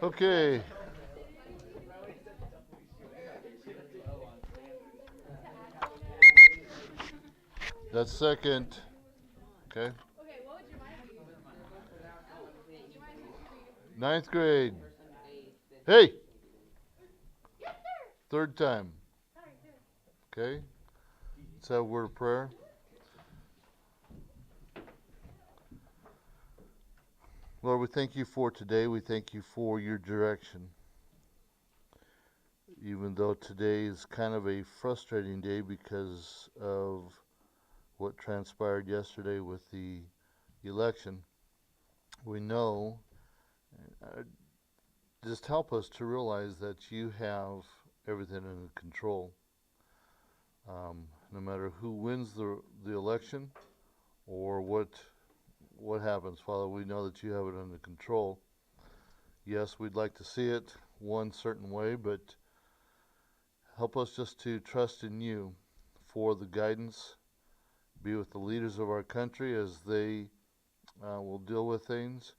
Okay. That's second. Okay. Ninth grade. Hey! Third time. Okay. Let's have a word of prayer. Lord, we thank you for today. We thank you for your direction. Even though today is kind of a frustrating day because of what transpired yesterday with the election, we know, uh, just help us to realize that you have everything under control. No matter who wins the election or what happens, Father, we know that you have it under control. Yes, we'd like to see it one certain way, but help us just to trust in you for the guidance. Be with the leaders of our country as they will deal with things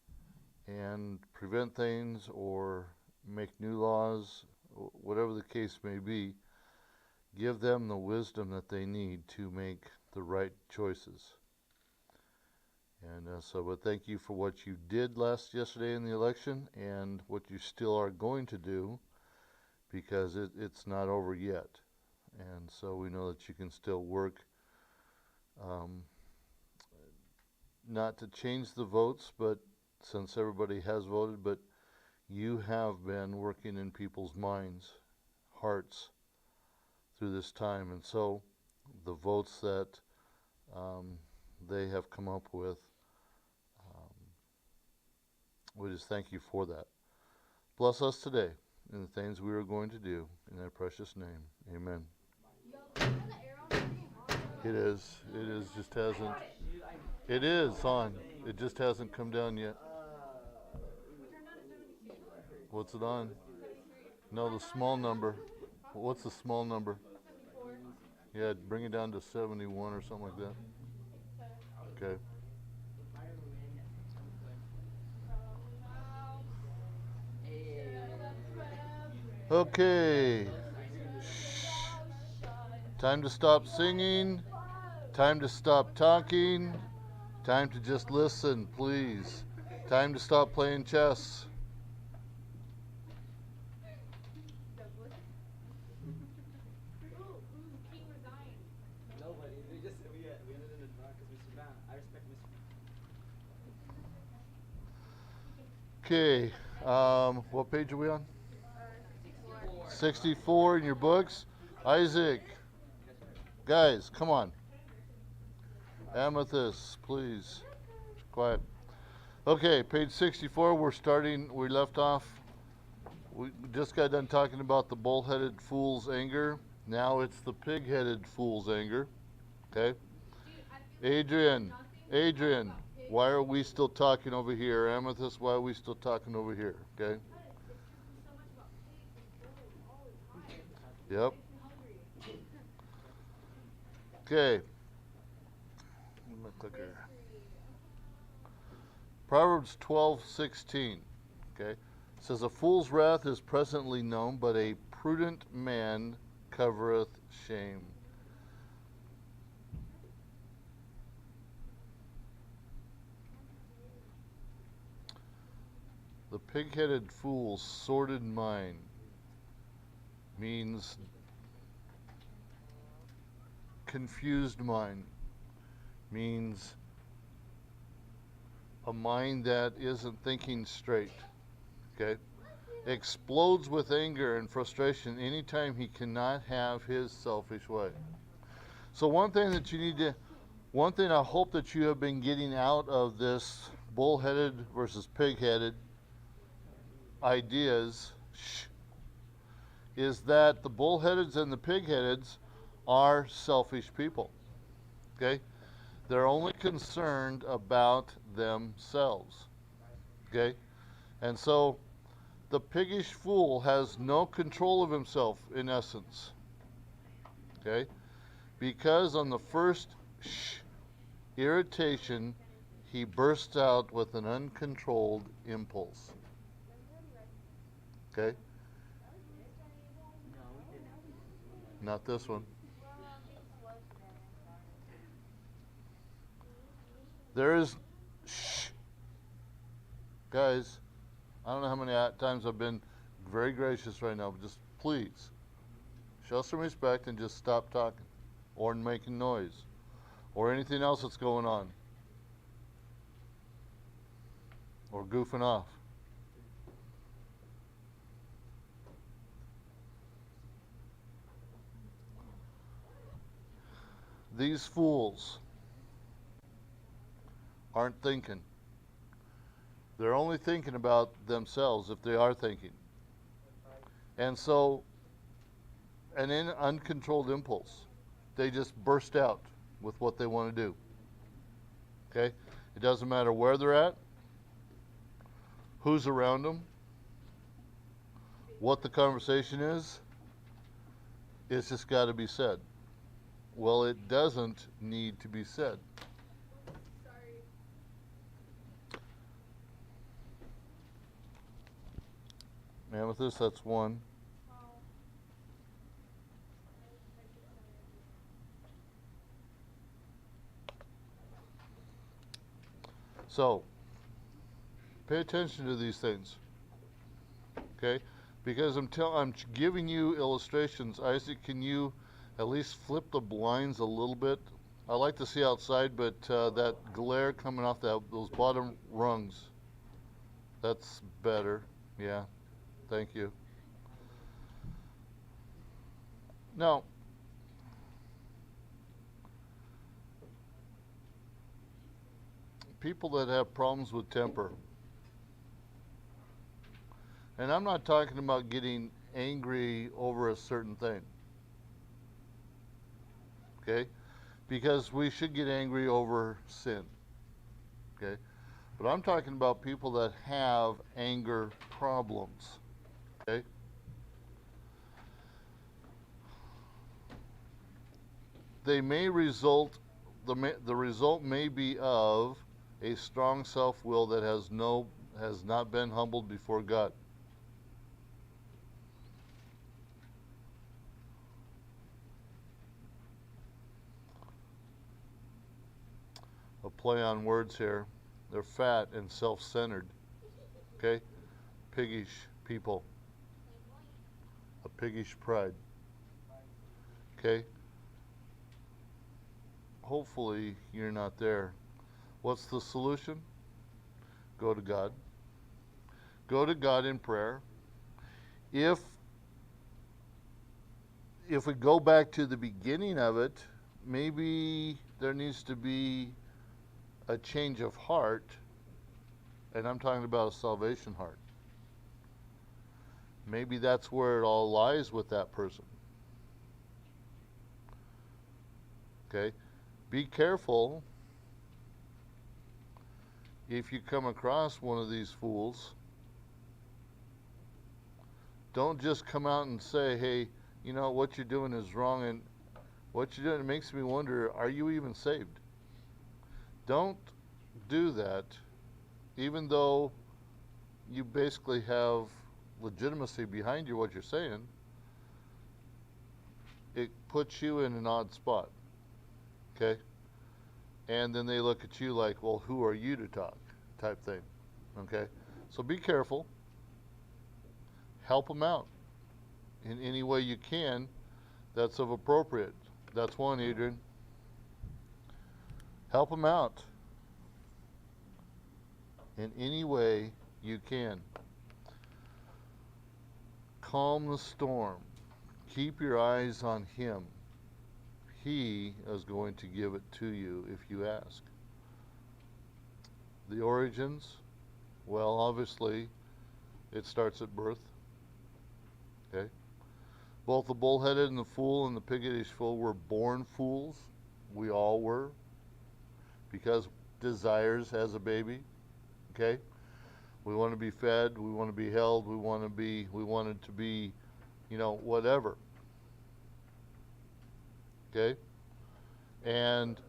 and prevent things or make new laws, whatever the case may be. Give them the wisdom that they need to make the right choices. And but thank you for what you did yesterday in the election and what you still are going to do, because it's not over yet. And so we know that you can still work, not to change the votes, but since everybody has voted, but you have been working in people's minds, hearts through this time. And so the votes that they have come up with, we just thank you for that. Bless us today in the things we are going to do. In thy precious name, amen. It is. It is. Just hasn't. It is on. It just hasn't come down yet. What's it on? No, the small number. What's the small number? Yeah, bring it down to 71 or something like that. Okay. Okay. Shh. Time to stop singing. Time to stop talking. Time to just listen, please. Time to stop playing chess. Okay. What page are we on? 64 in your books. Isaac. Guys, come on. Amethyst, please. Quiet. Okay, page 64. We left off. We just got done talking about the bull-headed fool's anger. Now it's the pig-headed fool's anger. Okay? Adrian, why are we still talking over here? Amethyst, why are we still talking over here? Okay? Yep. Okay. My clicker. Proverbs 12:16. Okay? It says, a fool's wrath is presently known, but a prudent man covereth shame. The pig-headed fool's sordid mind means confused mind, means a mind that isn't thinking straight. Okay? Explodes with anger and frustration anytime he cannot have his selfish way. So one thing I hope that you have been getting out of this bull-headed versus pig-headed ideas is that the bull-headeds and the pig-headeds are selfish people. Okay? They're only concerned about themselves. Okay? And so the piggish fool has no control of himself in essence. Okay? Because on the first irritation, he bursts out with an uncontrolled impulse. Okay? Not this one. There is, shh, guys, I don't know how many times I've been very gracious right now, but just please show some respect and just stop talking or making noise or anything else that's going on or goofing off. These fools aren't thinking. They're only thinking about themselves if they are thinking. And so, an uncontrolled impulse, they just burst out with what they want to do. Okay? It doesn't matter where they're at, who's around them, what the conversation is, it's just got to be said. Well, it doesn't need to be said. Amethyst, that's one. So, pay attention to these things, okay? Because I'm giving you illustrations. Isaac, can you at least flip the blinds a little bit? I like to see outside, but that glare coming off those bottom rungs, that's better. Yeah, thank you. Now, people that have problems with temper, and I'm not talking about getting angry over a certain thing, okay? Because we should get angry over sin, okay? But I'm talking about people that have anger problems, okay? They may result, the result may be of a strong self-will that has not been humbled before God. A play on words here. They're fat and self-centered. Okay? Piggish people. A piggish pride. Okay? Hopefully you're not there. What's the solution? Go to God. Go to God in prayer. If we go back to the beginning of it, maybe there needs to be a change of heart, and I'm talking about a salvation heart. Maybe that's where it all lies with that person. Okay? Be careful if you come across one of these fools. Don't just come out and say, hey, you know, what you're doing is wrong, and what you're doing, it makes me wonder, are you even saved? Don't do that, even though you basically have legitimacy behind you, what you're saying. It puts you in an odd spot, okay? And then they look at you like, well, who are you to talk, type thing, okay? So be careful. Help them out in any way you can that's of appropriate. That's one, Adrian. Help them out in any way you can. Calm the storm. Keep your eyes on Him. He is going to give it to you if you ask. The origins, well, obviously, it starts at birth. Okay? Both the bullheaded and the fool and the piggish fool were born fools. We all were. Because desires as a baby. Okay? We want to be fed, we want to be held, we wanted to be, you know, whatever. Okay? And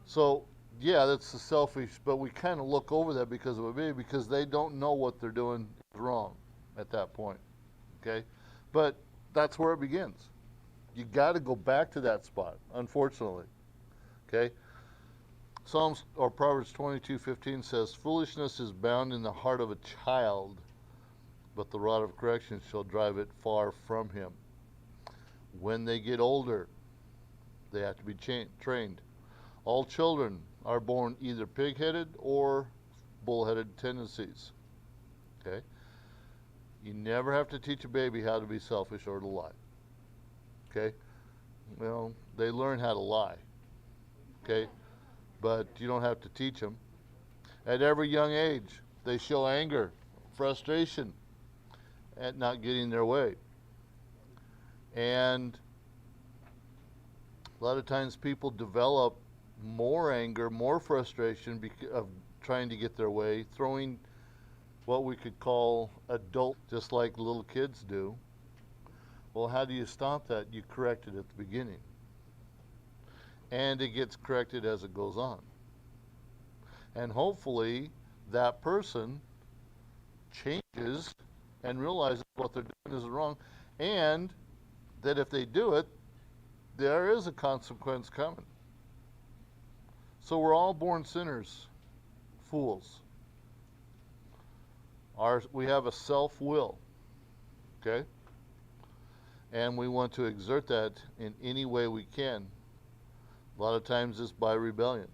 so, yeah, that's the selfish, but we kind of look over that because of a baby, because they don't know what they're doing is wrong at that point. Okay? But that's where it begins. You got to go back to that spot, unfortunately. Okay? Psalms or Proverbs 22:15 says, "Foolishness is bound in the heart of a child, but the rod of correction shall drive it far from him." When they get older, they have to be trained. All children are born either pig-headed or bull-headed tendencies. Okay? You never have to teach a baby how to be selfish or to lie. Okay? Well, they learn how to lie. Okay? But you don't have to teach them. At every young age, they show anger, frustration at not getting their way. And a lot of times people develop more anger, more frustration of trying to get their way, throwing what we could call adult, just like little kids do. Well, how do you stop that? You correct it at the beginning. And it gets corrected as it goes on. And hopefully that person changes and realizes what they're doing is wrong, and that if they do it, there is a consequence coming. So we're all born sinners, fools. We have a self-will, okay? And we want to exert that in any way we can. A lot of times it's by rebellion.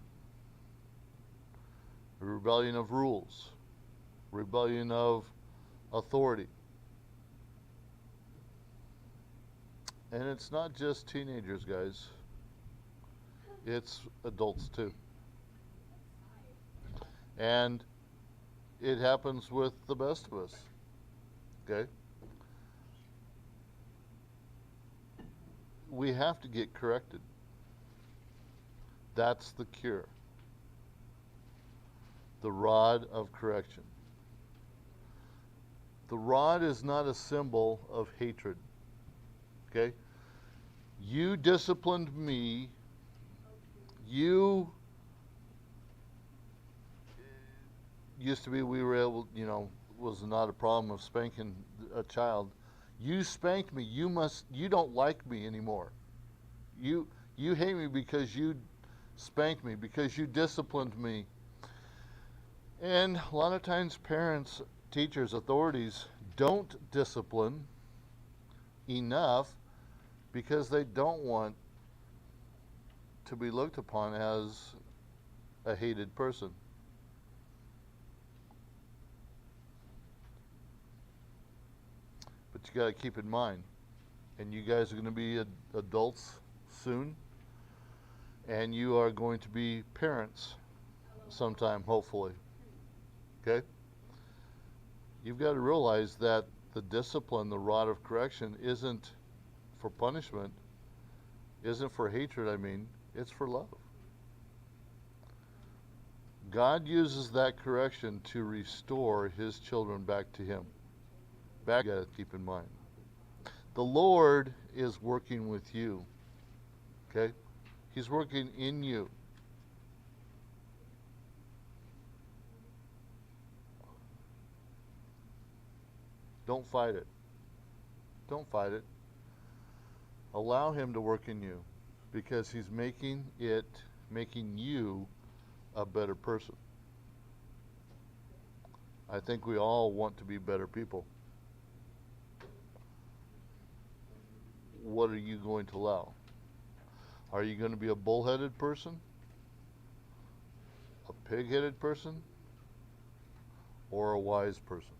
A rebellion of rules. Rebellion of authority. And it's not just teenagers, guys. It's adults too. And it happens with the best of us. Okay? We have to get corrected. That's the cure. The rod of correction. The rod is not a symbol of hatred. Okay? You disciplined me. You used to be, we were able, was not a problem of spanking a child. You spanked me. You don't like me anymore. You hate me because you spanked me, because you disciplined me. And a lot of times parents, teachers, authorities don't discipline enough because they don't want to be looked upon as a hated person. But you got to keep in mind, and you guys are going to be adults soon, and you are going to be parents sometime, hopefully. Okay? You've got to realize that the discipline, the rod of correction, isn't for punishment, isn't for hatred, it's for love. God uses that correction to restore his children back to him. You got to keep in mind. The Lord is working with you. Okay? He's working in you. Don't fight it. Don't fight it. Allow him to work in you, because he's making you a better person. I think we all want to be better people. What are you going to allow? Are you going to be a bull-headed person? A pig-headed person? Or a wise person?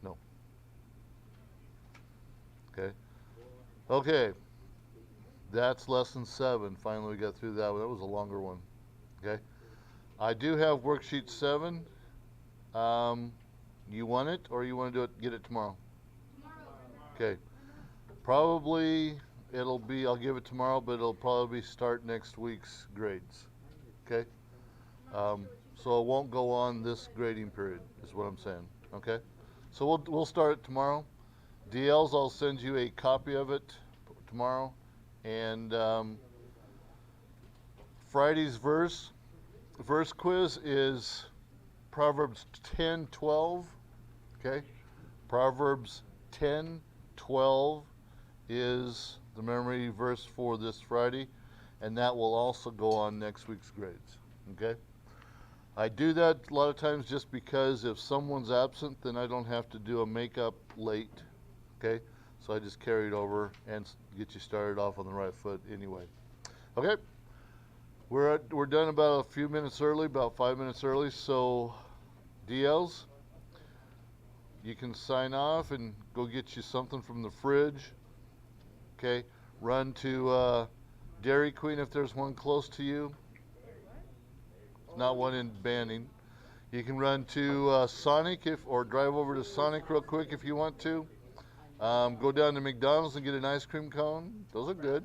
No. Okay. Okay. That's lesson 7. Finally, we got through that one. That was a longer one. Okay. I do have worksheet 7. You want it, or you want to get it tomorrow? Okay. Probably I'll give it tomorrow, but it'll probably start next week's grades. Okay? So it won't go on this grading period, is what I'm saying. Okay? So we'll start it tomorrow. DLs, I'll send you a copy of it tomorrow. And Friday's verse quiz is Proverbs 10:12. Okay? Proverbs 10:12 is the memory verse for this Friday, and that will also go on next week's grades. Okay? I do that a lot of times just because if someone's absent, then I don't have to do a makeup late. Okay? So I just carry it over and get you started off on the right foot anyway. Okay? We're done about a few minutes early, about 5 minutes early. So DLs, you can sign off and go get you something from the fridge. Okay? Run to Dairy Queen if there's one close to you. Not one in Banning. You can run to Sonic or drive over to Sonic real quick if you want to. Go down to McDonald's and get an ice cream cone. Those are good.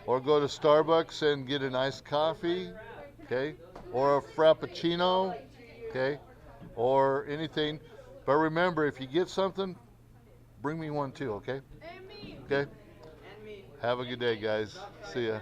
Or go to Starbucks and get an iced coffee. Okay. Or a Frappuccino. Okay. Or anything. But remember, if you get something, bring me one too. Okay. Okay. Have a good day, guys. See ya.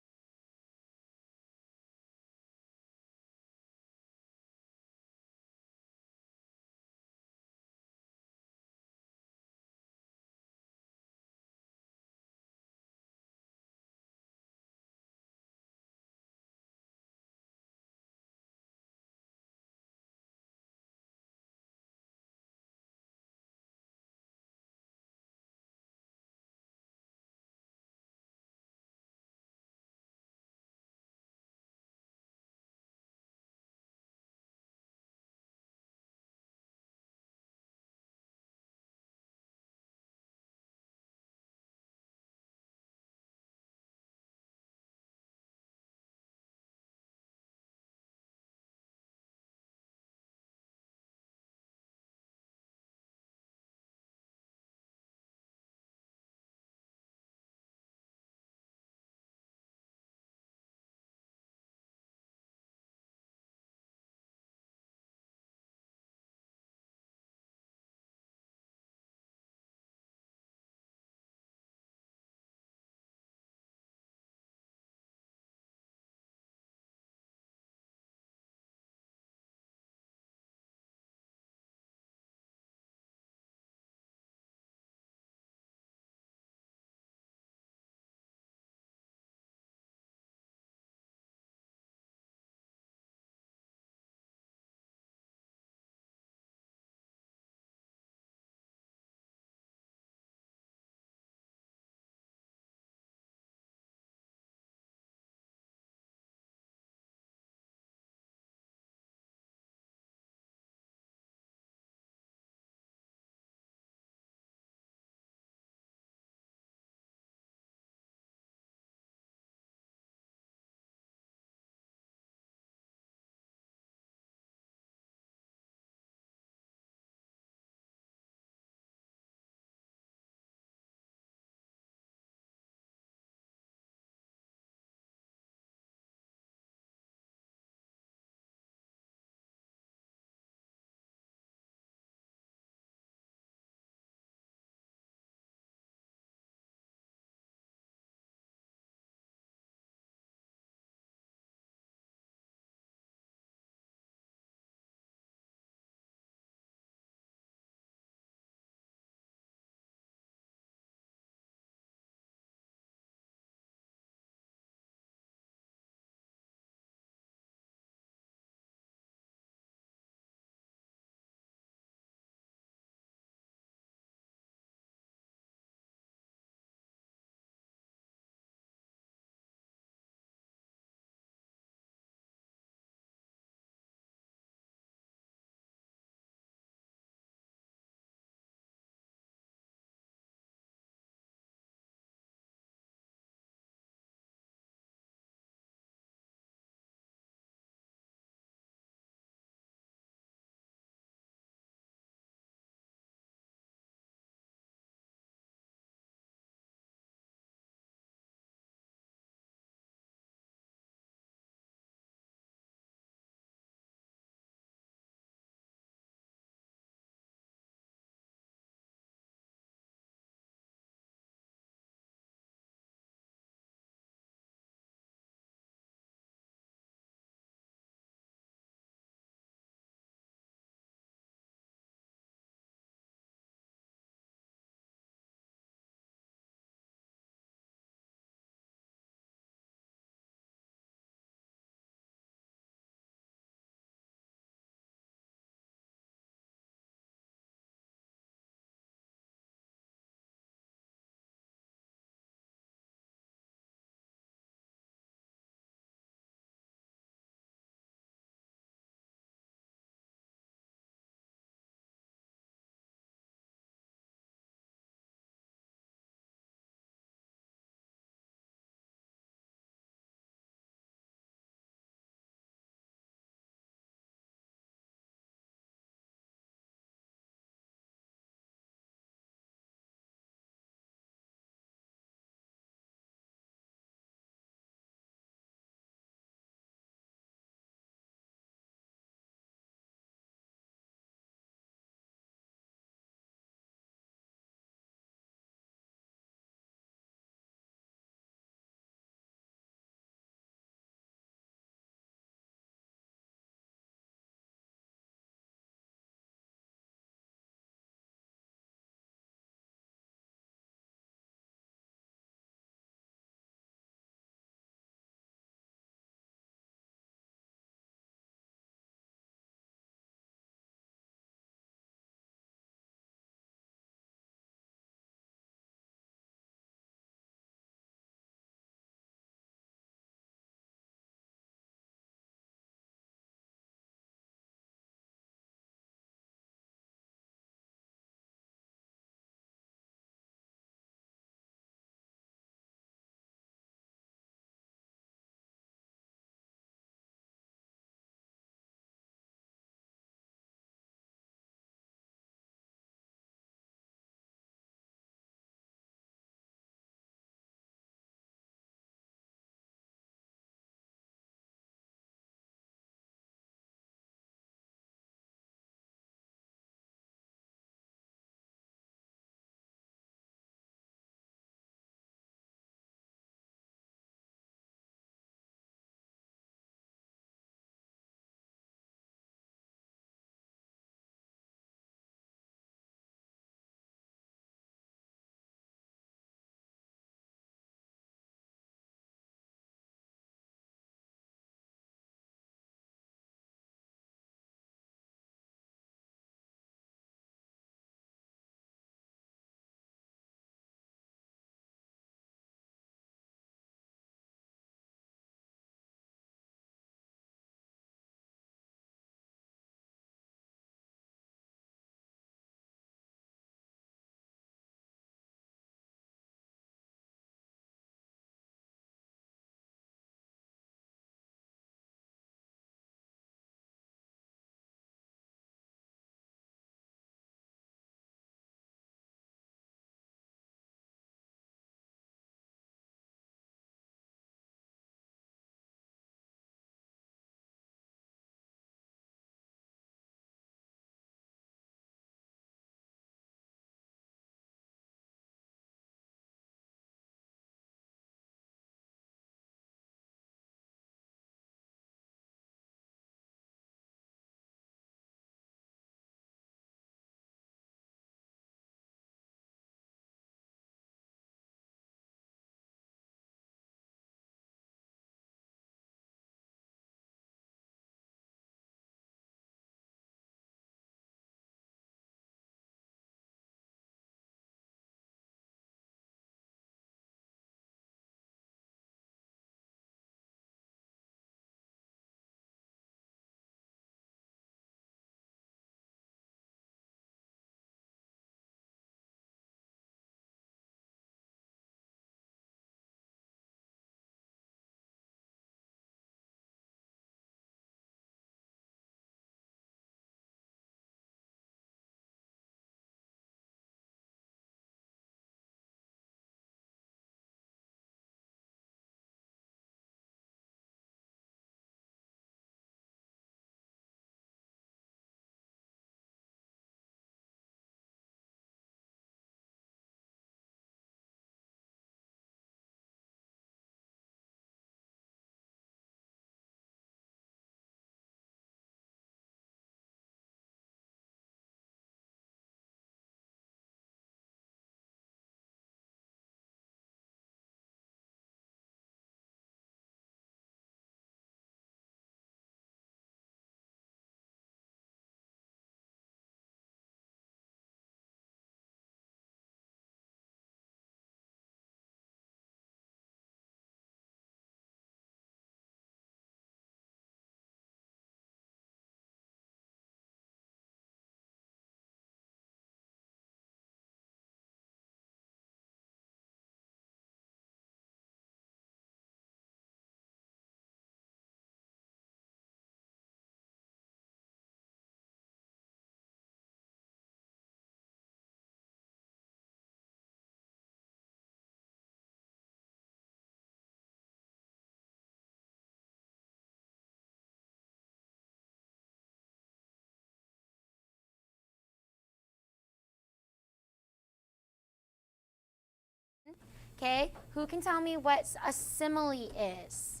Okay, who can tell me what a simile is?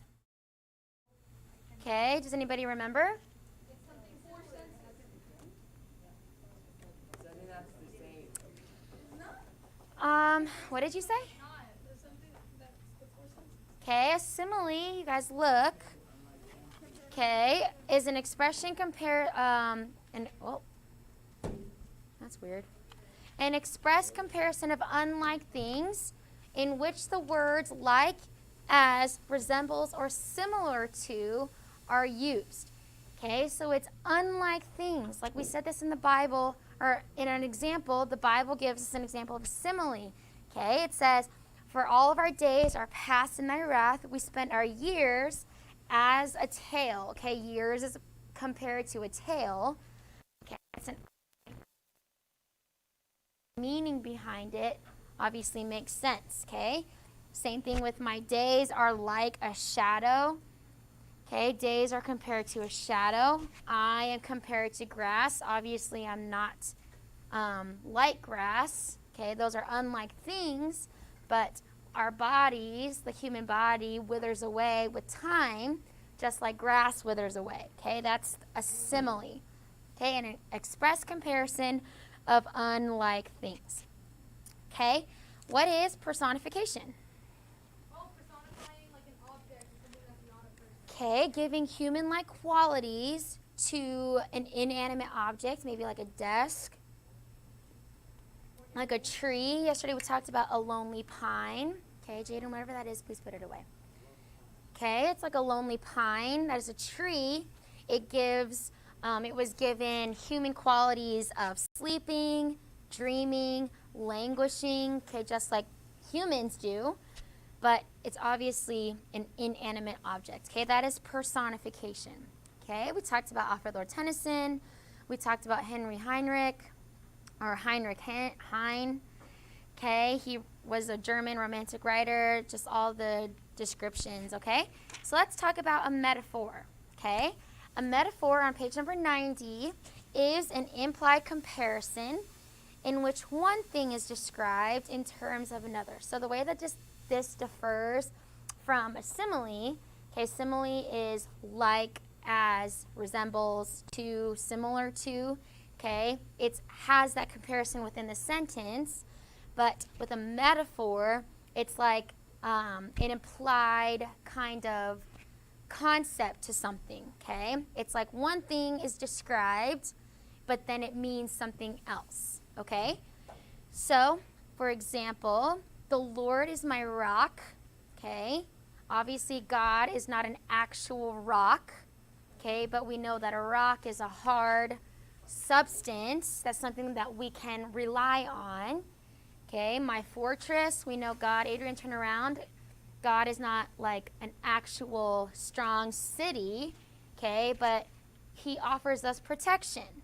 Okay, does anybody remember? What did you say? Okay, a simile, you guys look. Okay, is an expression that's weird. An express comparison of unlike things in which the words like, as, resembles, or similar to are used. Okay, so it's unlike things. Like we said this in the Bible, or in an example, the Bible gives us an example of a simile. Okay, it says, for all of our days are passed in thy wrath. We spent our years as a tale. Okay, years is compared to a tale. Okay, it's an meaning behind it. Obviously makes sense. Okay, same thing with my days are like a shadow. Okay, days are compared to a shadow. I am compared to grass. Obviously, I'm not like grass. Okay, those are unlike things, but our bodies, the human body, withers away with time, just like grass withers away. Okay, that's a simile. Okay, and an express comparison of unlike things. Okay, what is personification? Okay, giving human-like qualities to an inanimate object, maybe like a desk, like a tree. Yesterday we talked about a lonely pine. Okay, Jaden, whatever that is, please put it away. Okay, it's like a lonely pine. That is a tree. It was given human qualities of sleeping, dreaming, languishing, okay, just like humans do. But it's obviously an inanimate object. Okay, that is personification. Okay, we talked about Alfred Lord Tennyson. We talked about Heinrich Heine. Okay, he was a German romantic writer, just all the descriptions, okay? So let's talk about a metaphor, okay? A metaphor on page number 90 is an implied comparison in which one thing is described in terms of another. So the way that this differs from a simile, okay, simile is like, as, resembles, to, similar to, okay? It has that comparison within the sentence, but with a metaphor, it's like an implied kind of concept to something, okay? It's like one thing is described, but then it means something else, okay? So, for example, the Lord is my rock, okay? Obviously, God is not an actual rock, okay? But we know that a rock is a hard substance. That's something that we can rely on, okay? My fortress, we know God. Adrian, turn around. God is not like an actual strong city, okay? But he offers us protection.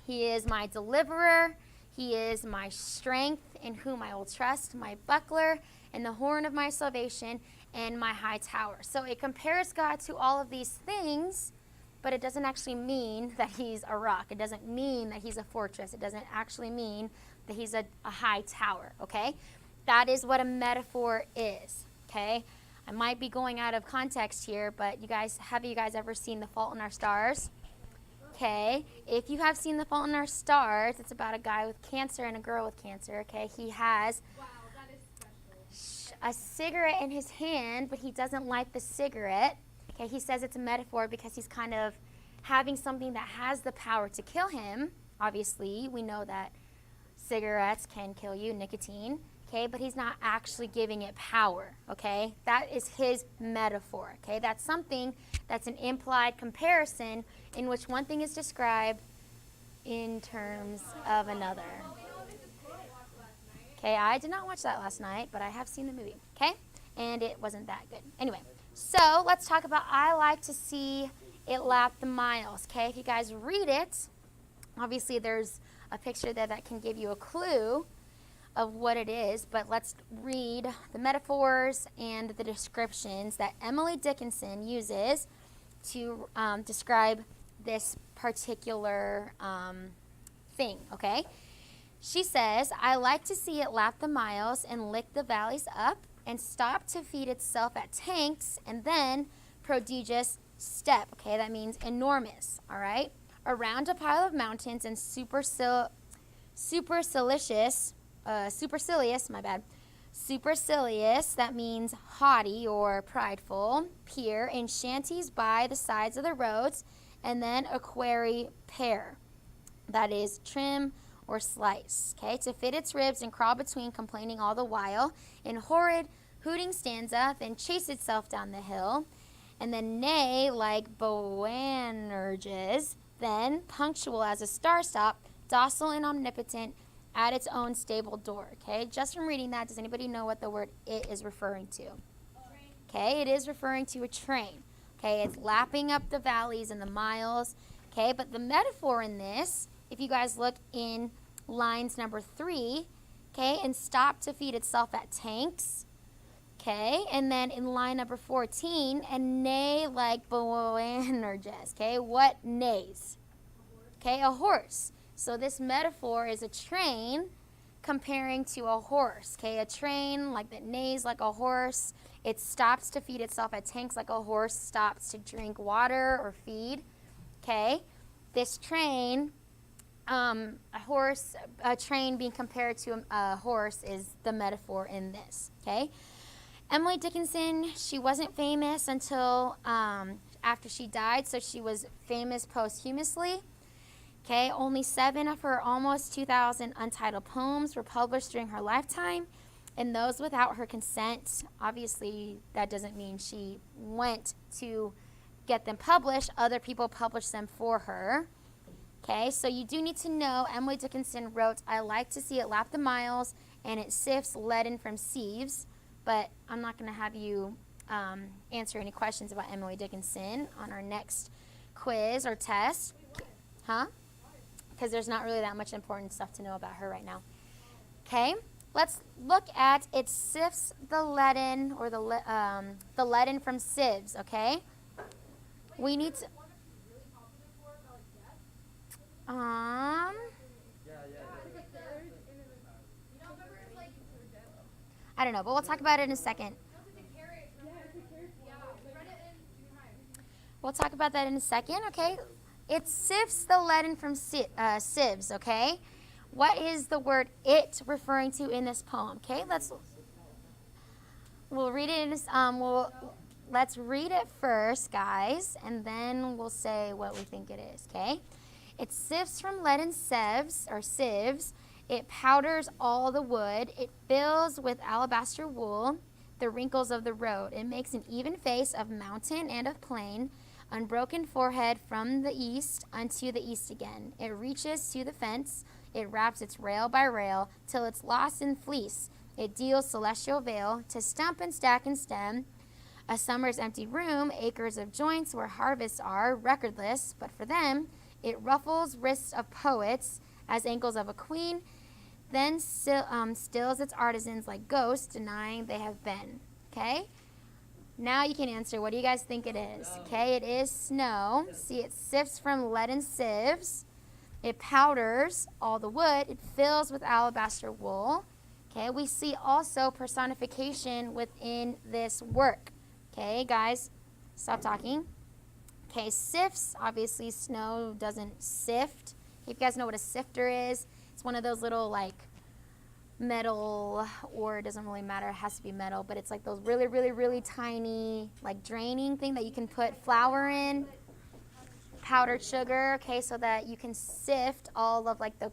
He is my deliverer. He is my strength in whom I will trust, my buckler and the horn of my salvation and my high tower. So it compares God to all of these things, but it doesn't actually mean that he's a rock. It doesn't mean that he's a fortress. It doesn't actually mean that he's a high tower, okay? That is what a metaphor is, okay? I might be going out of context here, but have you guys ever seen The Fault in Our Stars? Okay, if you have seen The Fault in Our Stars, it's about a guy with cancer and a girl with cancer, okay? He has a cigarette in his hand, but he doesn't light the cigarette. Okay, he says it's a metaphor because he's kind of having something that has the power to kill him. Obviously, we know that cigarettes can kill you, nicotine, okay? But he's not actually giving it power, okay? That is his metaphor, okay? That's something that's an implied comparison in which one thing is described in terms of another. Okay, I did not watch that last night, but I have seen the movie, okay? And it wasn't that good. Anyway, so let's talk about I like to see it lap the miles, okay? If you guys read it, obviously there's a picture there that can give you a clue of what it is, but let's read the metaphors and the descriptions that Emily Dickinson uses to describe this particular thing, okay? She says, I like to see it lap the miles and lick the valleys up and stop to feed itself at tanks and then prodigious step. Okay, that means enormous, all right? Around a pile of mountains and supercilious, that means haughty or prideful, pier in shanties by the sides of the roads, and then a quarry pair, that is trim or slice, okay, to fit its ribs and crawl between, complaining all the while, in horrid hooting stanza, then chase itself down the hill, and then neigh like Boanerges, then punctual as a star stop, docile and omnipotent, at its own stable door, okay? Just from reading that, does anybody know what the word it is referring to? Okay, it is referring to a train, okay? It's lapping up the valleys and the miles, okay? But the metaphor in this, if you guys look in lines number 3, okay, and stop to feed itself at tanks, okay? And then in line number 14, and neigh like Boanerges, okay? What neighs? Okay, a horse. So this metaphor is a train comparing to a horse, okay? A train like that neighs like a horse. It stops to feed itself at tanks like a horse stops to drink water or feed, okay? This train, a train being compared to a horse is the metaphor in this, okay? Emily Dickinson, she wasn't famous until after she died, so she was famous posthumously. Okay, only 7 of her almost 2,000 untitled poems were published during her lifetime, and those without her consent. Obviously, that doesn't mean she went to get them published. Other people published them for her. Okay, so you do need to know Emily Dickinson wrote, I like to see it lap the miles, and it sifts leaden from sieves. But I'm not going to have you answer any questions about Emily Dickinson on our next quiz or test. Huh? Because there's not really that much important stuff to know about her right now. Okay, let's look at it sifts the leaden or the leaden from sieves, okay? We need to I don't know, but we'll talk about it in a second. We'll talk about that in a second, okay? It sifts the leaden from sieves, okay? What is the word it referring to in this poem? Okay, we'll read it let's read it first, guys, and then we'll say what we think it is, okay? It sifts from leaden sieves, it powders all the wood, it fills with alabaster wool the wrinkles of the road, it makes an even face of mountain and of plain, unbroken forehead from the east unto the east again. It reaches to the fence, it wraps its rail by rail, till it's lost in fleece. It deals celestial veil to stump and stack and stem. A summer's empty room, acres of joints where harvests are, recordless, but for them, it ruffles wrists of poets as ankles of a queen, then stills its artisans like ghosts, denying they have been. Okay? Now you can answer. What do you guys think it is? Okay, it is snow. See, it sifts from leaden sieves. It powders all the wood. It fills with alabaster wool. Okay, we see also personification within this work. Okay, guys, stop talking. Okay, sifts. Obviously, snow doesn't sift. If you guys know what a sifter is, it's one of those little, like, metal, or it doesn't really matter, it has to be metal, but it's like those really, really, really tiny, like, draining thing that you can put flour in, powdered sugar, okay, so that you can sift all of, like, the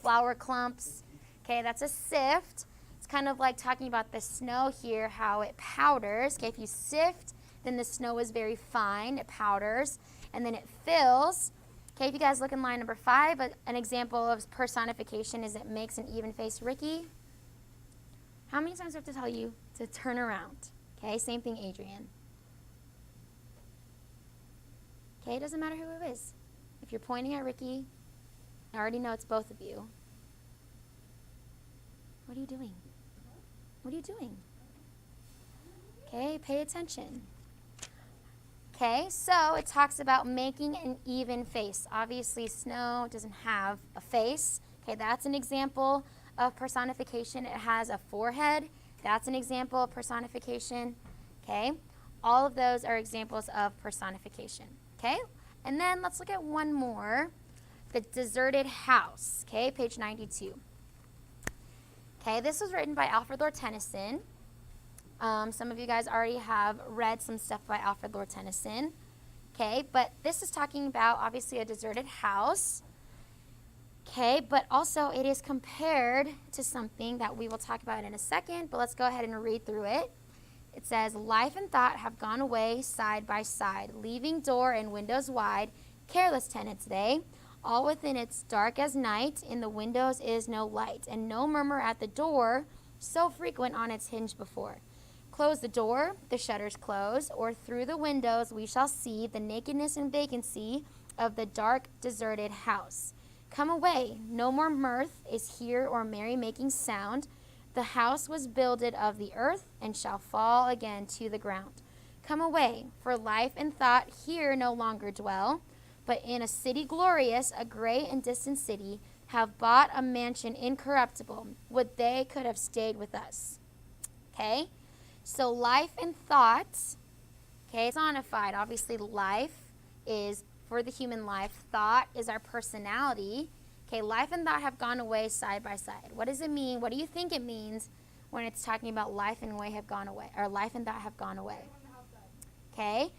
flour clumps. Okay, that's a sift. It's kind of like talking about the snow here, how it powders. Okay, if you sift, then the snow is very fine, it powders, and then it fills. Okay, if you guys look in line number 5, an example of personification is it makes an even face. Ricky, how many times do I have to tell you to turn around? Okay, same thing, Adrian. Okay, it doesn't matter who it is. If you're pointing at Ricky, I already know it's both of you. What are you doing? What are you doing? Okay, pay attention. Okay, so it talks about making an even face. Obviously, snow doesn't have a face. Okay, that's an example of personification. It has a forehead. That's an example of personification. Okay, all of those are examples of personification. Okay, and then let's look at one more. The deserted house. Okay, page 92. Okay, this was written by Alfred Lord Tennyson. Some of you guys already have read some stuff by Alfred Lord Tennyson. Okay, but this is talking about obviously a deserted house. Okay, but also it is compared to something that we will talk about in a second, but let's go ahead and read through it. It says, life and thought have gone away side by side, leaving door and windows wide, careless tenants they. All within it's dark as night, in the windows is no light, and no murmur at the door, so frequent on its hinge before. Close the door, the shutters close, or through the windows we shall see the nakedness and vacancy of the dark, deserted house. Come away, no more mirth is here or merry-making sound. The house was builded of the earth and shall fall again to the ground. Come away, for life and thought here no longer dwell, but in a city glorious, a great and distant city, have bought a mansion incorruptible. Would they could have stayed with us. Okay? So life and thought, okay, it's personified. Obviously, life is for the human life. Thought is our personality. Okay, life and thought have gone away side by side. What does it mean? What do you think it means when it's talking about life and way have gone away, or life and thought have gone away? Okay,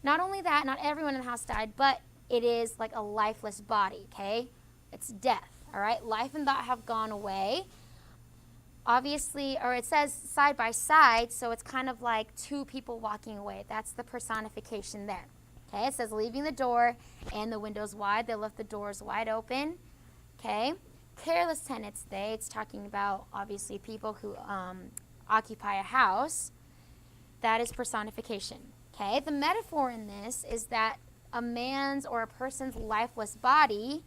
not only that, not everyone in the house died, but it is like a lifeless body. Okay, it's death. All right, life and thought have gone away. Obviously, or it says side by side, so it's kind of like two people walking away. That's the personification there. Okay, it says leaving the door and the windows wide. They left the doors wide open. Okay, careless tenants they. It's talking about obviously people who occupy a house. That is personification. Okay, the metaphor in this is that a man's or a person's lifeless body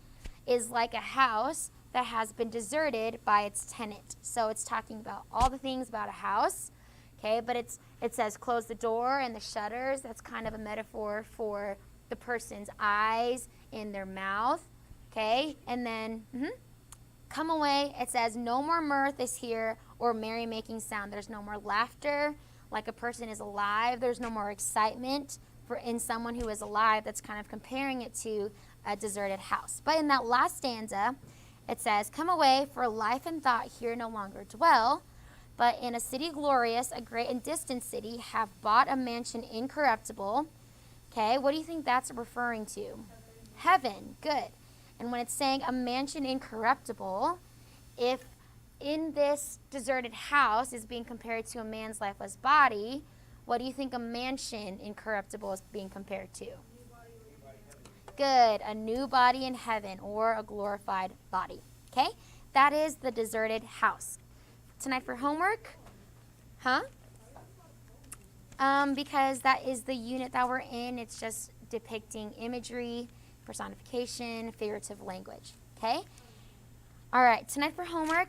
is like a house that has been deserted by its tenant. So it's talking about all the things about a house. Okay, but it says close the door and the shutters. That's kind of a metaphor for the person's eyes and their mouth. Okay, and then come away. It says no more mirth is here or merry-making sound. There's no more laughter like a person is alive. There's no more excitement in someone who is alive. That's kind of comparing it to a deserted house. But in that last stanza, it says, come away, for life and thought here no longer dwell, but in a city glorious, a great and distant city, have bought a mansion incorruptible. Okay, what do you think that's referring to? Heaven. Good. And when it's saying a mansion incorruptible, if in this deserted house is being compared to a man's lifeless body, what do you think a mansion incorruptible is being compared to? Good. A new body in heaven, or a glorified body. Okay? That is the deserted house. Tonight for homework? Because that is the unit that we're in. It's just depicting imagery, personification, figurative language. Okay? All right. Tonight for homework,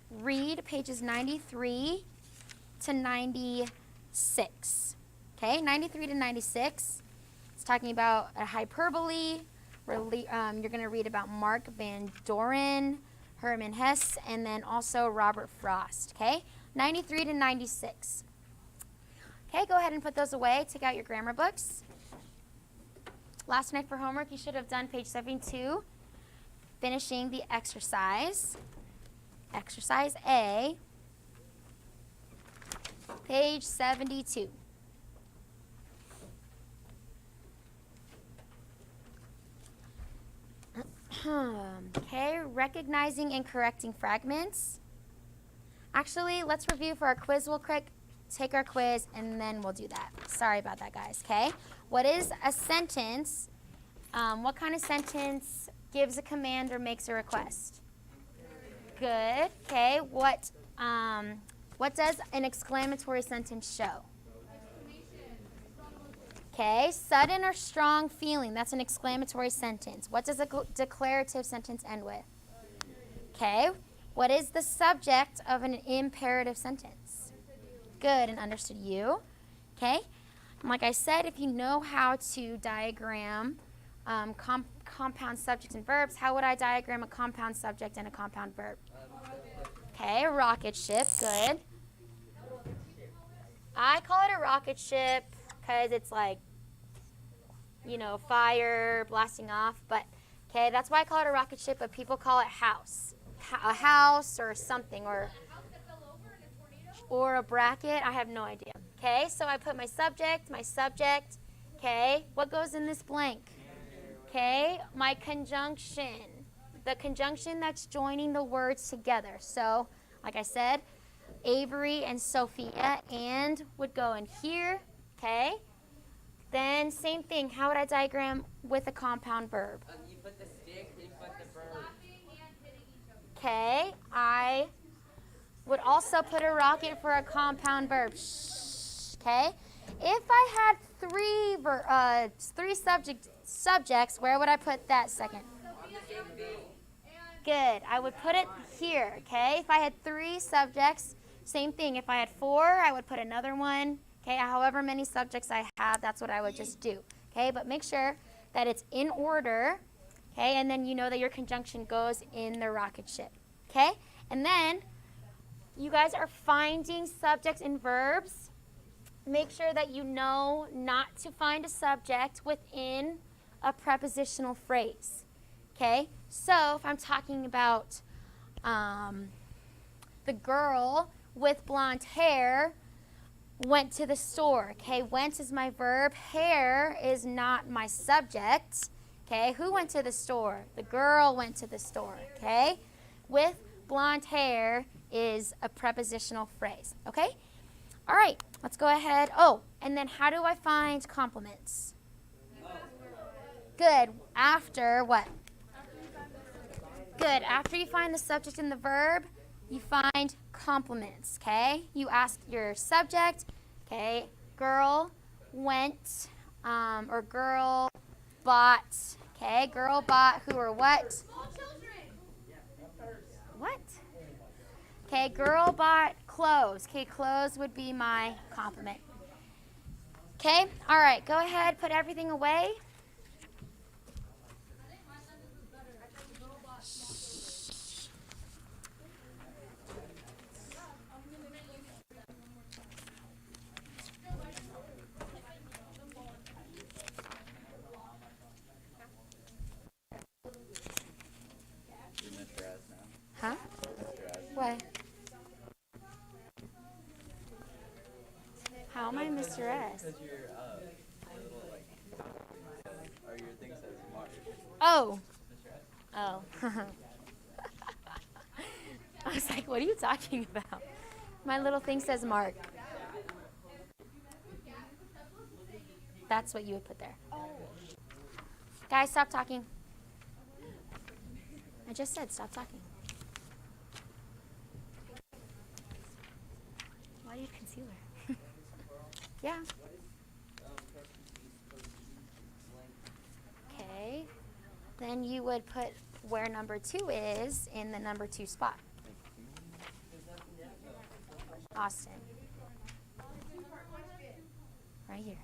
read pages 93 to 96. Okay? 93 to 96. It's talking about a hyperbole. You're going to read about Mark Van Doren, Herman Hesse, and then also Robert Frost. Okay? 93 to 96. Okay, go ahead and put those away. Take out your grammar books. Last night for homework, you should have done page 72, finishing the exercise. Exercise A, page 72. Okay, recognizing and correcting fragments. Actually, let's review for our quiz real quick. Take our quiz, and then we'll do that. Sorry about that, guys, okay? What is a sentence? What kind of sentence gives a command or makes a request? Good, okay. What does an exclamatory sentence show? Okay, sudden or strong feeling. That's an exclamatory sentence. What does a declarative sentence end with? Okay, what is the subject of an imperative sentence? Good, and understood you. Okay, and like I said, if you know how to diagram compound subjects and verbs, how would I diagram a compound subject and a compound verb? Okay, a rocket ship, good. I call it a rocket ship because it's like, you know, fire blasting off, but okay, that's why I call it a rocket ship, but people call it house. A house or something, or a bracket, I have no idea. Okay, so I put my subject, okay, what goes in this blank? Okay, my conjunction, the conjunction that's joining the words together. So, like I said, Avery and Sophia, and would go in here, okay? Then same thing, how would I diagram with a compound verb? You put the stick, you put the verb. Okay, I would also put a rocket for a compound verb. Okay, if I had three subjects, where would I put that second? Good. I would put it here. Okay, if I had 3 subjects, same thing. If I had 4, I would put another one. Okay, however many subjects I have, that's what I would just do. Okay, but make sure that it's in order. Okay, and then you know that your conjunction goes in the rocket ship. Okay, and then you guys are finding subjects and verbs. Make sure that you know not to find a subject within a prepositional phrase. Okay, so if I'm talking about the girl with blonde hair went to the store. Okay, went is my verb. Hair is not my subject. Okay, who went to the store? The girl went to the store. Okay, with blonde hair is a prepositional phrase. Okay, all right, let's go ahead. Oh, and then how do I find complements? Good. After what? Good. After you find the subject and the verb, you find complements, okay? You ask your subject, okay, girl went, or girl bought, okay? Girl bought who or what? What? Okay, girl bought clothes. Okay, clothes would be my complement. Okay, all right, go ahead, put everything away. Huh? What? How am I Mr. S? Because your little or your thing says Mark. Oh. Mr. S. Oh. I was like, what are you talking about? My little thing says Mark. That's what you would put there. Guys, stop talking. I just said stop talking. Why do you have concealer? Yeah. Okay. Then you would put where number 2 is in the number 2 spot. Austin. Right here.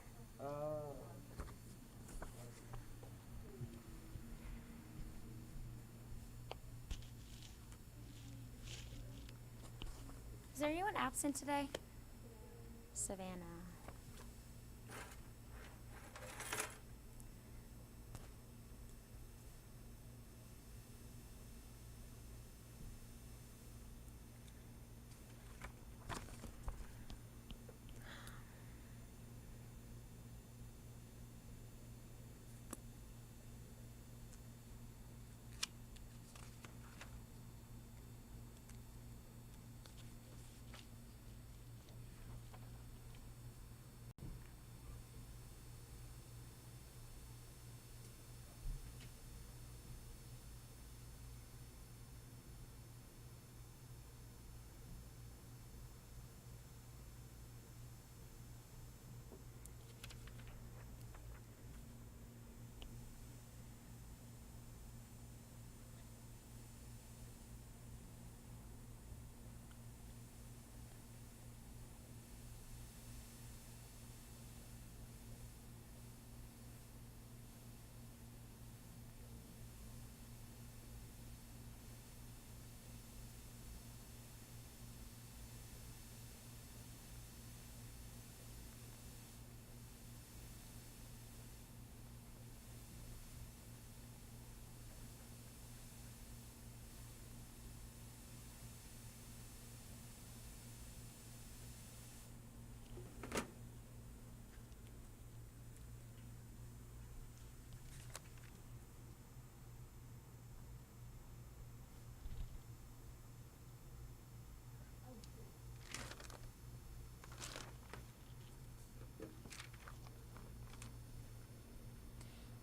Is there anyone absent today? Savannah.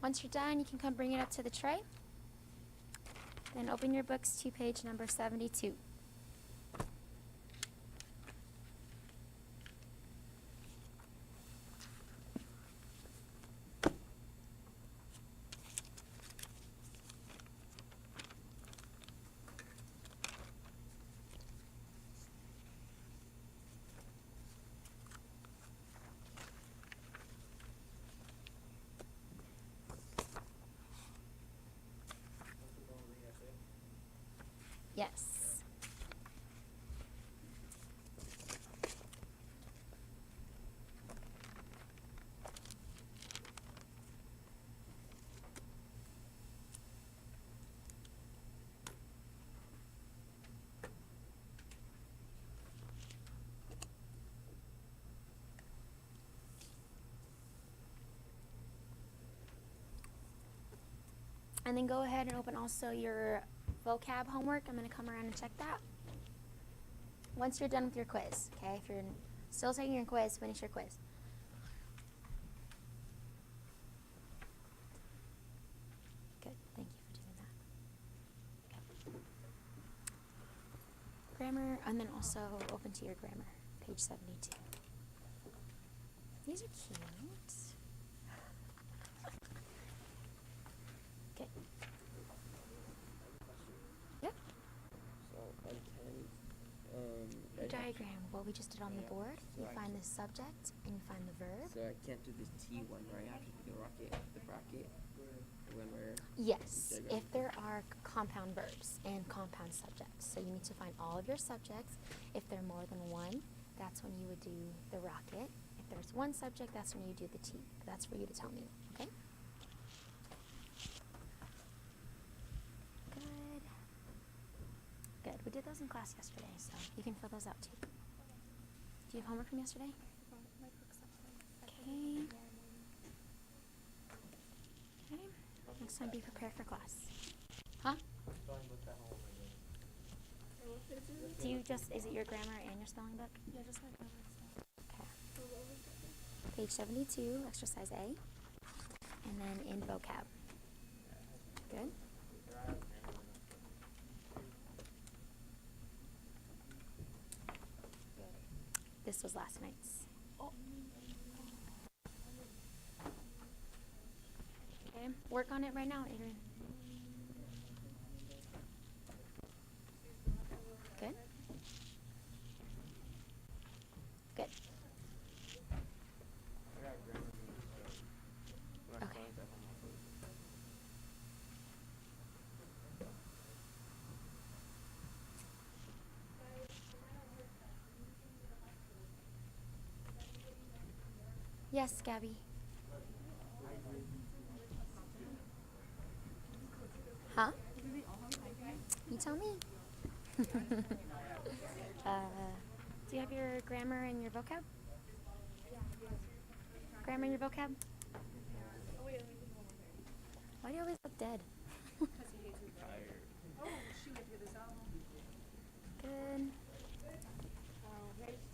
Once you're done, you can come bring it up to the tray. Then open your books to page number 72. Yes. And then go ahead and open also your vocab homework. I'm going to come around and check that. Once you're done with your quiz, okay? If you're still taking your quiz, finish your quiz. Good. Thank you for doing that. Okay. Grammar, and then also open to your grammar, page 72. These are cute. Okay. Yep. So on 10, Your diagram, what we just did on the board, you find the subject and you find the verb. So I can't do this T one, right? I have to do the bracket when we're Yes, diagram. if there are compound verbs and compound subjects. So you need to find all of your subjects. If there are more than one, that's when you would do the rocket. If there's one subject, that's when you do the T. That's for you to tell me, okay? Good. Good. We did those in class yesterday, so you can fill those out too. Do you have homework from yesterday? Okay. Okay. Next time, be prepared for class. Huh? Do you just, is it your grammar and your spelling book? Yeah, just like grammar. Okay. Page 72, exercise A. And then in vocab. Good. This was last night's. Okay, work on it right now, Adrian. Good. Good. Okay. Yes, Gabby. Huh? You tell me. Do you have your grammar and your vocab? Grammar and your vocab? Why do you always look dead? Good.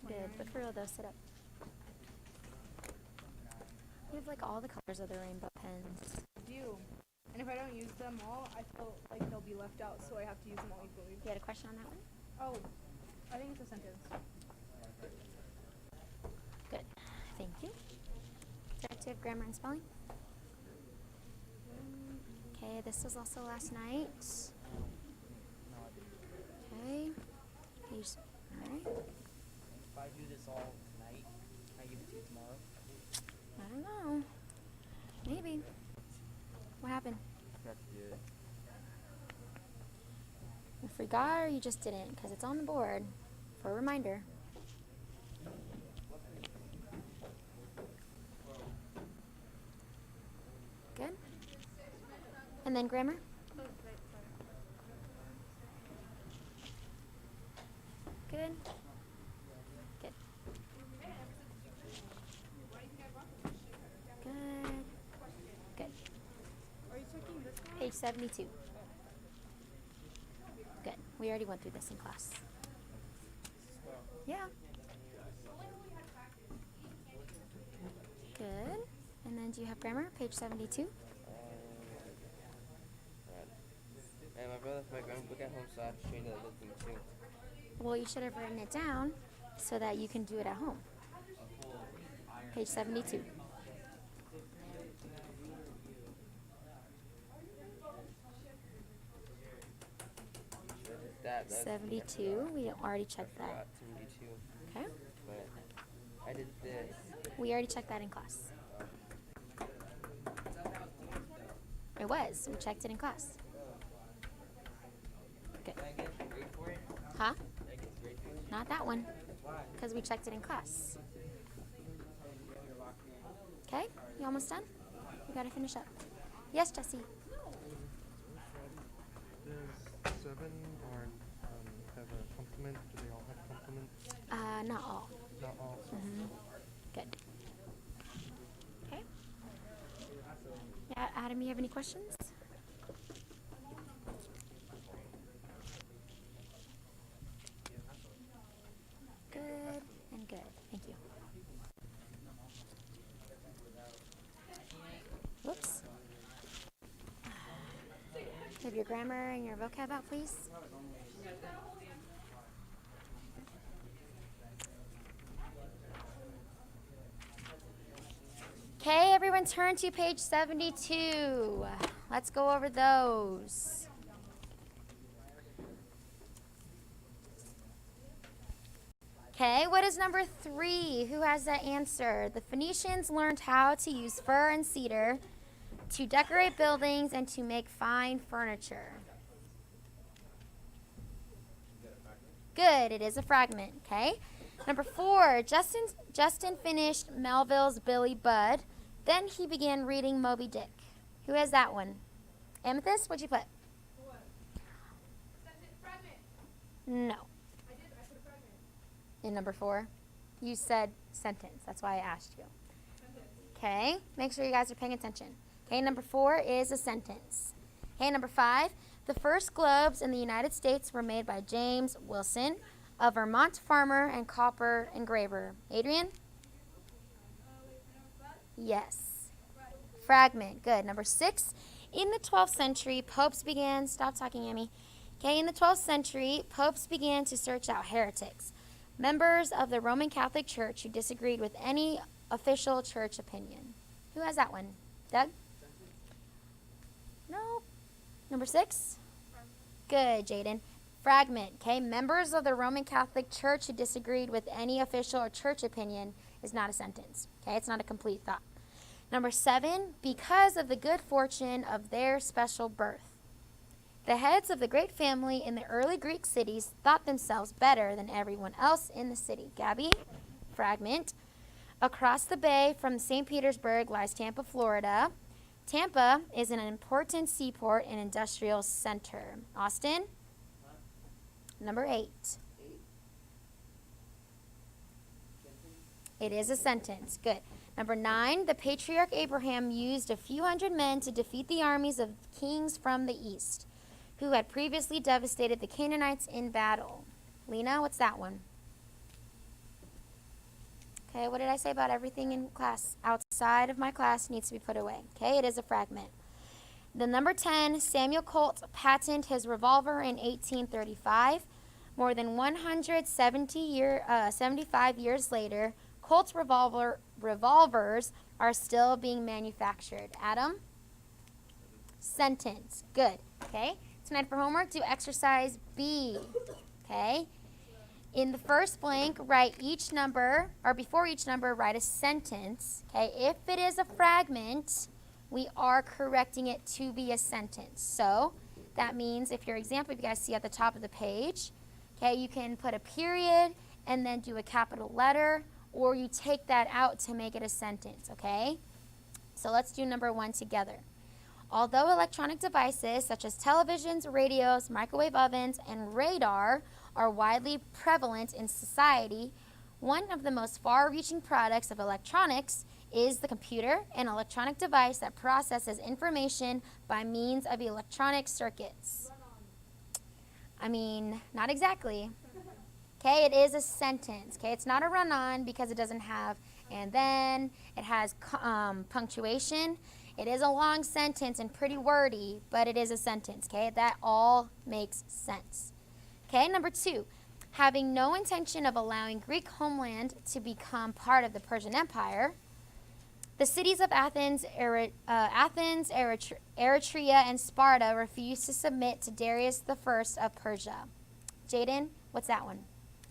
Good. But for real though, sit up. You have like all the colors of the rainbow pens. I do. And if I don't use them all, I feel like they'll be left out, so I have to use them all equally. You had a question on that one? Oh, I think it's a sentence. Good. Thank you. Directive grammar and spelling. Okay, this was also last night. Okay. Page, alright. If I do this all tonight, can I give it to you tomorrow? I don't know. Maybe. What happened? I have to do it. You forgot or you just didn't? Because it's on the board for a reminder. Good. And then grammar? Oh, right, sorry. Good. Good. Good. Good. Are you checking this one? Page 72. Good. We already went through this in class. Yeah. Good. And then do you have grammar? Page 72. And my brother from my grandma book at home, so I have to train the other thing too. Well, you should have written it down so that you can do it at home. Page 72. That's 72. We already checked that. forgot 72. Okay. But I did this. We already checked that in class. It was. We checked it in class. Good. Did I get a grade for it? Huh? Did I get a grade for it? Not that one, Why? because we checked it in class. Okay, you almost done? We gotta finish up. Yes, Jesse. Does 7 or have a complement? Do they all have complements? Not all. Not all. So Good. Okay. Yeah, Adam, you have any questions? Good and good. Thank you. Whoops. Have your grammar and your vocab out, please. Okay, everyone turn to page 72. Let's go over those. Okay, what is number 3? Who has that answer? The Phoenicians learned how to use fir and cedar to decorate buildings and to make fine furniture. Good, it is a fragment, okay? Number 4, Justin finished Melville's Billy Budd. Then he began reading Moby Dick. Who has that one? Amethyst, what'd you put? No. I put a fragment. In number 4? You said sentence. That's why I asked you. Okay, make sure you guys are paying attention. Okay, number 4 is a sentence. Okay, number 5, the first globes in the United States were made by James Wilson, a Vermont farmer and copper engraver. Adrian? Yes. Fragment, good. Number 6, in the 12th century, popes began, stop talking, Amy. Okay, in the 12th century, popes began to search out heretics, members of the Roman Catholic Church who disagreed with any official church opinion. Who has that one? Doug? No. Number 6? Good, Jaden. Fragment, okay? Members of the Roman Catholic Church who disagreed with any official or church opinion is not a sentence, okay? It's not a complete thought. Number 7, because of the good fortune of their special birth. The heads of the great family in the early Greek cities thought themselves better than everyone else in the city. Gabby? Fragment. Across the bay from St. Petersburg lies Tampa, Florida. Tampa is an important seaport and industrial center. Austin? Number 8. It is a sentence. Good. Number 9, the patriarch Abraham used a few hundred men to defeat the armies of kings from the east, who had previously devastated the Canaanites in battle. Lena, what's that one? Okay, what did I say about everything in class? Outside of my class needs to be put away. Okay, it is a fragment. The number 10, Samuel Colt patented his revolver in 1835. More than 75 years later, Colt's revolvers are still being manufactured. Adam? Sentence. Good. Okay. Tonight for homework, do exercise B. Okay. In the first blank, write each number, or before each number, write a sentence. Okay. If it is a fragment, we are correcting it to be a sentence. So that means if your example, if you guys see at the top of the page, okay, you can put a period and then do a capital letter, or you take that out to make it a sentence, okay? So let's do number 1 together. Although electronic devices such as televisions, radios, microwave ovens, and radar are widely prevalent in society, one of the most far-reaching products of electronics is the computer, an electronic device that processes information by means of electronic circuits. I mean, not exactly. Okay, it is a sentence. Okay, it's not a run-on because it doesn't have and then. It has punctuation. It is a long sentence and pretty wordy, but it is a sentence, okay? That all makes sense. Okay, number 2, having no intention of allowing Greek homeland to become part of the Persian Empire, the cities of Athens, Eritrea, and Sparta refused to submit to Darius I of Persia. Jaden, what's that one?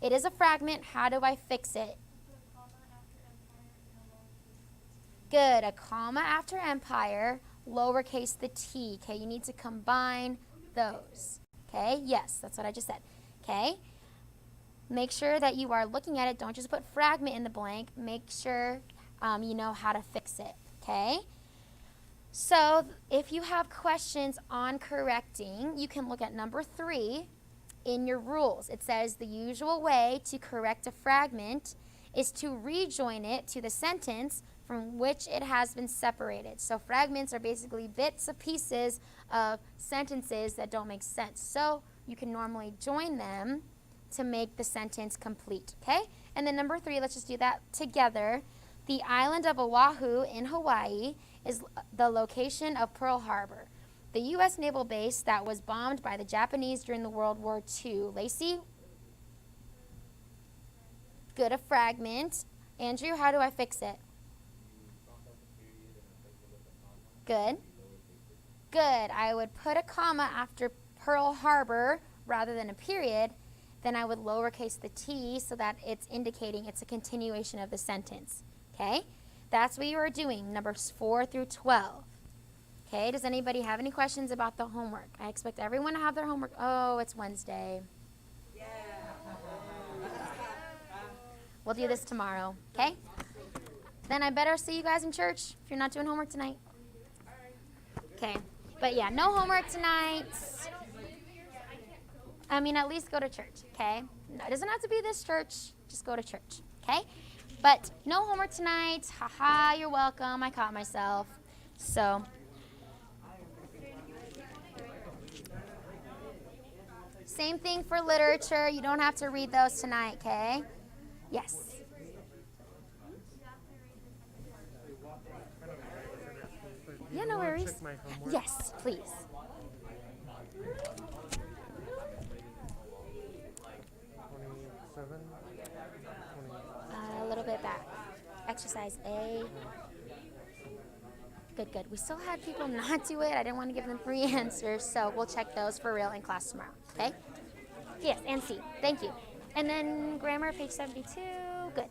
It is a fragment. How do I fix it? Good. A comma after empire, lowercase the t. Okay, you need to combine those. Okay, yes, that's what I just said. Okay, make sure that you are looking at it. Don't just put fragment in the blank. Make sure you know how to fix it. Okay, so if you have questions on correcting, you can look at number 3 in your rules. It says the usual way to correct a fragment is to rejoin it to the sentence from which it has been separated. So fragments are basically bits of pieces of sentences that don't make sense. So you can normally join them to make the sentence complete, okay? And then number 3, let's just do that together. The island of Oahu in Hawaii is the location of Pearl Harbor, the U.S. naval base that was bombed by the Japanese during the World War II. Lacey? Good, a fragment. Andrew, how do I fix it? Good. Good. I would put a comma after Pearl Harbor rather than a period. Then I would lowercase the t so that it's indicating it's a continuation of the sentence. Okay? That's what you are doing, numbers 4 through 12. Okay, does anybody have any questions about the homework? I expect everyone to have their homework. Oh, it's Wednesday. Yeah. We'll do this tomorrow, okay? Then I better see you guys in church if you're not doing homework tonight. Okay, but yeah, no homework tonight. I mean, at least go to church, okay? No, it doesn't have to be this church. Just go to church, okay? But no homework tonight. Haha, you're welcome. I caught myself. So, same thing for literature. You don't have to read those tonight, okay? Yes. Yeah, no worries. Check my homework. Yes, please. 27, 20. A little bit back. Exercise A. Good, good. We still had people not do it. I didn't want to give them free answers, so we'll check those for real in class tomorrow, okay? Yes, and C. Thank you. And then grammar, page 72. Good.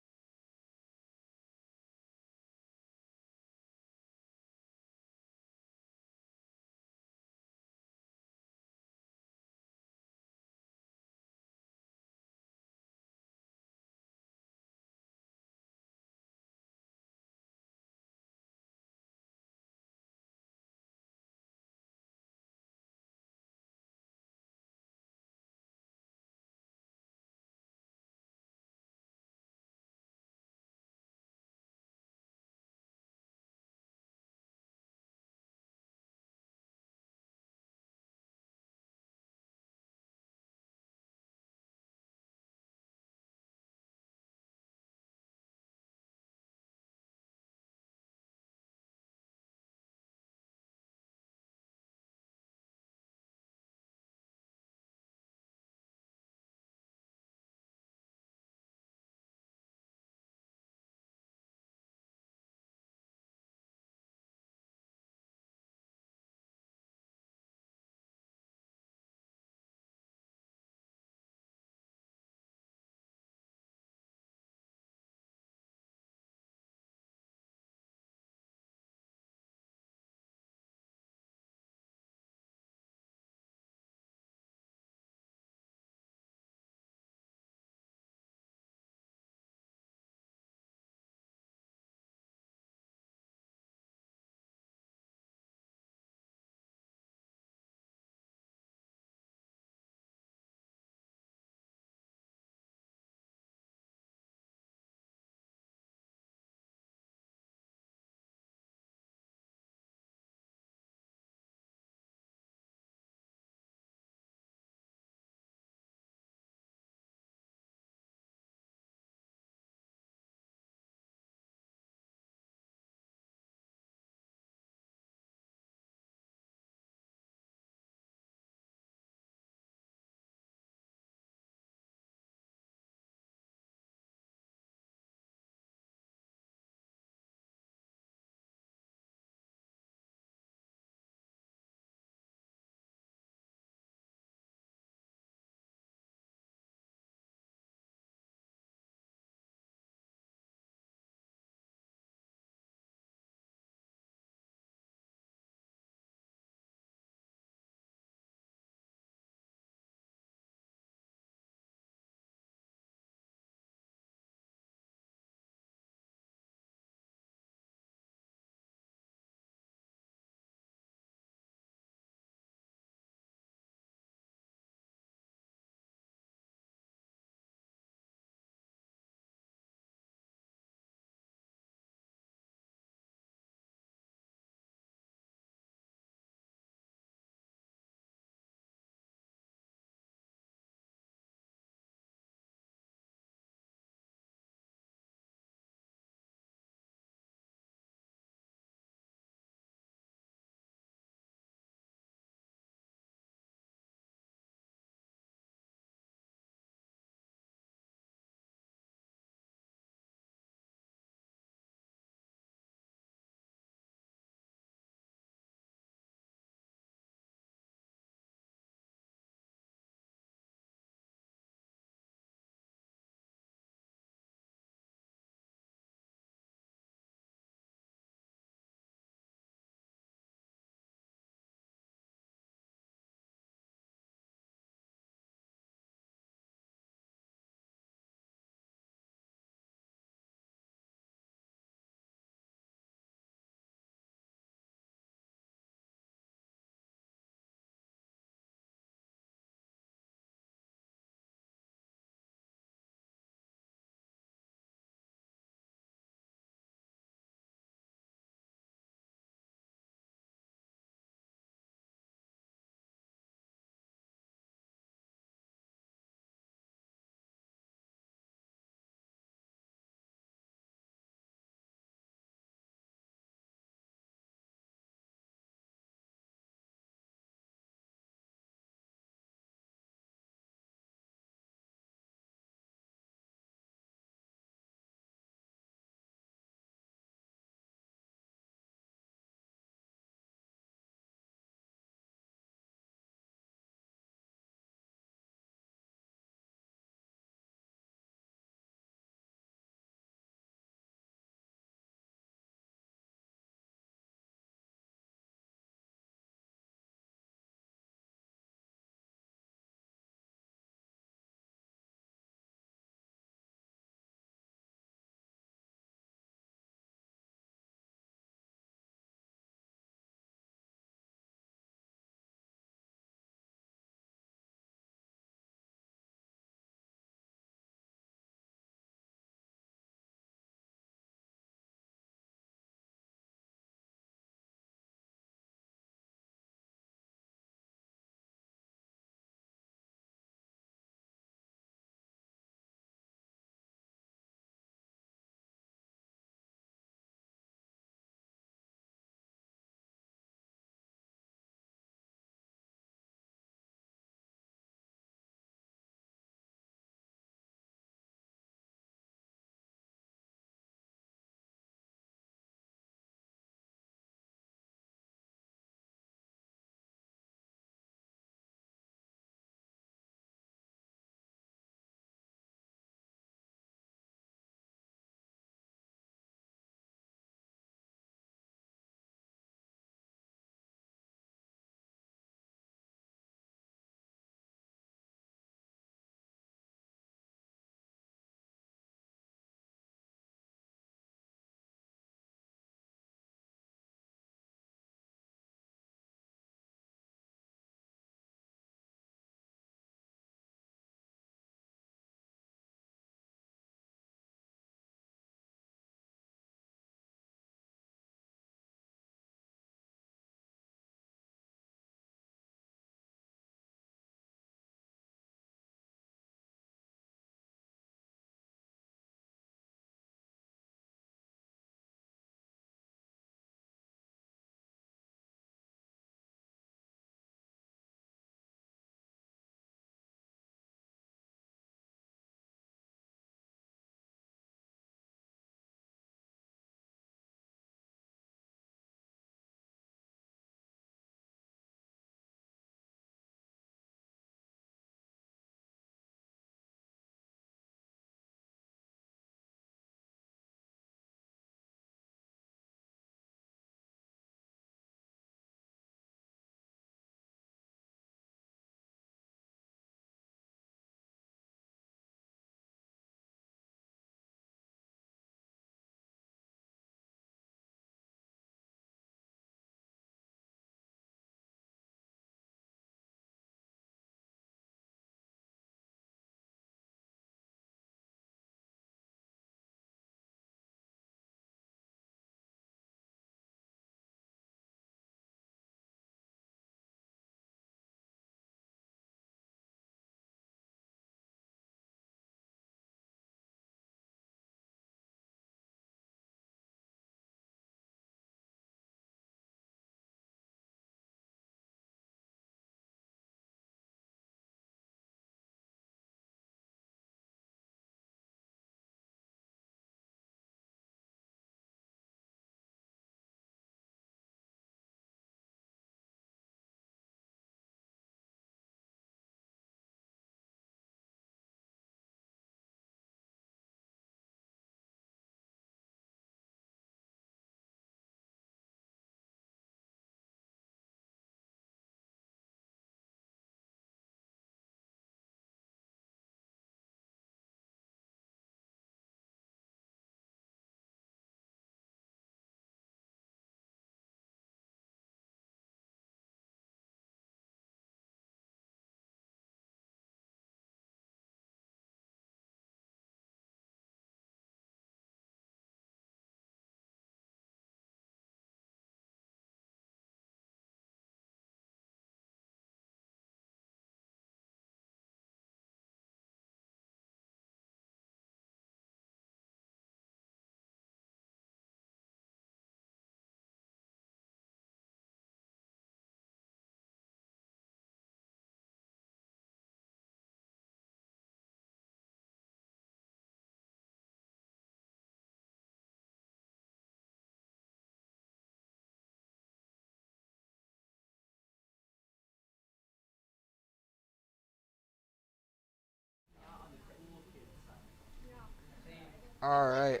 All right.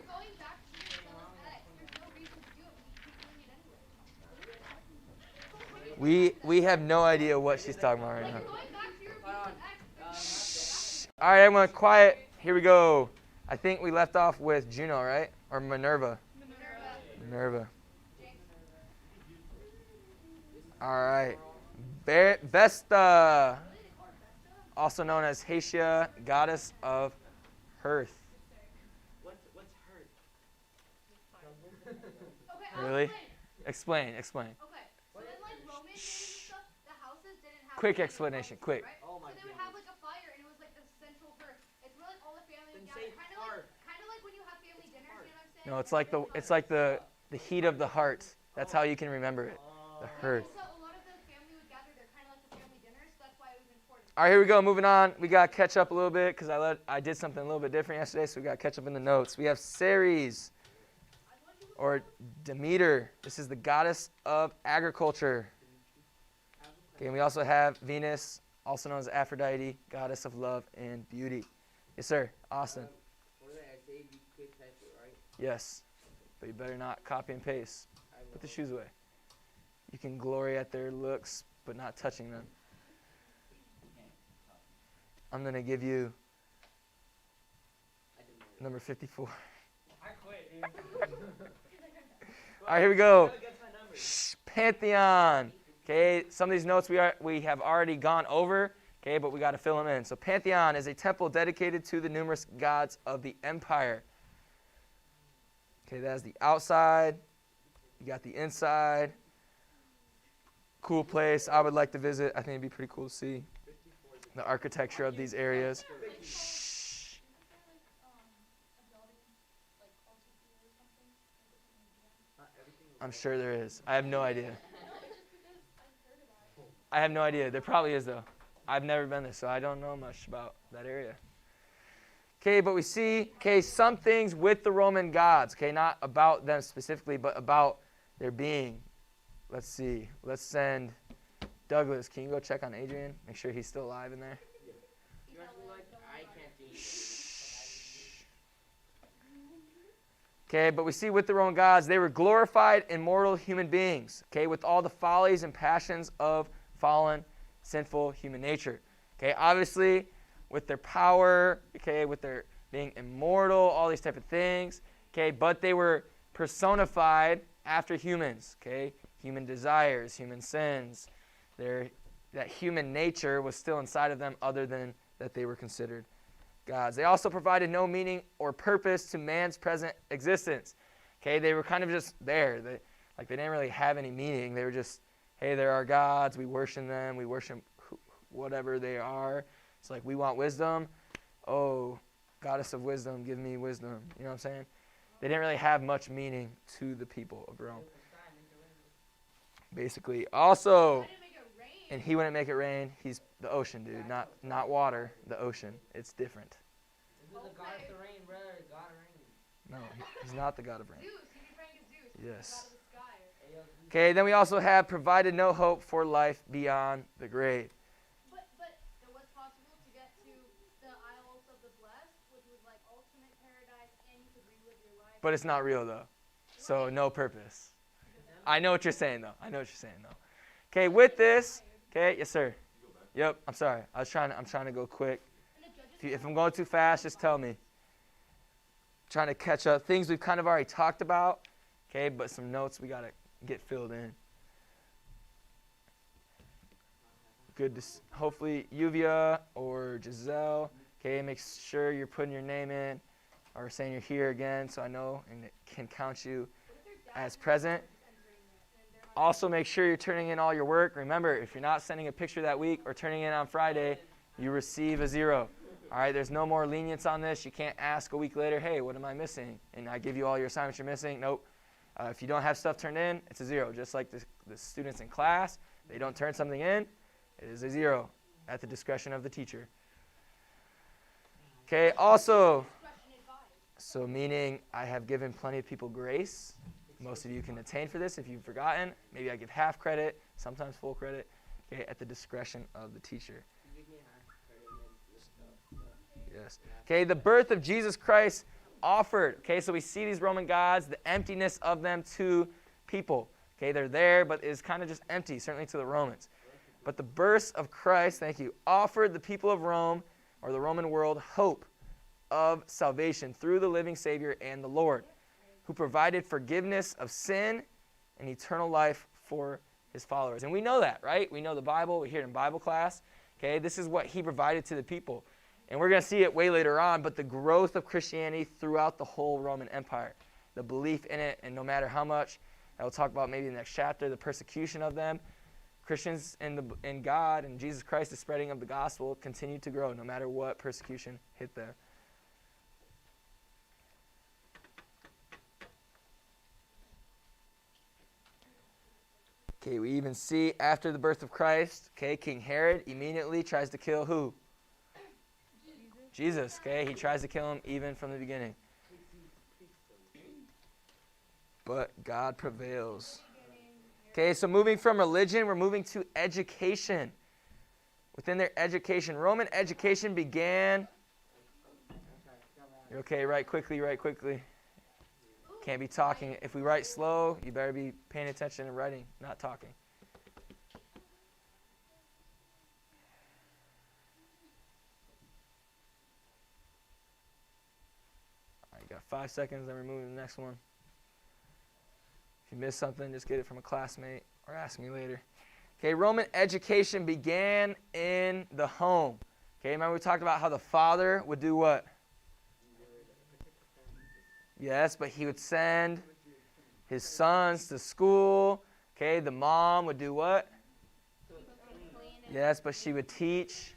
We have no idea what she's talking about right now. Shh. All right, everyone, quiet. Here we go. I think we left off with Juno, right? Or Minerva. Minerva. All right. Vesta, also known as Hatia, goddess of hearth. What's hurt? Really? Explain. Okay, so in like Roman days and stuff, the houses didn't have Quick any explanation, houses, quick. right? Oh my So they would have like a fire and it was like the central hearth. It's where like all the family would Then gather. say Kind hearth. of like when you have family dinners, you know what I'm saying? No, it's like the heat of the heart. That's how you can remember it. The hearth. So a lot of the family would gather there, kind of like the family dinners. So that's why it was important. All right, here we go. Moving on. We got to catch up a little bit because I did something a little bit different yesterday, so we got to catch up in the notes. We have Ceres, or Demeter. This is the goddess of agriculture. Okay, and we also have Venus, also known as Aphrodite, goddess of love and beauty. Yes, sir. Austin. What did I say? You could type it, right? Yes, but you better not copy and paste. Put the shoes away. You can glory at their looks, but not touching them. I'm going to give you number 54. I quit, dude. All right, here we go. Shh, Pantheon. Okay, some of these notes we have already gone over, okay, but we got to fill them in. So Pantheon is a temple dedicated to the numerous gods of the empire. Okay, that's the outside. You got the inside. Cool place. I would like to visit. I think it'd be pretty cool to see the architecture of these areas. Shh. I'm sure there is. I have no idea. I have no idea. There probably is, though. I've never been there, so I don't know much about that area. Okay, but we see, okay, some things with the Roman gods, okay, not about them specifically, but about their being. Let's see. Let's send Douglas. Can you go check on Adrian? Make sure he's still alive in there. You actually like, I can't do it. Okay, but we see with the Roman gods, they were glorified, immortal human beings, okay, with all the follies and passions of fallen, sinful human nature. Okay, obviously, with their power, okay, with their being immortal, all these type of things, okay, but they were personified after humans, okay, human desires, human sins. That human nature was still inside of them other than that they were considered gods. They also provided no meaning or purpose to man's present existence. Okay, they were kind of just there. They didn't really have any meaning. They were just, hey, they're our gods. We worship them. We worship whatever they are. It's like, we want wisdom. Oh, goddess of wisdom, give me wisdom. You know what I'm saying? They didn't really have much meaning to the people of Rome. Basically. Also, and he wouldn't make it rain. He's the ocean, dude. Not water, the ocean. It's different. Who's the god of the rain, brother? God of rain. No, he's not the god of rain. Zeus, you be praying to Zeus. He's Yes. the god of the sky. Okay, then we also have provided no hope for life beyond the grave. But it was possible to get to the Isles of the Blessed, which was like ultimate paradise, and you could relive your life. But it's not real, though. So no purpose. I know what you're saying, though. Okay, with this, okay, yes, sir. Yep, I'm sorry. I'm trying to go quick. If I'm going too fast, just tell me. Trying to catch up. Things we've kind of already talked about, okay, but some notes we got to get filled in. Good to hopefully Yuvia or Giselle, okay, make sure you're putting your name in or saying you're here again so I know and it can count you as present. Also, make sure you're turning in all your work. Remember, if you're not sending a picture that week or turning in on Friday, you receive a 0. All right, there's no more lenience on this. You can't ask a week later, hey, what am I missing? And I give you all your assignments you're missing. Nope. If you don't have stuff turned in, it's a 0. Just like the students in class, they don't turn something in, it is a 0 at the discretion of the teacher. Okay, also, so meaning I have given plenty of people grace. Most of you can attain for this if you've forgotten. Maybe I give half credit, sometimes full credit, okay, at the discretion of the teacher. Yes. Okay, the birth of Jesus Christ offered. Okay, so we see these Roman gods, the emptiness of them to people. Okay, they're there, but it's kind of just empty, certainly to the Romans. But the birth of Christ, thank you, offered the people of Rome, or the Roman world, hope of salvation through the living Savior and the Lord, who provided forgiveness of sin and eternal life for his followers. And we know that, right? We know the Bible. We hear it in Bible class. Okay, this is what he provided to the people. And we're going to see it way later on, but the growth of Christianity throughout the whole Roman Empire, the belief in it, and no matter how much, I will talk about maybe in the next chapter, the persecution of them, Christians in God and Jesus Christ, the spreading of the gospel, continue to grow no matter what persecution hit them. Okay, we even see after the birth of Christ, okay, King Herod immediately tries to kill who? Jesus, okay? He tries to kill him even from the beginning. But God prevails. Okay, so moving from religion, we're moving to education. Within their education, Roman education began. You're okay, write quickly, write quickly. Can't be talking. If we write slow, you better be paying attention and writing, not talking. All right, you got 5 seconds, then we're moving to the next one. If you miss something, just get it from a classmate or ask me later. Okay, Roman education began in the home. Okay, remember we talked about how the father would do what? Yes, but he would send his sons to school. Okay, the mom would do what? Yes, but she would teach.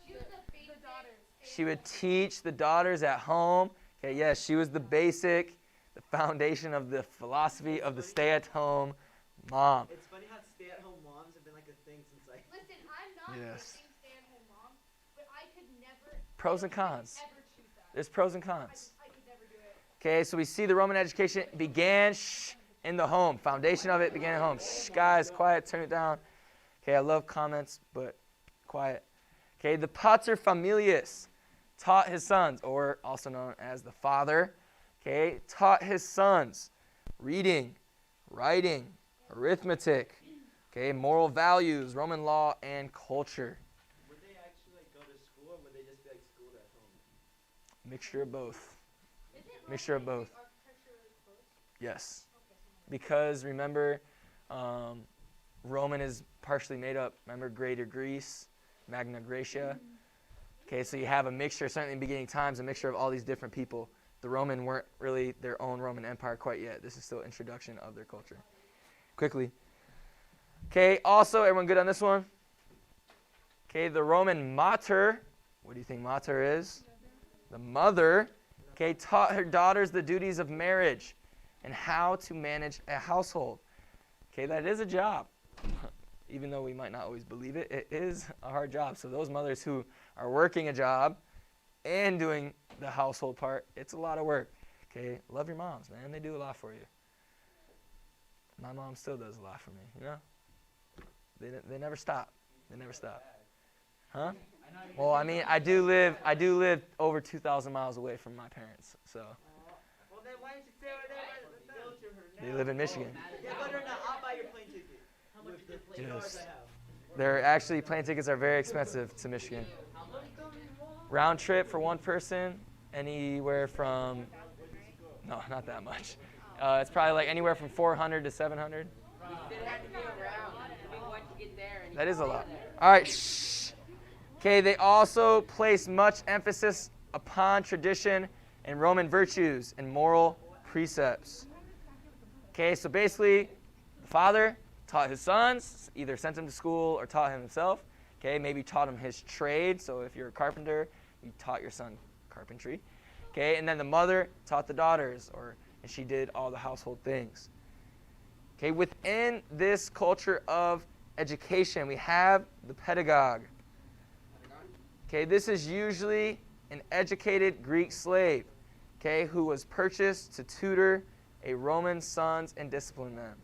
She would teach the daughters at home. Okay, yes, she was the basic, the foundation of the philosophy of the stay-at-home mom. It's funny how stay-at-home moms have been like a thing since like. Listen, I'm not Yes. a stay-at-home mom, but I could never. Pros and cons. Ever choose that. There's pros and cons. I could never do it. Okay, so we see the Roman education began in the home. Foundation of it began at home. Guys, quiet, turn it down. Okay, I love comments, but quiet. Okay, the pater familias taught his sons, or also known as the father, okay, taught his sons reading, writing, arithmetic, okay, moral values, Roman law, and culture. Would they actually like go to school, or would they just be like schooled at home? Mixture of both. Is it Mixture of both. architecture really close? Yes. Because remember, Roman is partially made up. Remember Greater Greece, Magna Graecia. Okay, so you have a mixture, certainly in beginning times, a mixture of all these different people. The Roman weren't really their own Roman Empire quite yet. This is still introduction of their culture. Quickly. Okay, also, everyone good on this one? Okay, the Roman mater, what do you think mater is? The mother, okay, taught her daughters the duties of marriage and how to manage a household. Okay, that is a job. Even though we might not always believe it, it is a hard job. So those mothers who are working a job and doing the household part, it's a lot of work. Okay, love your moms, man. They do a lot for you. My mom still does a lot for me, you know? They never stop. They never stop. Huh? Well, I mean, I do live over 2,000 miles away from my parents, so. Well, then why don't you stay over there? They live in Michigan. Yeah, go to I'll buy your plane ticket. How much is the plane Yes. I have? They're actually, plane tickets are very expensive to Michigan. Round trip for one person, anywhere from, no, not that much. It's probably like anywhere from 400 to 700. That is a lot. All right, shh. Okay, they also place much emphasis upon tradition and Roman virtues and moral precepts. Okay, so basically, the father taught his sons, either sent them to school or taught him himself. Okay, maybe taught him his trade. So if you're a carpenter, you taught your son carpentry. Okay, and then the mother taught the daughters, and she did all the household things. Okay, within this culture of education, we have the pedagogue. Okay, this is usually an educated Greek slave, okay, who was purchased to tutor a Roman sons and discipline them.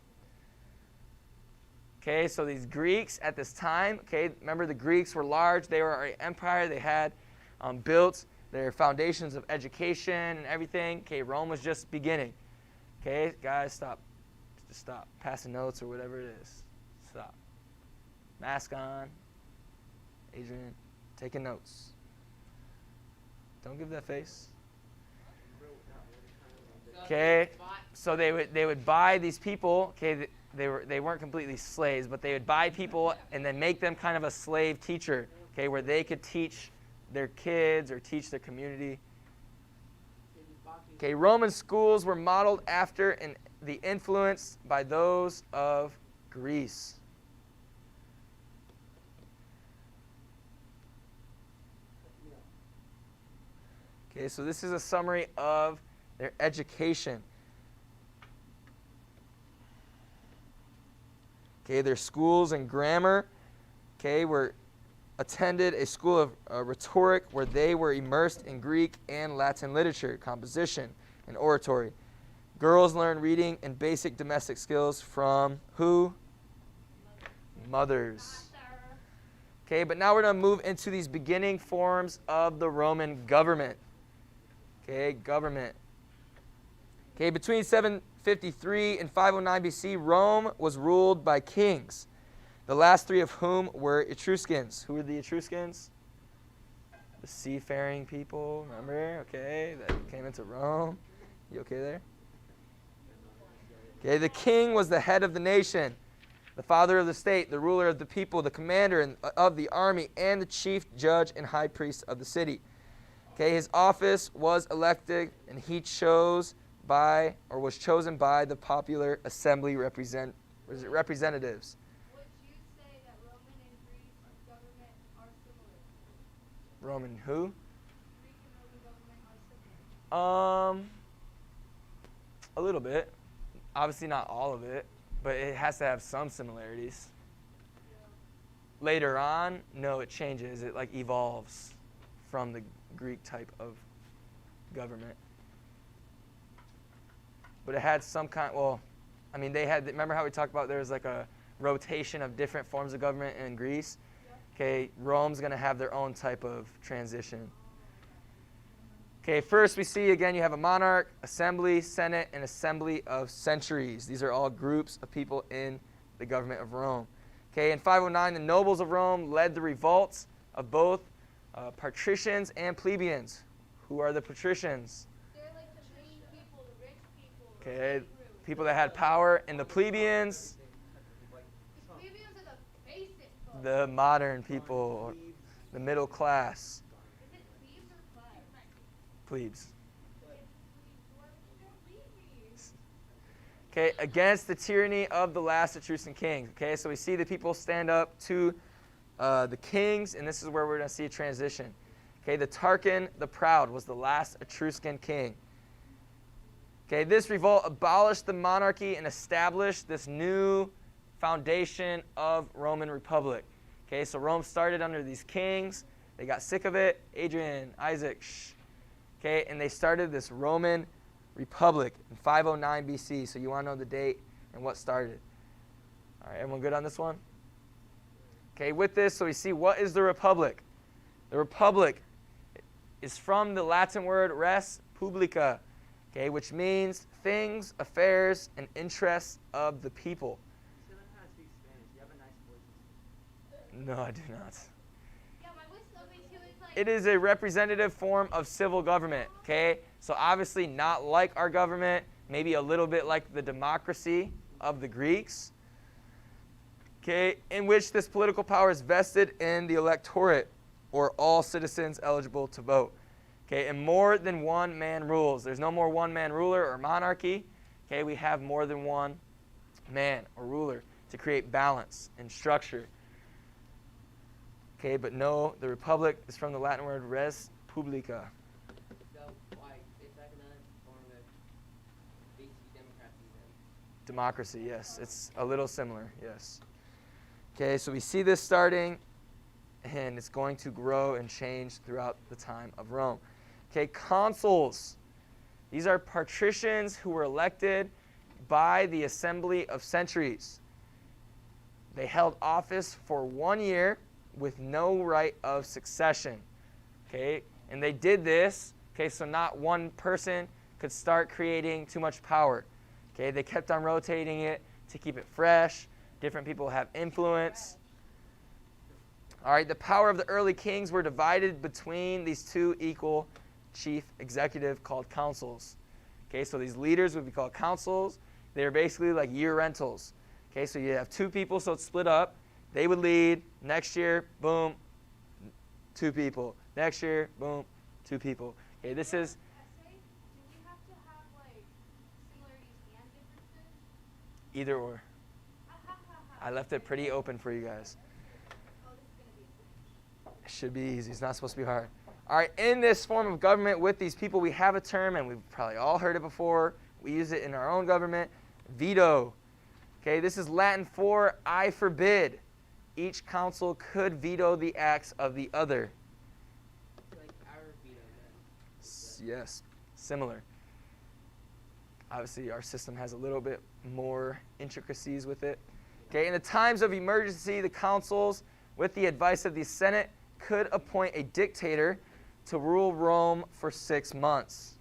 Okay, so these Greeks at this time, okay, remember the Greeks were large. They were an empire. They had built their foundations of education and everything. Okay, Rome was just beginning. Okay, guys, stop. Just stop. Passing notes or whatever it is. Stop. Mask on. Adrian, taking notes. Don't give that face. Okay, so they would buy these people. Okay, they weren't completely slaves, but they would buy people and then make them kind of a slave teacher. Okay, where they could teach their kids or teach their community. Okay, Roman schools were modeled after and the influence by those of Greece. Okay, so this is a summary of their education. Okay, their schools and grammar, okay, were attended a school of rhetoric where they were immersed in Greek and Latin literature, composition, and oratory. Girls learned reading and basic domestic skills from who? Mothers. Okay, but now we're going to move into these beginning forms of the Roman government. Okay, government. Okay, between 753 and 509 BC, Rome was ruled by kings, the last three of whom were Etruscans. Who were the Etruscans? The seafaring people, remember? Okay, that came into Rome. You okay there? Okay, the king was the head of the nation, the father of the state, the ruler of the people, the commander of the army, and the chief judge and high priest of the city. Okay, his office was elected, and he was chosen by the popular assembly representatives. Would you say that Roman and Greek government are similar? Roman who? Greek and Roman government are similar. A little bit. Obviously not all of it, but it has to have some similarities. Later on, no, it changes. It like evolves from the Greek type of government. But it had some kind, they had, remember how we talked about there was like a rotation of different forms of government in Greece? Okay, Rome's going to have their own type of transition. Okay, first we see, again, you have a monarch, assembly, senate, and assembly of centuries. These are all groups of people in the government of Rome. Okay, in 509, the nobles of Rome led the revolts of both patricians and plebeians. Who are the patricians? They're like the main people, the rich people. Okay, people that had power, and the plebeians, The plebeians are the basic folks. the modern people, or the middle class, Is it plebes or plebs? plebes. Plebes. Okay, against the tyranny of the last Etruscan kings. Okay, so we see the people stand up to the kings, and this is where we're going to see a transition. Okay, the Tarquin the Proud was the last Etruscan king. Okay, this revolt abolished the monarchy and established this new foundation of Roman Republic. Okay, so Rome started under these kings. They got sick of it. Adrian, Isaac, shh. Okay, and they started this Roman Republic in 509 BC. So you want to know the date and what started. All right, everyone good on this one? Okay, with this, so we see what is the Republic. The Republic is from the Latin word res publica, okay, which means things, affairs, and interests of the people. You learn how to speak Spanish. You have a nice voice. No, I do not. Yeah, my voice is lovely too. It's like It is a representative form of civil government, okay? So obviously not like our government, maybe a little bit like the democracy of the Greeks, okay, in which this political power is vested in the electorate, or all citizens eligible to vote. Okay, and more than one man rules. There's no more one man ruler or monarchy. Okay, we have more than one man or ruler to create balance and structure. Okay, but no, the republic is from the Latin word res publica. So, why? It's like another form of basic democracy then. Democracy, yes. It's a little similar, yes. Okay, so we see this starting, and it's going to grow and change throughout the time of Rome. Okay, consuls. These are patricians who were elected by the assembly of centuries. They held office for 1 year with no right of succession. Okay, And they did this, okay, so not one person could start creating too much power. Okay, they kept on rotating it to keep it fresh. Different people have influence. All right, the power of the early kings were divided between these two equal chief executive called councils. Okay, so these leaders would be called councils. They were basically like year rentals. Okay, so you have two people, so it's split up. They would lead. Next year, boom, two people. Next year, boom, two people. Okay, this is Essay, do we have to have like similarities and differences? either or. Ha ha ha ha. I left it pretty open for you guys. Oh, this is gonna be a It should be easy. It's not supposed to be hard. All right, in this form of government with these people, we have a term, and we've probably all heard it before. We use it in our own government, veto. Okay, this is Latin for I forbid. Each council could veto the acts of the other. Like our veto then. Yes, similar. Obviously, our system has a little bit more intricacies with it. Okay, in the times of emergency, the councils, with the advice of the Senate, could appoint a dictator to rule Rome for 6 months.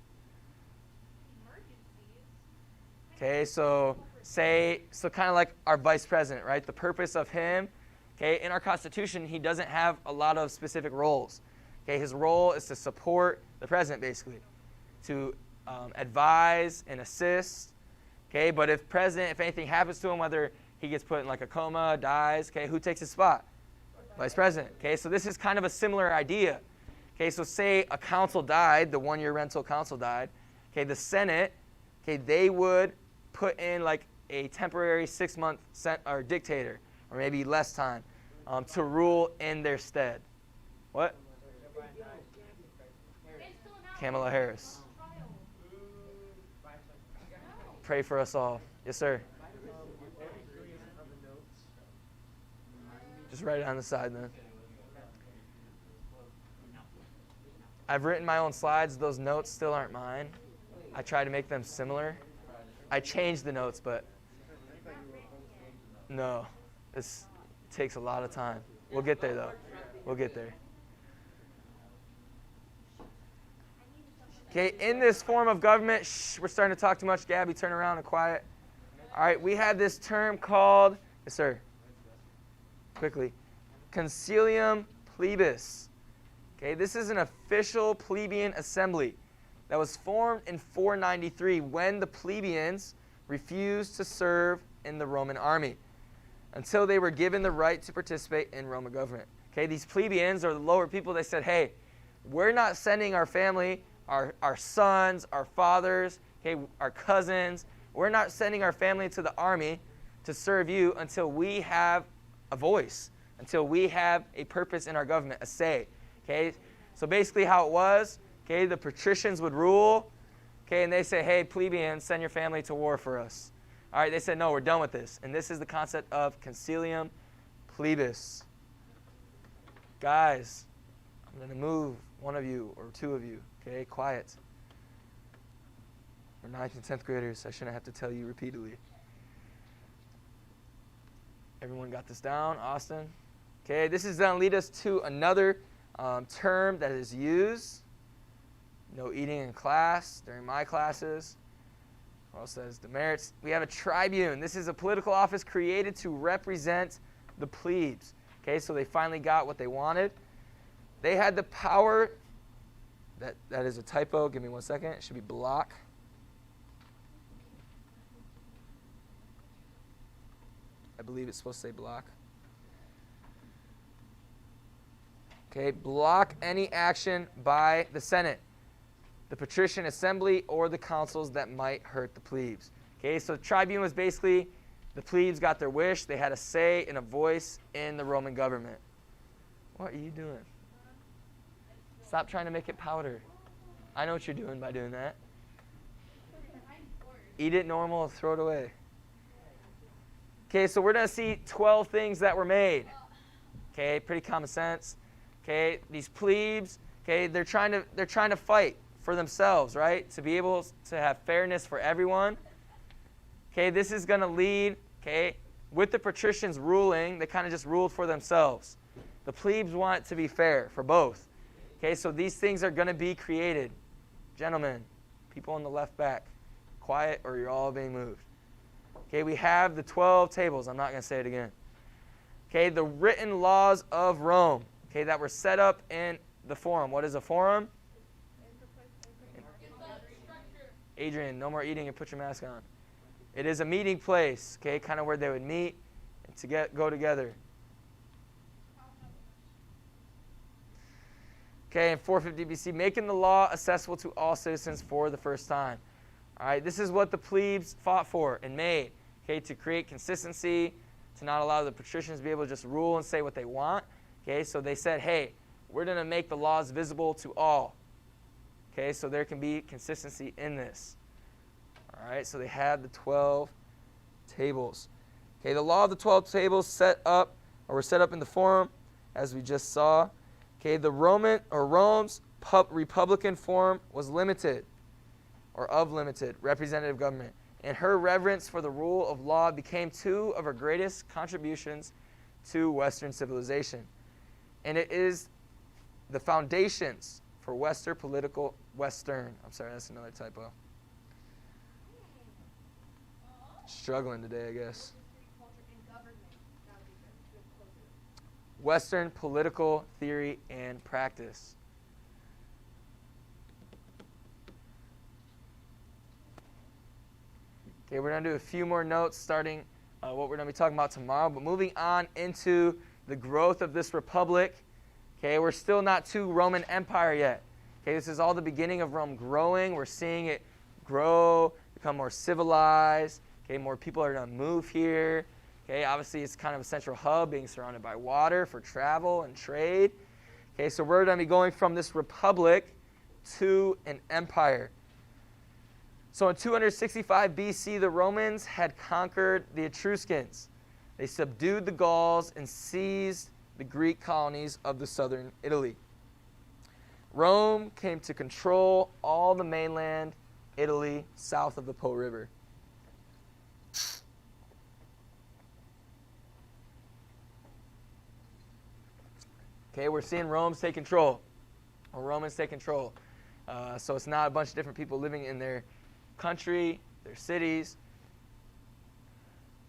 Okay, so kind of like our vice president, right? The purpose of him, okay, in our Constitution, he doesn't have a lot of specific roles. Okay, his role is to support the president, basically, to advise and assist. Okay, but if anything happens to him, whether he gets put in like a coma, dies, okay, who takes his spot? Vice president. Okay, so this is kind of a similar idea. Okay, so say a council died, the one-year rental council died. Okay, the Senate, okay, they would put in like a temporary 6-month or dictator, or maybe less time, to rule in their stead. What? Kamala Harris. Pray for us all. Yes, sir. Just write it on the side then. I've written my own slides. Those notes still aren't mine. I try to make them similar. I changed the notes, but no. This takes a lot of time. We'll get there, though. We'll get there. Okay, in this form of government, we're starting to talk too much. Gabby, turn around and quiet. All right, we have this term called, yes, sir. Quickly, concilium plebis. Okay, this is an official plebeian assembly that was formed in 493 when the plebeians refused to serve in the Roman army until they were given the right to participate in Roman government. Okay, these plebeians, or the lower people, they said, hey, we're not sending our family, our sons, our fathers, okay, our cousins, we're not sending our family to the army to serve you until we have a voice, until we have a purpose in our government, a say. Okay, so basically how it was, okay, the patricians would rule, okay, and they say, hey, plebeians, send your family to war for us. All right, they said, no, we're done with this. And this is the concept of concilium plebis. Guys, I'm going to move one of you or two of you, okay, quiet. We're 9th and 10th graders. I shouldn't have to tell you repeatedly. Everyone got this down? Austin? Okay, this is going to lead us to another term that is used. No eating in class during my classes. What else says demerits? We have a tribune. This is a political office created to represent the plebes. Okay, so they finally got what they wanted. They had the power. That is a typo. Give me 1 second. It should be block. I believe it's supposed to say block. Okay, block any action by the Senate, the patrician assembly, or the councils that might hurt the plebes. Okay, so the tribune was basically the plebes got their wish. They had a say and a voice in the Roman government. What are you doing? Stop trying to make it powder. I know what you're doing by doing that. Eat it normal, throw it away. Okay, so we're going to see 12 things that were made. Okay, pretty common sense. Okay, these plebes, okay, they're trying to fight for themselves, right? To be able to have fairness for everyone. Okay, this is going to lead, okay, with the patricians ruling, they kind of just ruled for themselves. The plebes want it to be fair for both. Okay, so these things are going to be created. Gentlemen, people in the left back, quiet or you're all being moved. Okay, we have the 12 tables. I'm not going to say it again. Okay, the written laws of Rome, okay, that were set up in the forum. What is a forum? Adrian, no more eating and put your mask on. It is a meeting place, okay, kind of where they would meet and to go together. Okay, in 450 BC, making the law accessible to all citizens for the first time. All right, this is what the plebes fought for and made, okay, to create consistency, to not allow the patricians to be able to just rule and say what they want. Okay, so they said, hey, we're going to make the laws visible to all. Okay, so there can be consistency in this. All right, so they had the 12 tables. Okay, the law of the 12 tables were set up in the forum, as we just saw. Okay, the Rome's republican form was limited, or of limited representative government, and her reverence for the rule of law became two of her greatest contributions to Western civilization. And it is the foundations for Western, I'm sorry, that's another typo. Struggling today, I guess. Western political theory and practice. Okay, we're going to do a few more notes starting what we're going to be talking about tomorrow. But moving on into the growth of this republic. Okay, we're still not to Roman Empire yet. Okay, this is all the beginning of Rome growing. We're seeing it grow, become more civilized. Okay, more people are going to move here. Okay, obviously it's kind of a central hub being surrounded by water for travel and trade. Okay, so we're going to be going from this republic to an empire. So in 265 BC, the Romans had conquered the Etruscans. They subdued the Gauls and seized the Greek colonies of the southern Italy. Rome came to control all the mainland Italy south of the Po River. Okay, we're seeing Rome take control, or Romans take control. So it's not a bunch of different people living in their country, their cities.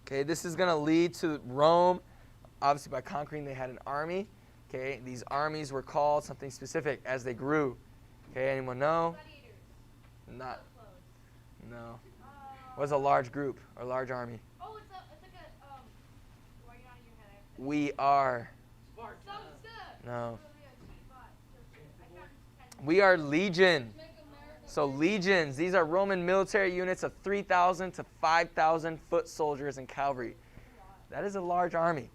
Okay, this is going to lead to Rome. Obviously, by conquering, they had an army. Okay, these armies were called something specific as they grew. Okay, anyone know? Gladiators. Not. Close. No. It was a large group, or large army. Oh, it's like a why are you not in your head? We are. Sparta. Sounds good. No. Oh, yeah, I counted 10. We are legion. Make America So legions, these are Roman military units of 3,000 to 5,000 foot soldiers and cavalry. That is a large army.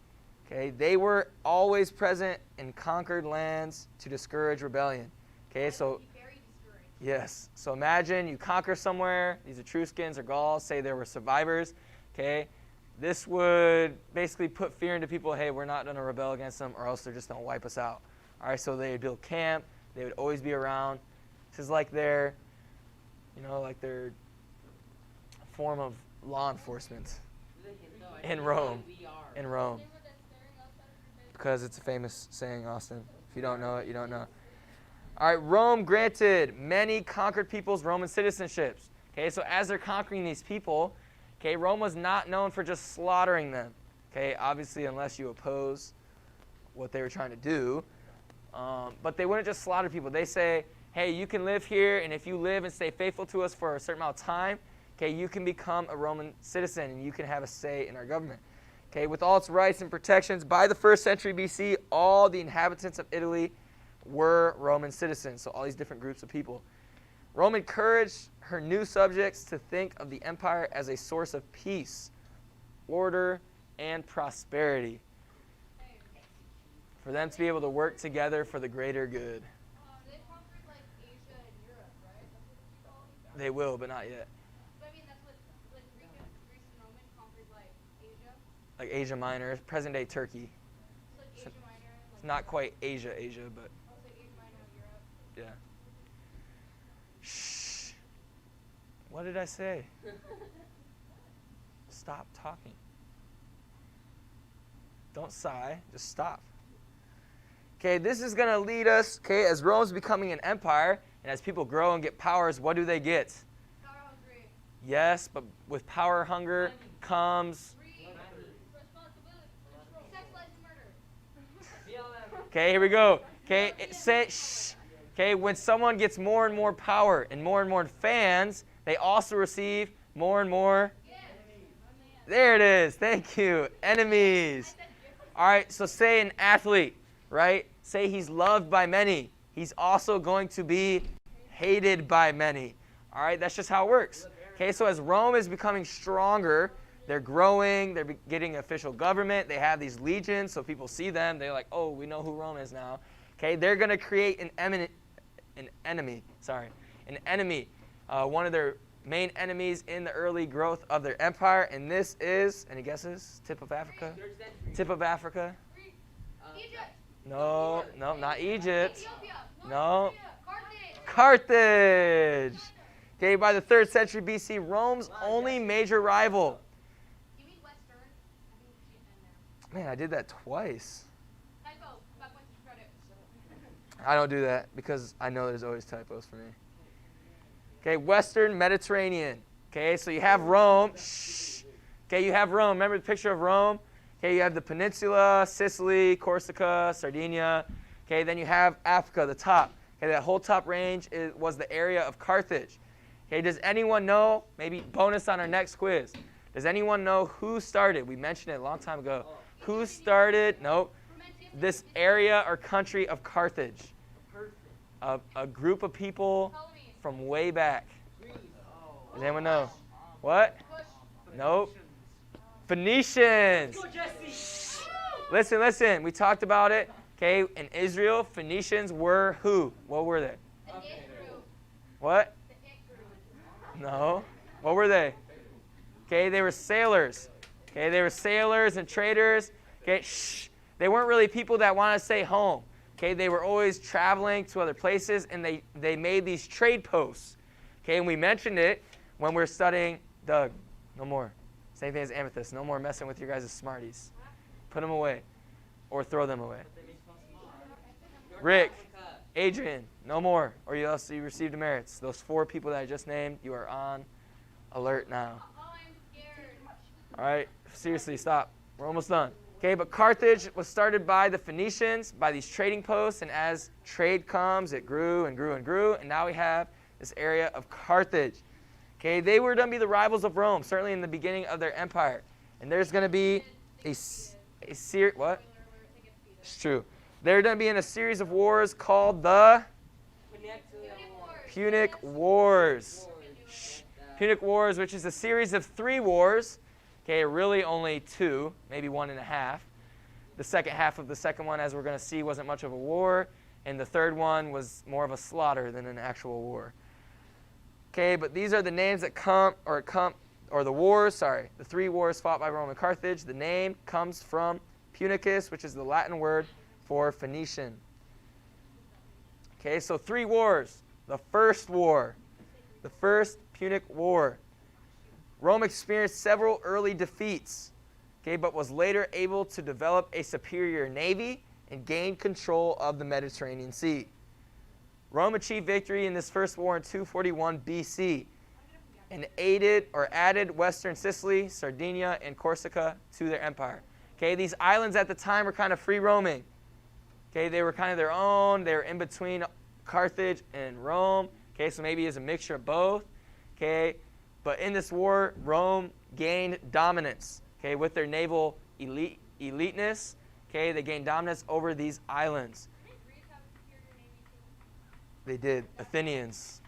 Okay, they were always present in conquered lands to discourage rebellion. Okay, so very discouraged. yes. So imagine you conquer somewhere, these Etruscans or Gauls, say there were survivors. Okay, this would basically put fear into people, hey, we're not going to rebel against them or else they're just going to wipe us out. All right, so they would build camp. They would always be around. This is like their, like their form of law enforcement in Rome. In Rome. Because it's a famous saying, Austin. If you don't know it, you don't know. All right, Rome granted many conquered peoples Roman citizenships. Okay, so as they're conquering these people, okay, Rome was not known for just slaughtering them. Okay, obviously unless you oppose what they were trying to do. But they wouldn't just slaughter people. They say, hey, you can live here, and if you live and stay faithful to us for a certain amount of time, okay, you can become a Roman citizen, and you can have a say in our government. Okay, with all its rights and protections, by the 1st century BC, all the inhabitants of Italy were Roman citizens, so all these different groups of people. Rome encouraged her new subjects to think of the empire as a source of peace, order, and prosperity, for them to be able to work together for the greater good. They conquered like Asia and Europe, right? That's what you call it? They will, but not yet. But I mean, that's what like Greece and Roman conquered like Asia. Like Asia Minor, present-day Turkey. It's like Asia Minor. It's not quite Asia, but Also Asia Minor, Europe. yeah. Shh. What did I say? Stop talking. Don't sigh. Just stop. Okay, this is going to lead us, okay, as Rome's becoming an empire, and as people grow and get powers, what do they get? Power hungry. Yes, but with power hunger comes, Greed. Responsibility. Control. Sex, lies, and murder. okay, here we go. Okay, okay, when someone gets more and more power and more fans, they also receive more and more. There it is. Thank you. Enemies. All right, so say an athlete, right? Say he's loved by many. He's also going to be hated by many. All right, that's just how it works. Okay, so as Rome is becoming stronger, they're growing, they're getting official government, they have these legions, so people see them, they're like, oh, we know who Rome is now. Okay, they're going to create an enemy. One of their main enemies in the early growth of their empire, and this is, any guesses? Tip of Africa? Tip of Africa? Egypt. No, not Egypt. Ethiopia. No. Carthage. Carthage. Okay, by the 3rd century BC, Rome's only major rival. You mean Western? I think you see it in there. Man, I did that twice. Typo. 5 points of credit. I don't do that because I know there's always typos for me. Okay, Western Mediterranean. Okay, so you have Rome. Okay, you have Rome. Remember the picture of Rome? Okay, you have the peninsula, Sicily, Corsica, Sardinia. Okay, then you have Africa, the top. Okay, that whole top range was the area of Carthage. Okay, does anyone know, maybe bonus on our next quiz, does anyone know who started? We mentioned it a long time ago. Who started, this area or country of Carthage? A group of people from way back. Does anyone know? What? Nope. Phoenicians. Listen. We talked about it. Okay, in Israel, Phoenicians were who? What were they? What? No. What were they? Okay, they were sailors. Okay, they were sailors and traders. Okay, they weren't really people that wanted to stay home. Okay, they were always traveling to other places, and they made these trade posts. Okay, and we mentioned it when we were studying, Doug, no more. Same thing as Amethyst. No more messing with your guys' Smarties. Put them away or throw them away. Rick, Adrian, no more, or you receive demerits. Those 4 people that I just named, you are on alert now. Oh, I'm scared. All right, seriously, stop. We're almost done. Okay, but Carthage was started by the Phoenicians, by these trading posts, and as trade comes, it grew and grew and grew, and now we have this area of Carthage. Okay, they were going to be the rivals of Rome, certainly in the beginning of their empire. And there's going to be a series, what? It's true. They're going to be in a series of wars called the Punic Wars. Punic Wars, which is a series of 3 wars. Okay, really only 2, maybe 1.5. The second half of the second one, as we're going to see, wasn't much of a war. And the third one was more of a slaughter than an actual war. Okay, but these are the names that or the wars, the 3 wars fought by Rome and Carthage. The name comes from Punicus, which is the Latin word for Phoenician. Okay, so 3 wars. The first war, the First Punic War. Rome experienced several early defeats, okay, but was later able to develop a superior navy and gain control of the Mediterranean Sea. Rome achieved victory in this first war in 241 BC and added Western Sicily, Sardinia, and Corsica to their empire. Okay, these islands at the time were kind of free roaming. Okay, they were kind of their own. They were in between Carthage and Rome. Okay, so maybe it's a mixture of both. Okay, but in this war, Rome gained dominance. Okay, with their naval eliteness. Okay, they gained dominance over these islands. They did. Athenians.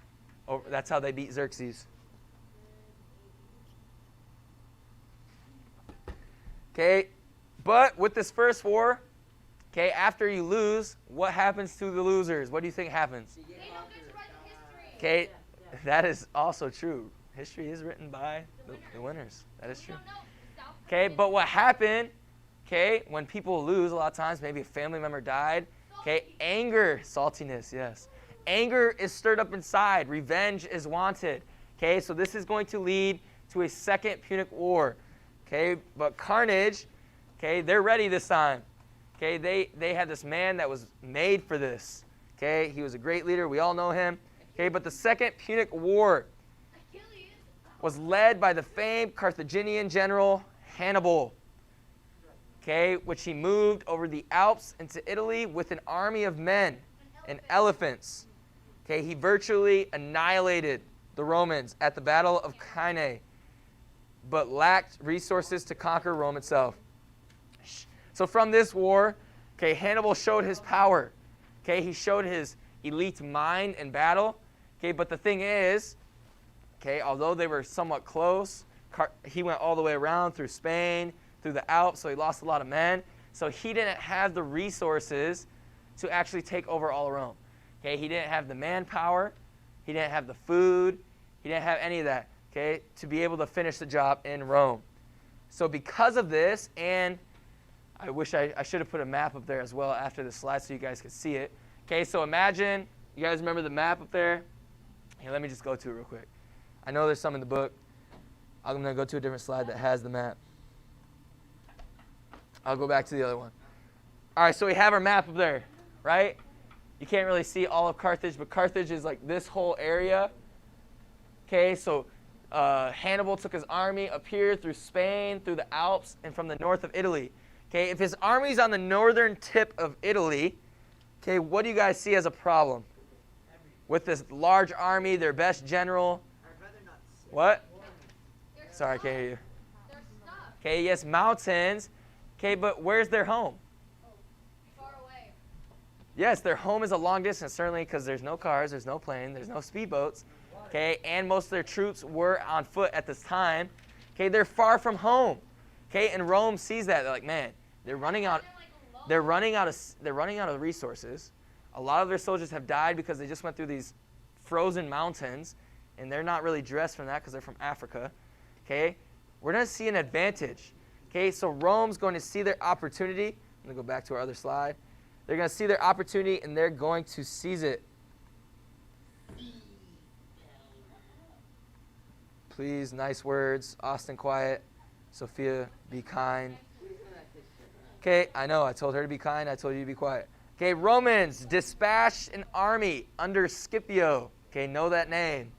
That's how they beat Xerxes. Okay, but with this first war, okay, after you lose, what happens to the losers? What do you think happens? They don't get to write the history. Okay, that is also true. History is written by the winners. That is true. Okay, but what happened, okay, when people lose a lot of times, maybe a family member died, okay, anger, saltiness, yes. Anger is stirred up inside. Revenge is wanted. Okay, so this is going to lead to a second Punic War. Okay, but Carnage, okay, they're ready this time. Okay, they had this man that was made for this. Okay, he was a great leader. We all know him. Okay, but the Second Punic War was led by the famed Carthaginian general Hannibal. Okay, which he moved over the Alps into Italy with an army of men and elephants. Okay, he virtually annihilated the Romans at the Battle of Cannae, but lacked resources to conquer Rome itself. So from this war, okay, Hannibal showed his power. Okay, he showed his elite mind in battle. Okay, but the thing is, okay, although they were somewhat close, he went all the way around through Spain, through the Alps, so he lost a lot of men. So he didn't have the resources to actually take over all of Rome. Okay, he didn't have the manpower, he didn't have the food, he didn't have any of that, okay, to be able to finish the job in Rome. So because of this, and I wish I should have put a map up there as well after the slide so you guys could see it. Okay, so imagine, you guys remember the map up there? Here, let me just go to it real quick. I know there's some in the book. I'm going to go to a different slide that has the map. I'll go back to the other one. All right, so we have our map up there, right? You can't really see all of Carthage, but Carthage is like this whole area. Okay, so Hannibal took his army up here through Spain, through the Alps, and from the north of Italy. Okay, if his army's on the northern tip of Italy, okay, what do you guys see as a problem? With this large army, their best general. What? Sorry, I can't hear you. Okay, yes, mountains. Okay, but where's their home? Far away. Yes, their home is a long distance, certainly because there's no cars, there's no plane, there's no speedboats. Okay, and most of their troops were on foot at this time. Okay, they're far from home. Okay, and Rome sees that. They're like, man, they're running out of resources. A lot of their soldiers have died because they just went through these frozen mountains, and they're not really dressed from that because they're from Africa. Okay, we're going to see an advantage. Okay, so Rome's going to see their opportunity. I'm going to go back to our other slide. They're going to see their opportunity, and they're going to seize it. Please, nice words. Austin, quiet. Sophia, be kind. Okay, I know. I told her to be kind. I told you to be quiet. Okay, Romans dispatched an army under Scipio. Okay, know that name.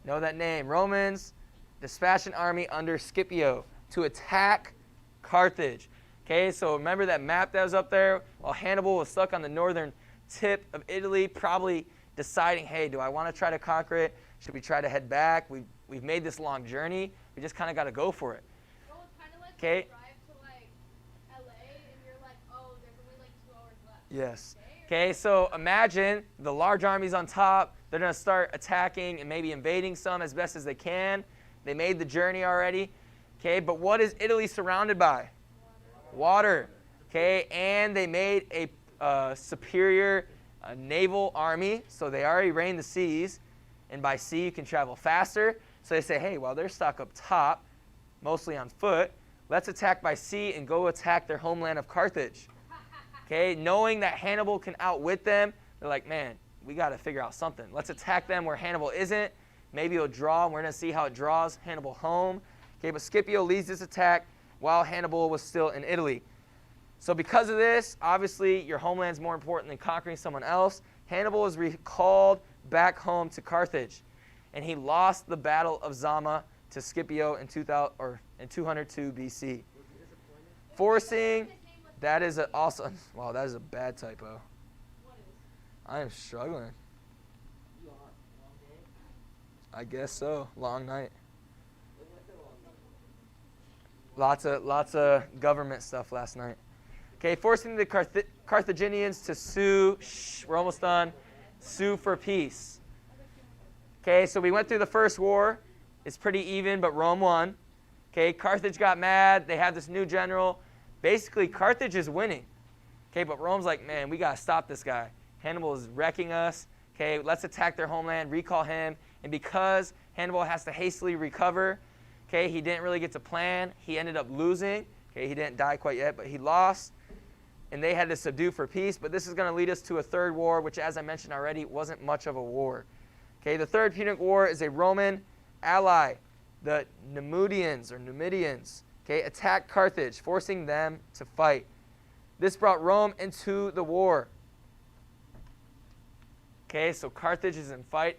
Know that name. Romans dispatched an army under Scipio to attack Carthage. Okay, so remember that map that was up there? While Hannibal was stuck on the northern tip of Italy, probably deciding, hey, do I want to try to conquer it? Should we try to head back? We've made this long journey. We just kind of got to go for it. Well, it's kind of like Okay. when you drive to like LA and you're like, oh, there's only like 2 hours left. Yes. Okay, so imagine the large armies on top. They're going to start attacking and maybe invading some as best as they can. They made the journey already. Okay, but what is Italy surrounded by? Water. Okay, and they made a superior naval army, so they already reigned the seas. And by sea, you can travel faster. So they say, hey, while they're stuck up top, mostly on foot, let's attack by sea and go attack their homeland of Carthage. Okay, knowing that Hannibal can outwit them, they're like, man, we got to figure out something. Let's attack them where Hannibal isn't. Maybe it'll draw, and we're going to see how it draws Hannibal home. Okay, but Scipio leads this attack while Hannibal was still in Italy. So because of this, obviously, your homeland is more important than conquering someone else. Hannibal was recalled back home to Carthage, and he lost the Battle of Zama to Scipio in 202 BC. Forcing, that is also, wow, that is a bad typo. I am struggling. I guess so. Long night. Lots of government stuff last night. Okay, forcing the Carthaginians to sue. We're almost done. Sue for peace. Okay, so we went through the first war. It's pretty even, but Rome won. Okay, Carthage got mad. They have this new general. Basically, Carthage is winning. Okay, but Rome's like, man, we got to stop this guy. Hannibal is wrecking us. Okay, let's attack their homeland, recall him. And because Hannibal has to hastily recover, okay, he didn't really get to plan. He ended up losing. Okay, he didn't die quite yet, but he lost. And they had to subdue for peace. But this is going to lead us to a third war, which, as I mentioned already, wasn't much of a war. Okay, the Third Punic War is a Roman ally. The Numidians, okay, attacked Carthage, forcing them to fight. This brought Rome into the war. Okay, so Carthage is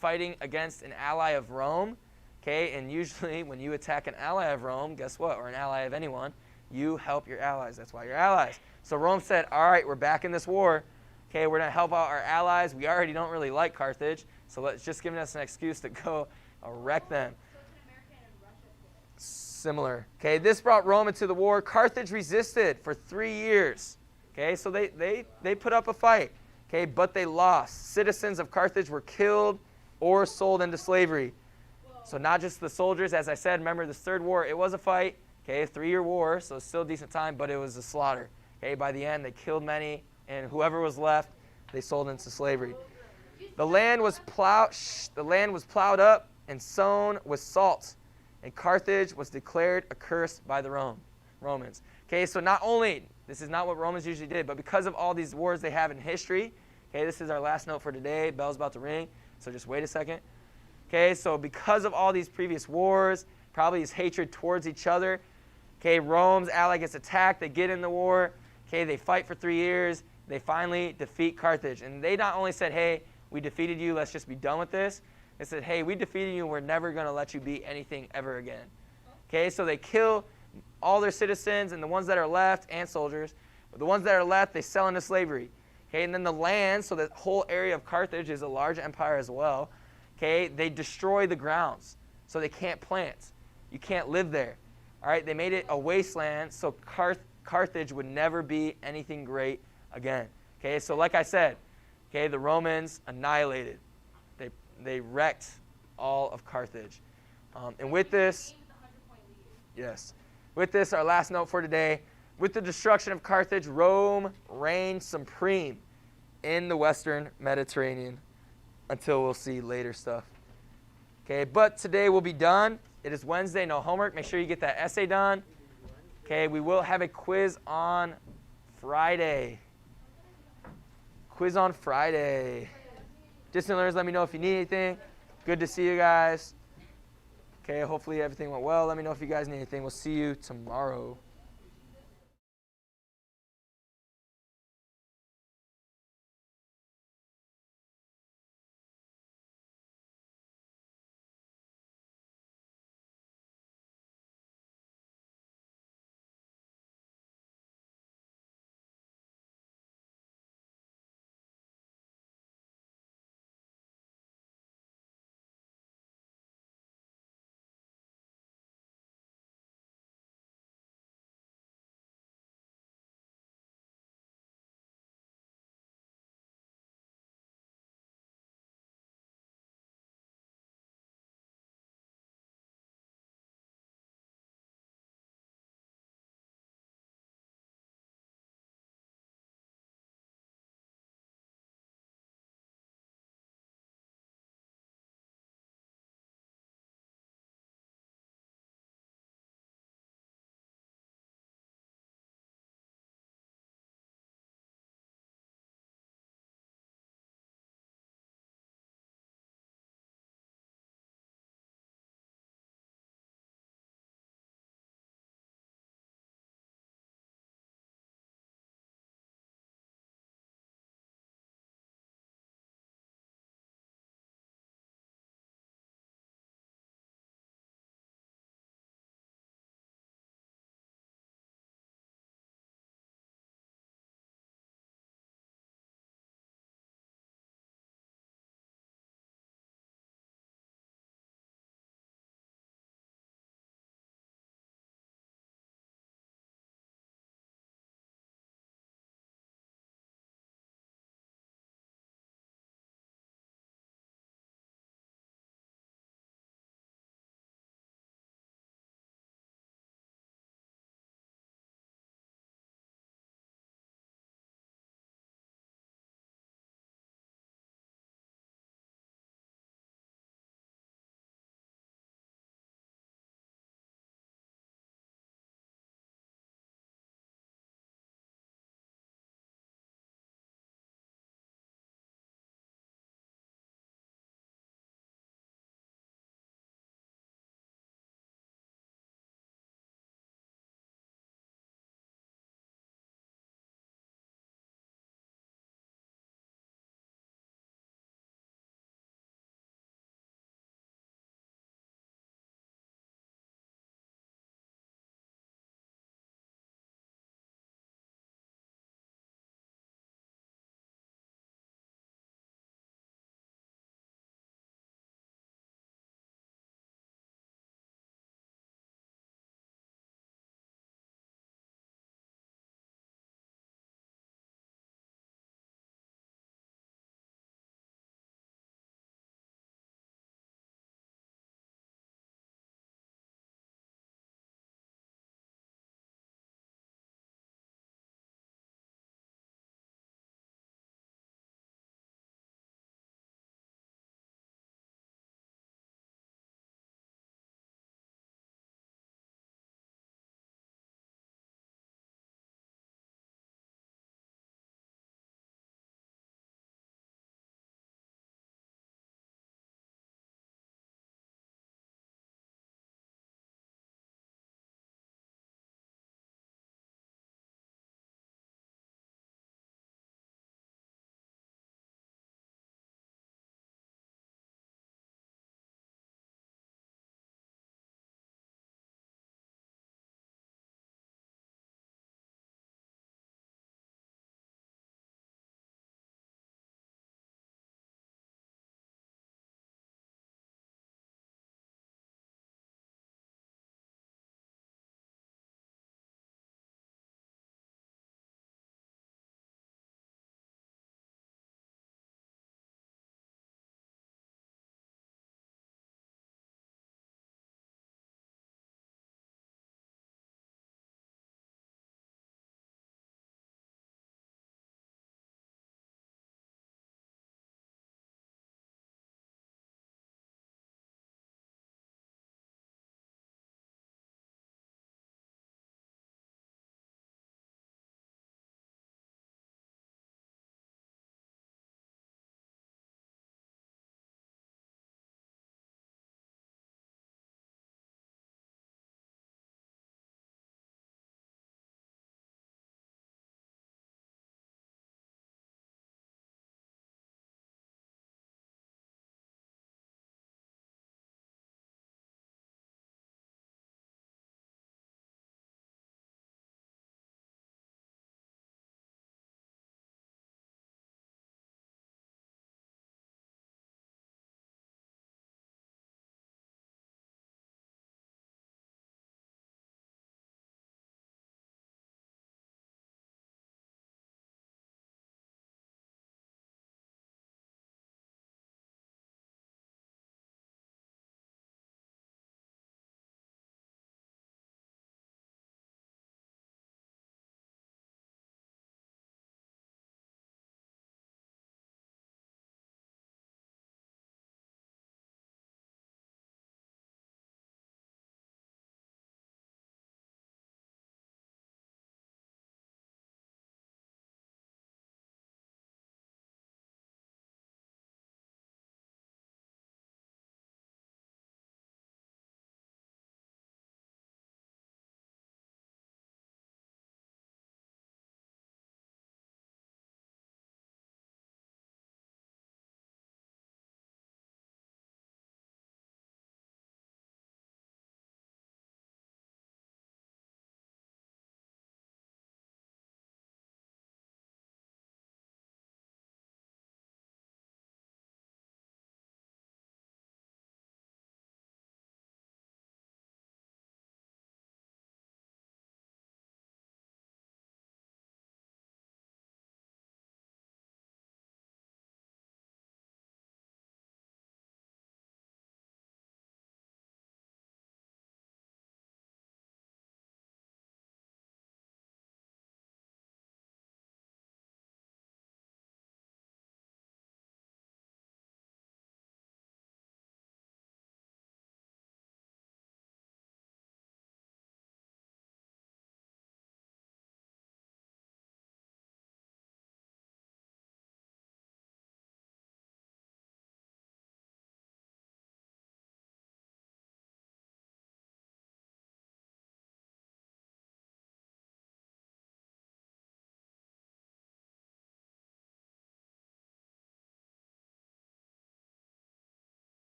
fighting against an ally of Rome. Okay, and usually when you attack an ally of Rome, guess what? Or an ally of anyone, you help your allies. That's why you're allies. So Rome said, all right, we're back in this war. Okay, we're going to help out our allies. We already don't really like Carthage, so let's just give us an excuse to go wreck them. So it's an American and Russia split. Similar. Okay, this brought Rome into the war. Carthage resisted for 3 years. Okay, so they put up a fight. Okay, but they lost. Citizens of Carthage were killed or sold into slavery. So not just the soldiers, as I said, remember this third war, it was a fight. Okay, a 3-year war, so still a decent time, but it was a slaughter. Okay, by the end, they killed many, and whoever was left, they sold into slavery. The land was plowed up and sown with salt, and Carthage was declared accursed by the Romans. Okay, so not only, this is not what Romans usually did, but because of all these wars they have in history, okay, this is our last note for today. Bell's about to ring, so just wait a second. Okay, so because of all these previous wars, probably this hatred towards each other, okay, Rome's ally gets attacked, they get in the war, okay, they fight for 3 years, they finally defeat Carthage. And they not only said, hey, we defeated you, let's just be done with this. They said, hey, we defeated you, we're never going to let you be anything ever again. Okay, so they kill all their citizens and the ones that are left, and soldiers. But the ones that are left, they sell into slavery. Okay, and then the land, so the whole area of Carthage is a large empire as well. Okay, they destroy the grounds, so they can't plant. You can't live there. All right, they made it a wasteland, so Carthage would never be anything great again. Okay, so like I said, okay, the Romans annihilated. They wrecked all of Carthage. And with this, yes, with this, our last note for today, with the destruction of Carthage, Rome reigned supreme in the Western Mediterranean until we'll see later stuff. Okay, but today we'll be done. It is Wednesday, no homework. Make sure you get that essay done. Okay, we will have a quiz on Friday. Quiz on Friday. Distant learners, let me know if you need anything. Good to see you guys. Okay, hopefully everything went well. Let me know if you guys need anything. We'll see you tomorrow.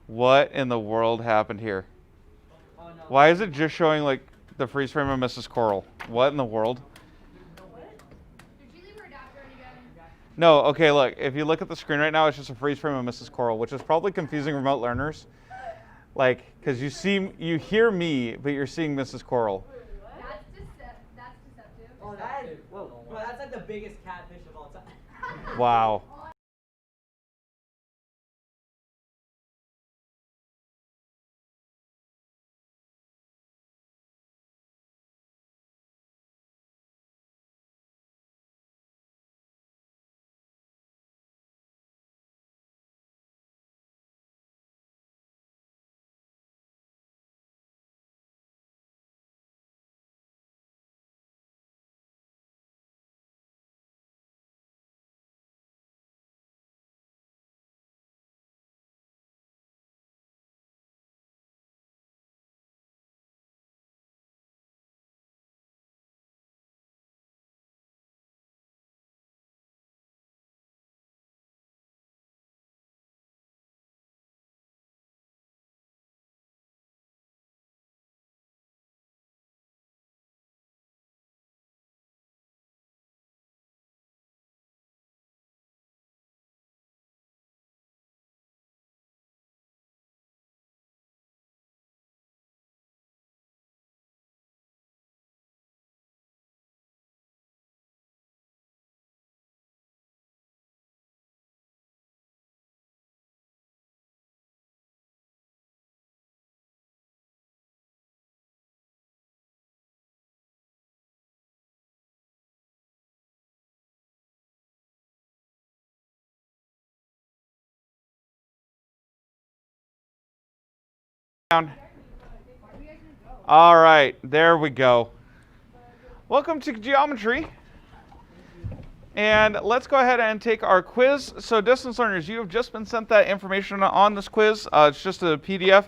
What in the world happened here? Oh no. Why is it just showing like the freeze frame of Mrs. Coral? What in the world? Did you leave her adapter in again? No, okay, look. If you look at the screen right now, it's just a freeze frame of Mrs. Coral, which is probably confusing remote learners. Like, because you hear me, but you're seeing Mrs. Coral. That's deceptive. Oh, that is. Whoa, bro, that's like the biggest catfish of all time. Wow. All right, there we go. Welcome to geometry. And let's go ahead and take our quiz. So distance learners, you have just been sent that information on this quiz. It's just a PDF.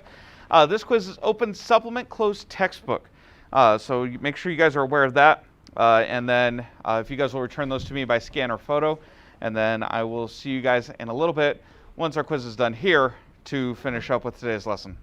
This quiz is open supplement closed textbook. So make sure you guys are aware of that. And then if you guys will return those to me by scan or photo. And then I will see you guys in a little bit once our quiz is done here to finish up with today's lesson.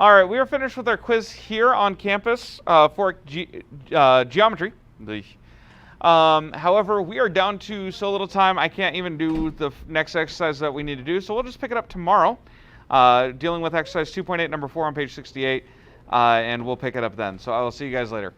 All right, we are finished with our quiz here on campus for geometry. However, we are down to so little time, I can't even do the next exercise that we need to do, so we'll just pick it up tomorrow, dealing with exercise 2.8, number 4 on page 68, and we'll pick it up then. So I will see you guys later.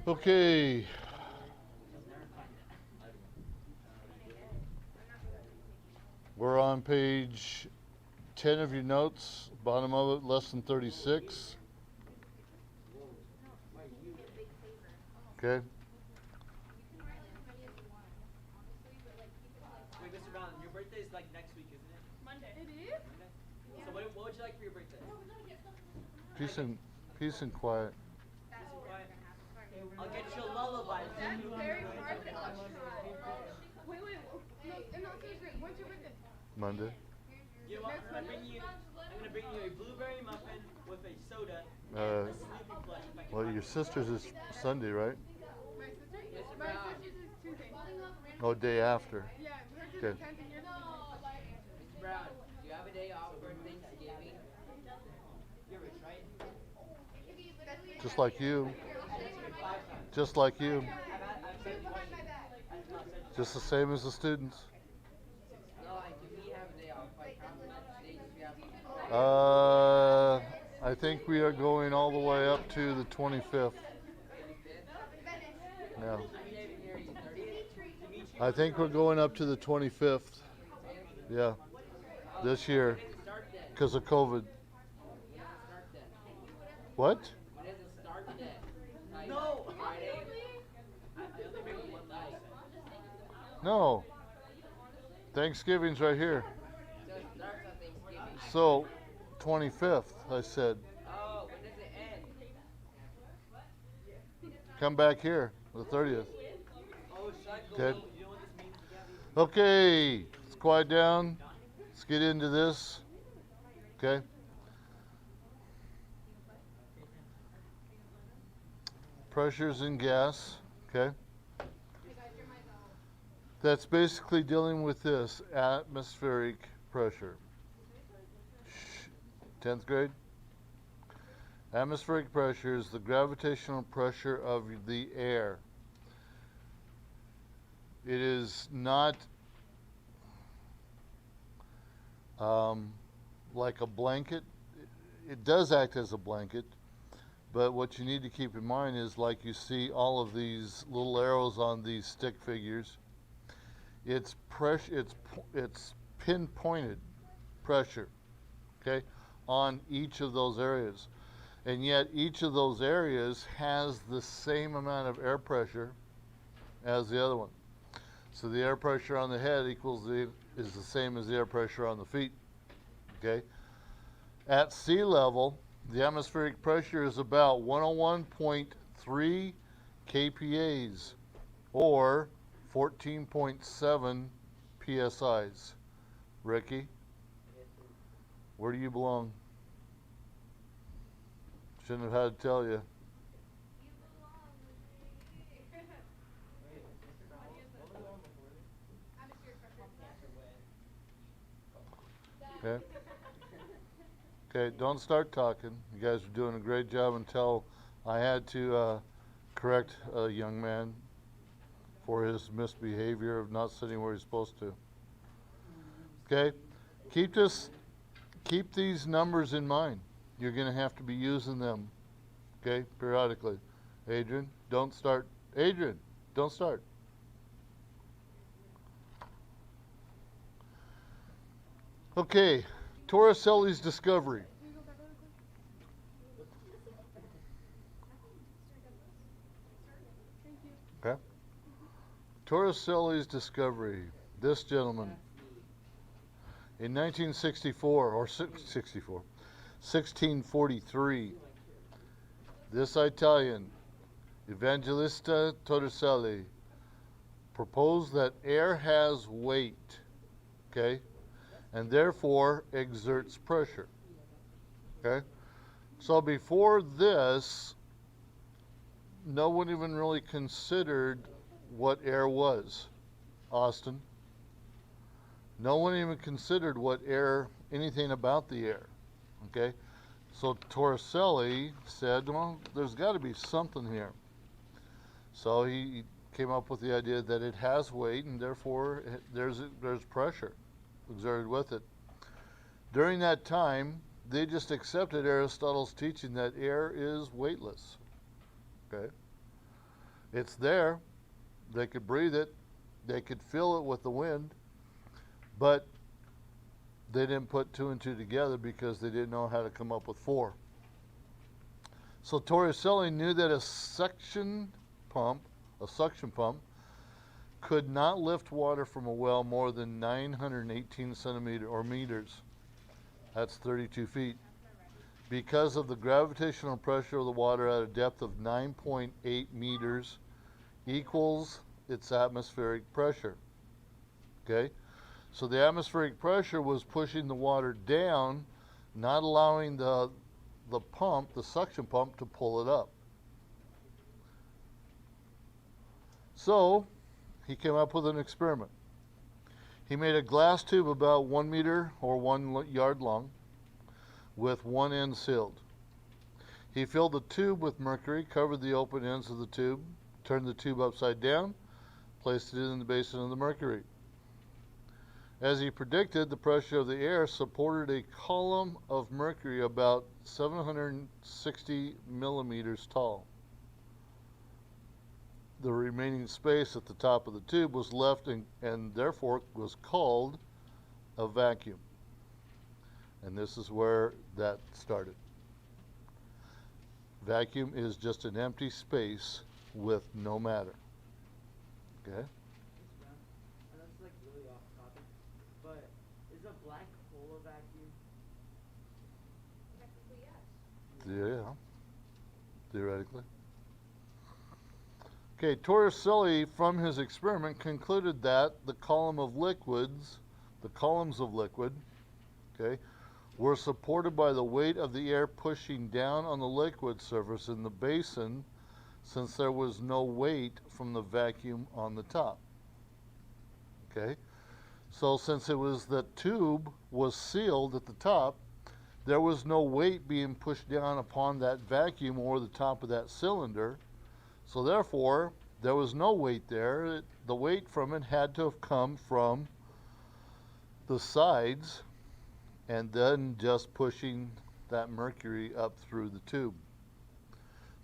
Okay. We're on page 10 of your notes, bottom of it, lesson 36. Okay. Wait, Mr. Brown, your birthday is like next week, isn't it? Monday. It is? Monday? So what would you like for your birthday? Peace and quiet. Quiet. I'll get you a lullaby. That's very hard to Wait, no, seriously, when's your birthday? Monday. You know what? I'm gonna bring you a blueberry muffin with a soda Uh, and a Snoopy plush. If I can Well, find your it. sister's is Sunday, right? My sister? My sister's is Tuesday. Oh, day after. Yeah, hers is Okay. the 10th and yours is the 10th. Mr. Brown, do you have a day off for Thanksgiving? You're rich, right? Just like you. Just like you. I've said it twice. Just the same as the students. No, do we have a day off? Like, how many days do we have off? I think we are going all the way up to the 25th. Yeah. I think we're going up to the 25th. Yeah. This year. Because of COVID. What? When does it start then? Like, no! Friday? I only bring one night. No. Thanksgiving's right here. So it starts on Thanksgiving. So, 25th, I said. Oh, when does it end? Come back here, the 30th. Oh, should I go? Okay. You know what this means, Gabby? Okay, let's quiet down. Let's get into this. Okay. Pressures in gas. Okay. That's basically dealing with this atmospheric pressure. 10th grade. Atmospheric pressure is the gravitational pressure of the air. It is not like a blanket. It does act as a blanket, but what you need to keep in mind is, like you see all of these little arrows on these stick figures, it's pressure. It's pinpointed pressure, okay, on each of those areas, and yet each of those areas has the same amount of air pressure as the other one. So the air pressure on the head is the same as the air pressure on the feet. Okay. At sea level, the atmospheric pressure is about 101.3 kPas, or 14.7 psi's. Ricky, where do you belong? Shouldn't have had to tell you. Okay. Okay, don't start talking. You guys are doing a great job until I had to correct a young man for his misbehavior of not sitting where he's supposed to. Okay? Keep these numbers in mind. You're going to have to be using them, okay, periodically. Adrian, don't start. Adrian, don't start. Okay, Torricelli's discovery. Okay. Torricelli's discovery. This gentleman, in 1964, or 1643, this Italian, Evangelista Torricelli, proposed that air has weight, okay, and therefore exerts pressure, okay? So before this, no one even really considered what air was. Austin. No one even considered what air, anything about the air, okay? So Torricelli said, well, there's got to be something here. So he came up with the idea that it has weight, and therefore there's pressure exerted with it. During that time, they just accepted Aristotle's teaching that air is weightless, okay? It's there. They could breathe it. They could feel it with the wind. But they didn't put two and two together because they didn't know how to come up with four. So Torricelli knew that a suction pump, could not lift water from a well more than 918 centimeters or meters. That's 32 feet. Because of the gravitational pressure of the water at a depth of 9.8 meters equals its atmospheric pressure. Okay? So the atmospheric pressure was pushing the water down, not allowing the pump, the suction pump, to pull it up. So he came up with an experiment. He made a glass tube about 1 meter or 1 yard long with one end sealed. He filled the tube with mercury, covered the open ends of the tube, turned the tube upside down, placed it in the basin of the mercury. As he predicted, the pressure of the air supported a column of mercury about 760 millimeters tall. The remaining space at the top of the tube was left and therefore was called a vacuum. And this is where that started. Vacuum is just an empty space with no matter. Okay? I know it's like really off topic, but is a black hole a vacuum? Technically, yes. Yeah, theoretically. Okay, Torricelli, from his experiment, concluded that the columns of liquid, okay, were supported by the weight of the air pushing down on the liquid surface in the basin, since there was no weight from the vacuum on the top. Okay, so since it was the tube was sealed at the top, there was no weight being pushed down upon that vacuum or the top of that cylinder. So therefore, there was no weight there. The weight from it had to have come from the sides and then just pushing that mercury up through the tube.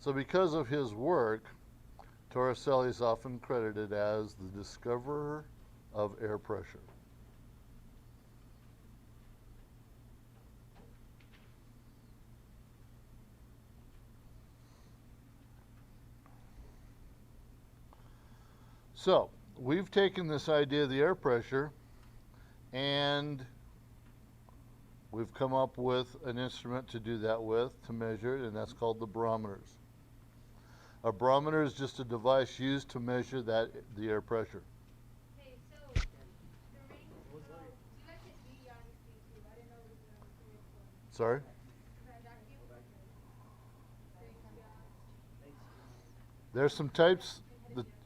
So because of his work, Torricelli is often credited as the discoverer of air pressure. So, we've taken this idea of the air pressure and we've come up with an instrument to do that with, to measure it, and that's called the barometers. A barometer is just a device used to measure the air pressure. Okay, so the ring. So you guys can be on these things too. I didn't know this was a serious one. Sorry? Vacuum. So you can be on. There's some types.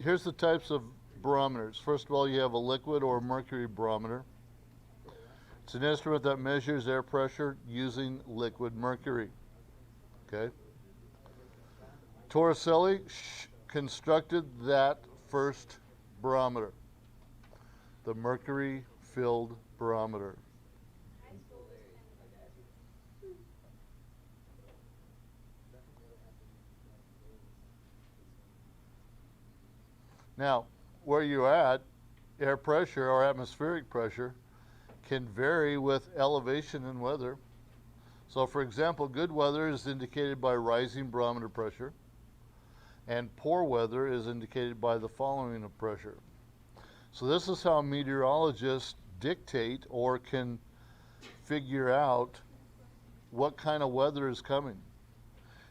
Here's the types of barometers. First of all, you have a liquid or mercury barometer. It's an instrument that measures air pressure using liquid mercury. Okay? Torricelli constructed that first barometer, the mercury-filled barometer. Now, where you're at, air pressure or atmospheric pressure can vary with elevation and weather. So, for example, good weather is indicated by rising barometer pressure, and poor weather is indicated by the following of pressure. So this is how meteorologists dictate or can figure out what kind of weather is coming.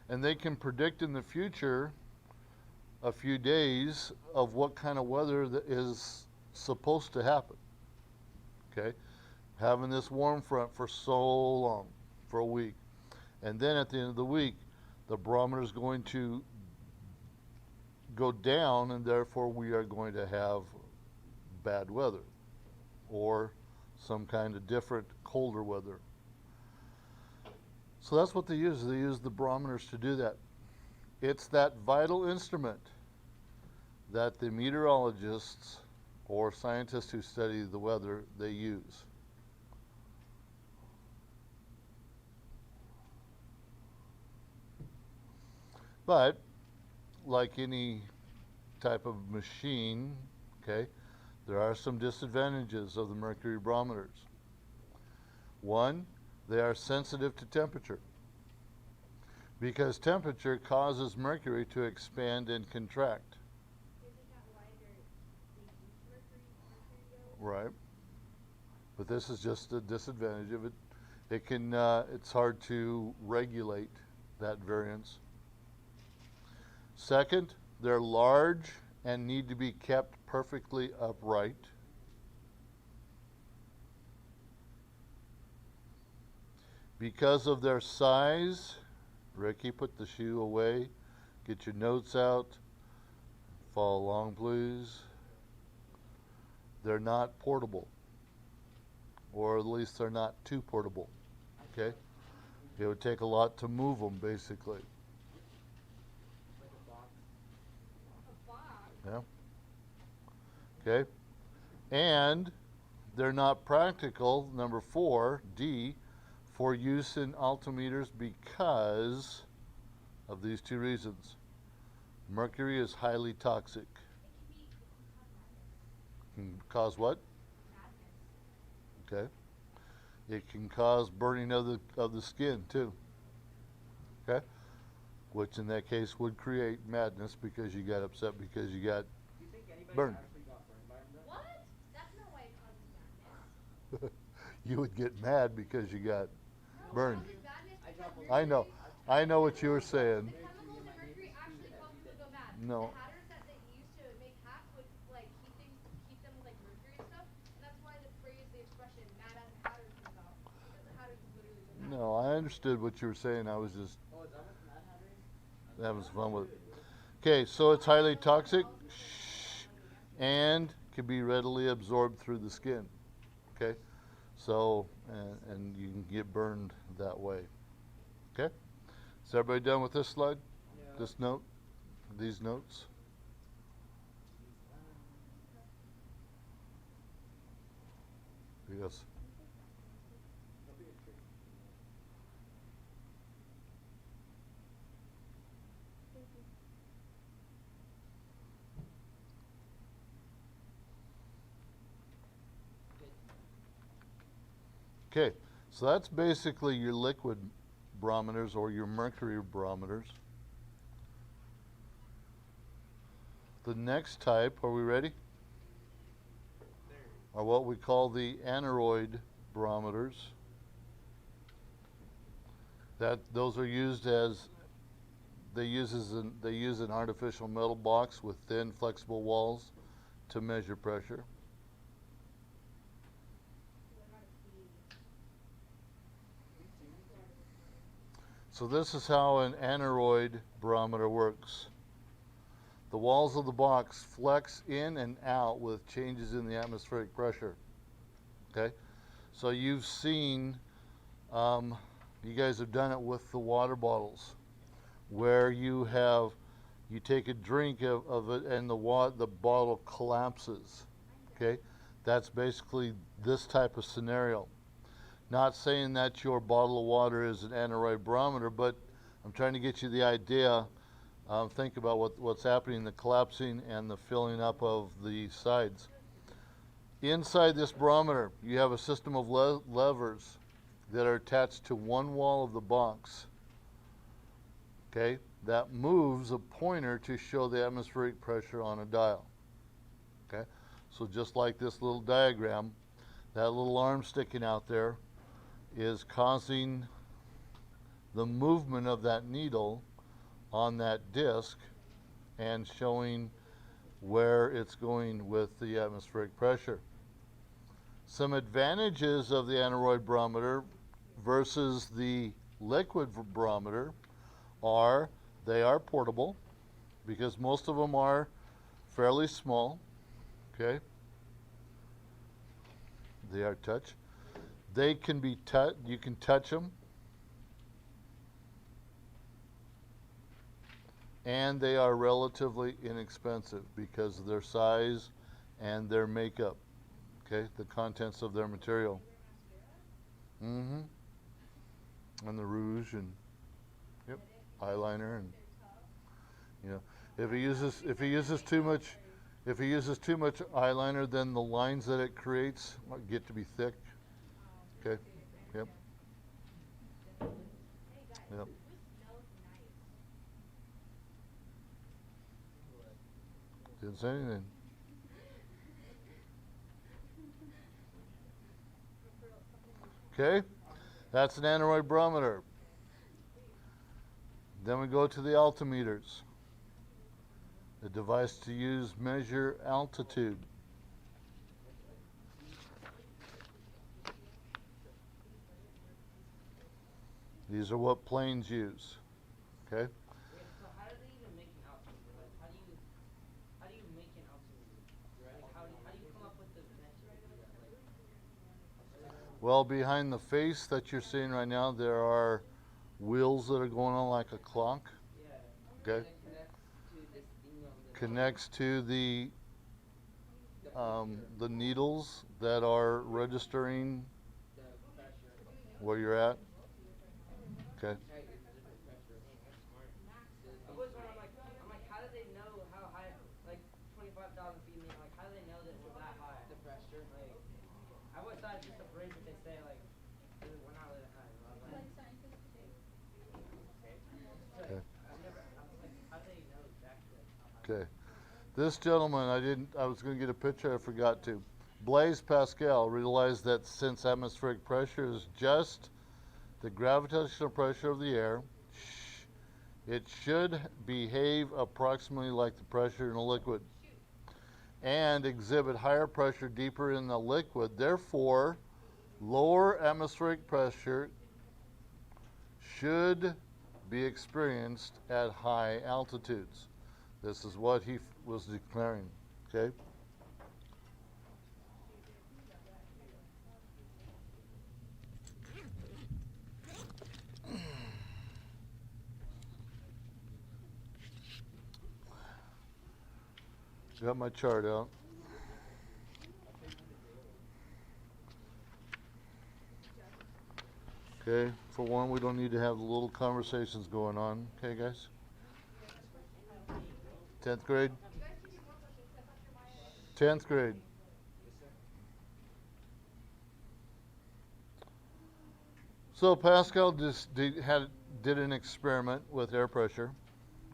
And they can predict in the future a few days of what kind of weather that is supposed to happen. Okay? Having this warm front for so long, for a week. And then at the end of the week, the barometer is going to go down, and therefore we are going to have bad weather or some kind of different colder weather. So that's what they use. They use the barometers to do that. It's that vital instrument that the meteorologists or scientists who study the weather, they use. But like any type of machine, okay, there are some disadvantages of the mercury barometers. One, they are sensitive to temperature, because temperature causes mercury to expand and contract. Right. But this is just a disadvantage of it. It can, it's hard to regulate that variance. Second, they're large and need to be kept perfectly upright. Because of their size, Ricky, put the shoe away. Get your notes out. Follow along, please. They're not portable, or at least they're not too portable. Okay? It would take a lot to move them, basically. Yeah. Okay? And they're not practical, number 4, D, for use in altimeters because of these 2 reasons. Mercury is highly toxic. Can cause what? Okay. It can cause burning of the skin too. Okay? Which in that case would create madness because you got upset because you got burned. What? That's no way it causes madness. You would get mad because you got burned. It causes madness because I know what you were saying. the chemicals in mercury actually cause people to go mad. No. The hatters that they used to make hats would like keep them with like mercury and stuff, and that's why the phrase, the expression "mad as a hatter" comes out, because the hatters would literally go mad. No, I understood what you were saying. I was just Oh, is that what Mad Hatter is? having some fun with it. Okay, so it's highly toxic and can be readily absorbed through the skin. Okay, so and you can get burned that way. Okay, is everybody done with this slide? This note, these notes? Yes. Okay, so that's basically your liquid barometers or your mercury barometers. The next type, are we ready? Are what we call the aneroid barometers. Those are used as they use an artificial metal box with thin flexible walls to measure pressure. So this is how an aneroid barometer works. The walls of the box flex in and out with changes in the atmospheric pressure. Okay, so you've seen, you guys have done it with the water bottles, where you take a drink of it and the bottle collapses. Okay, that's basically this type of scenario. Not saying that your bottle of water is an aneroid barometer, but I'm trying to get you the idea. Think about what's happening, the collapsing and the filling up of the sides. Inside this barometer, you have a system of levers that are attached to one wall of the box. Okay, that moves a pointer to show the atmospheric pressure on a dial. Okay, so just like this little diagram, that little arm sticking out there is causing the movement of that needle on that disc and showing where it's going with the atmospheric pressure. Some advantages of the aneroid barometer versus the liquid barometer are they are portable, because most of them are fairly small. Okay, they are touch. They can be you can touch them, and they are relatively inexpensive because of their size and their makeup. Okay, the contents of their material. And the rouge and eyeliner, and If he uses too much eyeliner, then the lines that it creates get to be thick. Okay. Yep. Yep. Didn't say anything. Okay, that's an aneroid barometer. Then we go to the altimeters, a device to use measure altitude. These are what planes use. Okay. Wait, so how do they even make an altimeter? Like, how do you make an altimeter? Right? Like, how do you come up with the metric to do that? Well, behind the face that you're seeing right now, there are wheels that are going on like a clock. Yeah. Okay. And it connects to this thing on the Connects to the needles that are registering the pressure. where you're at. Okay. Right, it's a different pressure. That's smart. I was wondering, I'm like, how do they know how high, like 25,000 feet, like, how do they know that we're that high? The pressure. Like, I always thought it's just a bridge, but they say, like, we're not really that high. You know? Like, Okay. I was like, how do they know exactly how high? Okay. This gentleman, I was going to get a picture, I forgot to. Blaise Pascal realized that since atmospheric pressure is just the gravitational pressure of the air, it should behave approximately like the pressure in a liquid and exhibit higher pressure deeper in the liquid. Therefore, lower atmospheric pressure should be experienced at high altitudes. This is what he was declaring. Okay? Got my chart out. Okay, for one, we don't need to have the little conversations going on. Okay, guys? 10th grade? 10th grade. So Pascal just did an experiment with air pressure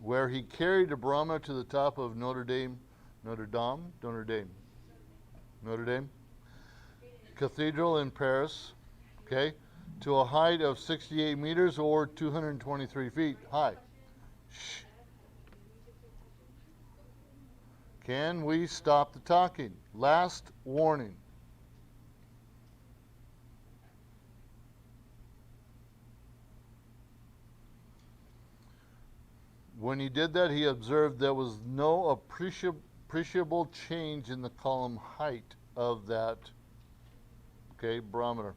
where he carried a barometer to the top of Notre Dame Cathedral in Paris, okay, to a height of 68 meters or 223 feet high. Shh. Can we stop the talking? Last warning. When he did that, he observed there was no appreciable change in the column height of that, okay, barometer.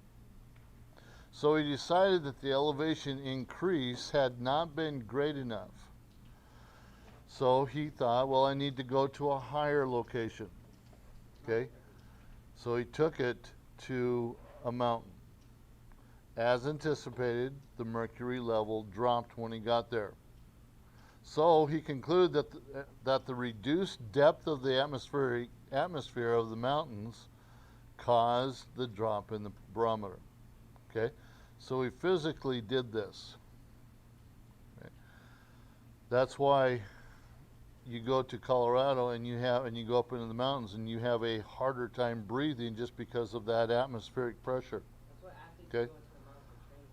So he decided that the elevation increase had not been great enough. So he thought, well, I need to go to a higher location, okay? So he took it to a mountain. As anticipated, the mercury level dropped when he got there. So he concluded that the reduced depth of the atmosphere of the mountains caused the drop in the barometer. Okay, so he physically did this. Okay. That's why you go to Colorado and you go up into the mountains and you have a harder time breathing just because of that atmospheric pressure. That's what athletes Okay. go into the mountains and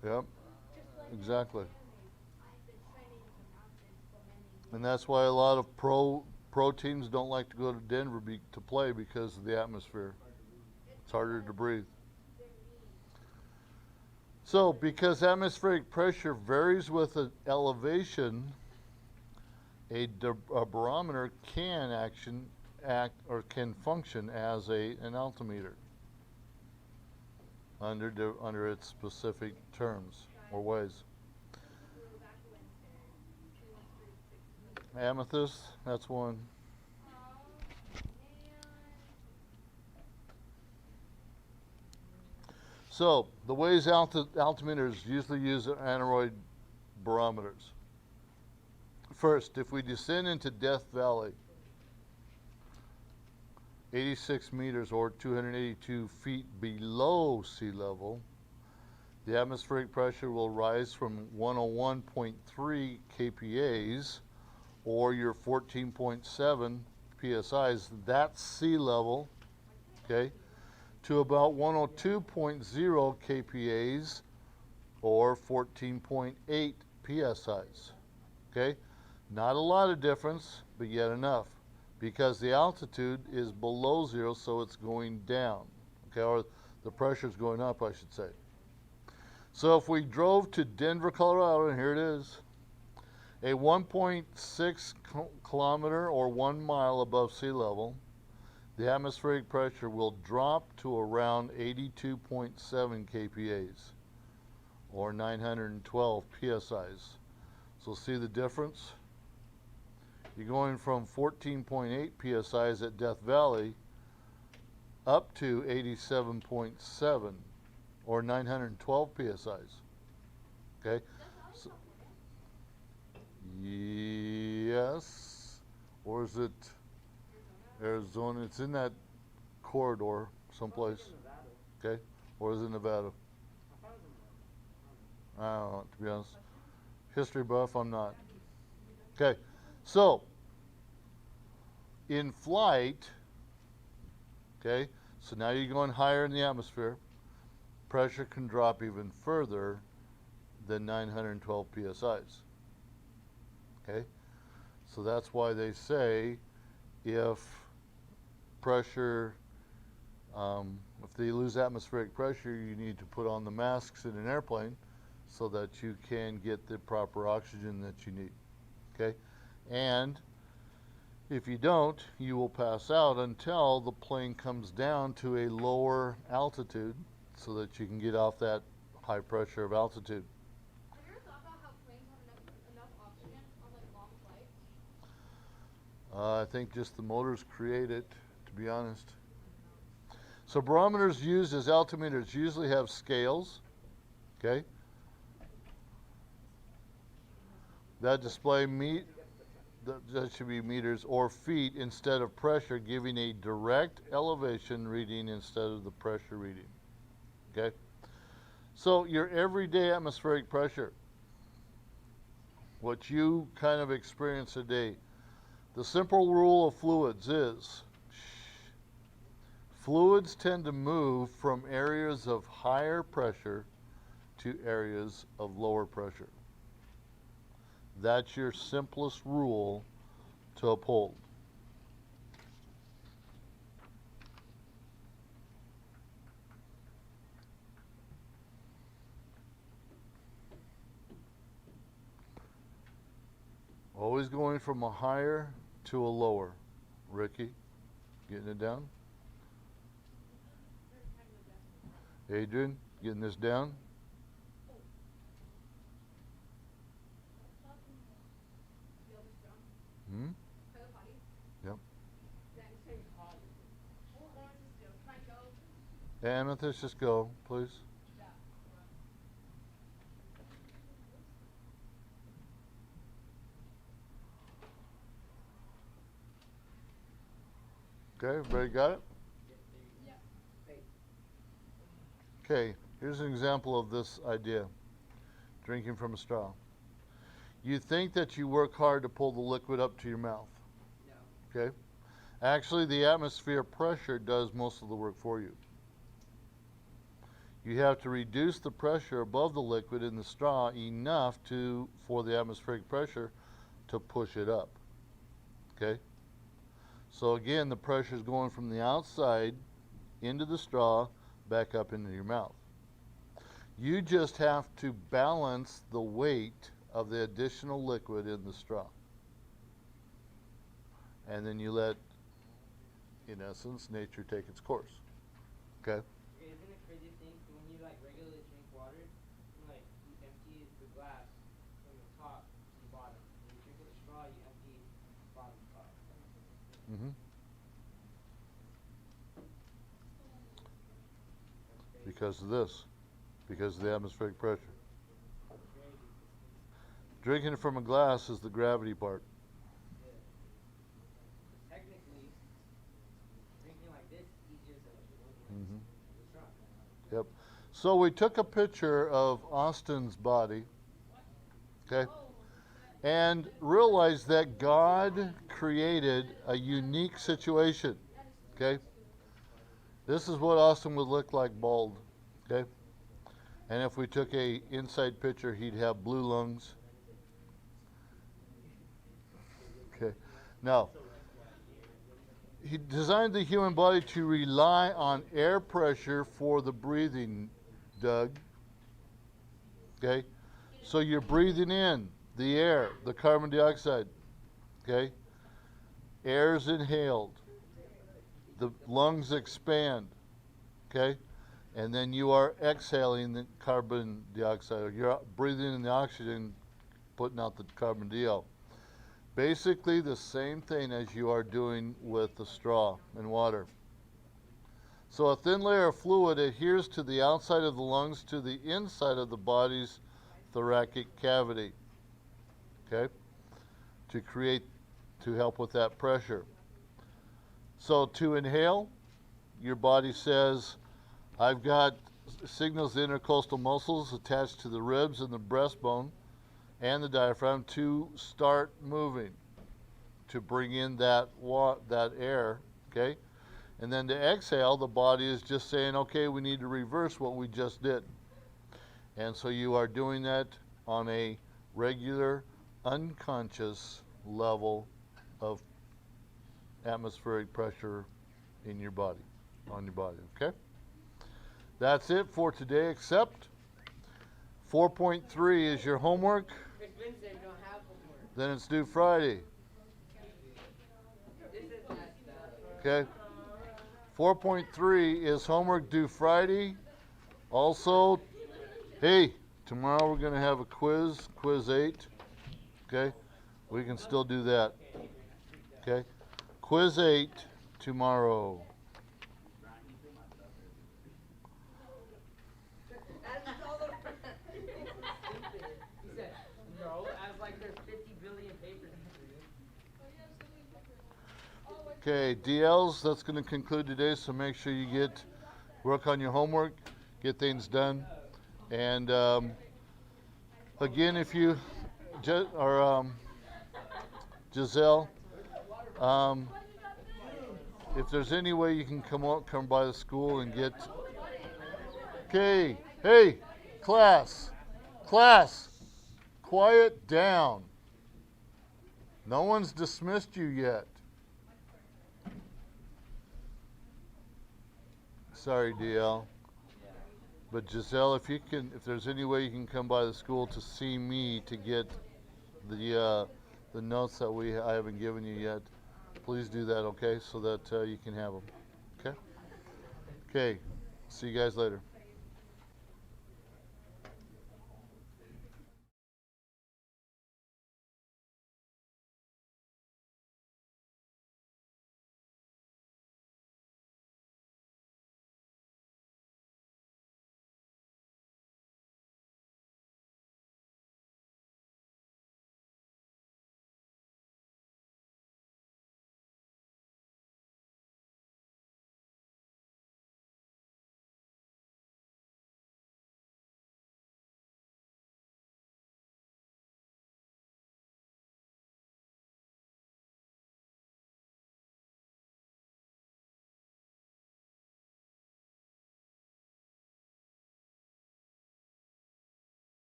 train for. Yep. Exactly. And that's why a lot of pro teams don't like to go to Denver to play because of the atmosphere. It's harder to breathe. So, because atmospheric pressure varies with elevation, a barometer can can function as an altimeter under its specific terms or ways. Amethyst, that's one. So, the ways altimeters usually use aneroid barometers. First, if we descend into Death Valley, 86 meters or 282 feet below sea level, the atmospheric pressure will rise from 101.3 kPas, or your 14.7 psis, that's sea level, okay, to about 102.0 kPas, or 14.8 psis, okay? Not a lot of difference, but yet enough, because the altitude is below zero, so it's going down, okay, or the pressure is going up, I should say. So if we drove to Denver, Colorado, and here it is, a 1.6 kilometer or 1 mile above sea level, the atmospheric pressure will drop to around 82.7 kPas, or 912 psis. So see the difference? You're going from 14.8 psis at Death Valley up to 87.7, or 912 psis. Okay? So, yes. Or is it Arizona? It's in that corridor someplace. Okay? Or is it Nevada? I don't know, to be honest. History buff, I'm not. Okay. So, in flight, okay, so now you're going higher in the atmosphere, pressure can drop even further than 912 psis. Okay? So that's why they say if pressure, if they lose atmospheric pressure, you need to put on the masks in an airplane so that you can get the proper oxygen that you need. Okay? And if you don't, you will pass out until the plane comes down to a lower altitude so that you can get off that high pressure of altitude. Have you ever thought about how planes have enough oxygen on like long flights? I think just the motors create it, to be honest. So barometers used as altimeters usually have scales, okay? That display that should be meters or feet instead of pressure, giving a direct elevation reading instead of the pressure reading, okay? So your everyday atmospheric pressure, what you kind of experience a day, the simple rule of fluids is fluids tend to move from areas of higher pressure to areas of lower pressure. That's your simplest rule to uphold. Always going from a higher to a lower. Ricky, getting it down? Adrian, getting this down? Hmm? Yep. Amethyst, just go, please. Okay, everybody got it? Okay, here's an example of this idea. Drinking from a straw. You think that you work hard to pull the liquid up to your mouth. No. Okay? Actually, the atmosphere pressure does most of the work for you. You have to reduce the pressure above the liquid in the straw enough for the atmospheric pressure to push it up. Okay? So again, the pressure is going from the outside into the straw back up into your mouth. You just have to balance the weight of the additional liquid in the straw. And then you let, in essence, nature take its course. Okay? Isn't it crazy thing when you like regularly drink water, like you empty the glass from the top to the bottom. When you drink with a straw, you empty bottom to top. Mm-hmm. Because of this. Because of the atmospheric pressure. Drinking from a glass is the gravity part. Technically, drinking like this is easier to Mm-hmm. straw. Yep. So we took a picture of Austin's body, okay, and realized that God created a unique situation, okay. This is what Austin would look like bald, okay. And if we took a inside picture, he'd have blue lungs. Okay. Now, he designed the human body to rely on air pressure for the breathing, Doug. Okay? So you're breathing in the air, the carbon dioxide. Okay? Air's inhaled. The lungs expand. Okay? And then you are exhaling the carbon dioxide, or you're breathing in the oxygen, putting out the carbon dioxide. Basically the same thing as you are doing with the straw and water. So a thin layer of fluid adheres to the outside of the lungs to the inside of the body's thoracic cavity, okay, to help with that pressure. So to inhale, your body says, I've got signals the intercostal muscles attached to the ribs and the breastbone and the diaphragm to start moving, to bring in that air, okay? And then to exhale, the body is just saying, okay, we need to reverse what we just did. And so you are doing that on a regular, unconscious level of atmospheric pressure in your body, on your body, okay? That's it for today, except 4.3 is your homework. It's Wednesday, we don't have homework. Then it's due Friday, This is that stuff. okay? 4.3 is homework due Friday. Also, hey, tomorrow we're going to have a quiz 8, okay? We can still do that, okay? Quiz 8 tomorrow. That's all the He said, no, as like there's 50 billion papers. Okay, DLs, that's going to conclude today, so make sure you work on your homework, get things done. And again, if you, Giselle, if there's any way you can come by the school and get, okay, hey, class, quiet down. No one's dismissed you yet. Sorry, DL. But Giselle, if there's any way you can come by the school to see me to get the notes that I haven't given you yet, please do that, okay? So that you can have them, okay? Okay. See you guys later.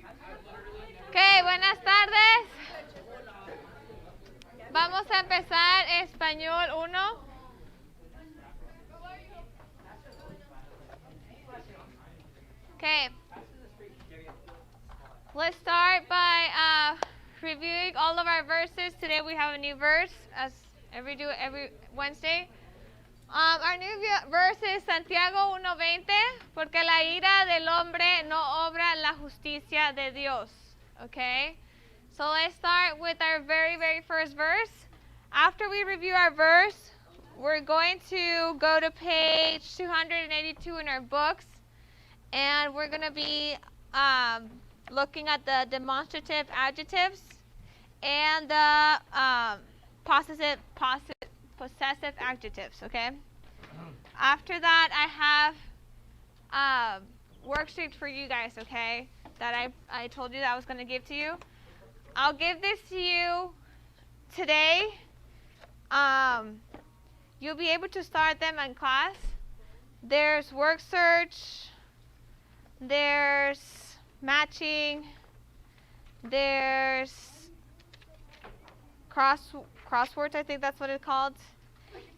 Ok, buenas tardes. Vamos a empezar español 1. Okay. Let's start by reviewing all of our verses. Today we have a new verse, as every Wednesday. Our new verse is Santiago 1:20, porque la ira del hombre no obra la justicia de Dios. Okay? So let's start with our very, very first verse. After we review our verse, we're going to go to page 282 in our books, and we're going to be looking at the demonstrative adjectives and the possessive adjectives, okay? After that, I have worksheets for you guys, okay, that I told you that I was going to give to you. I'll give this to you today. You'll be able to start them in class. There's work search, there's matching, there's crosswords, I think that's what it's called,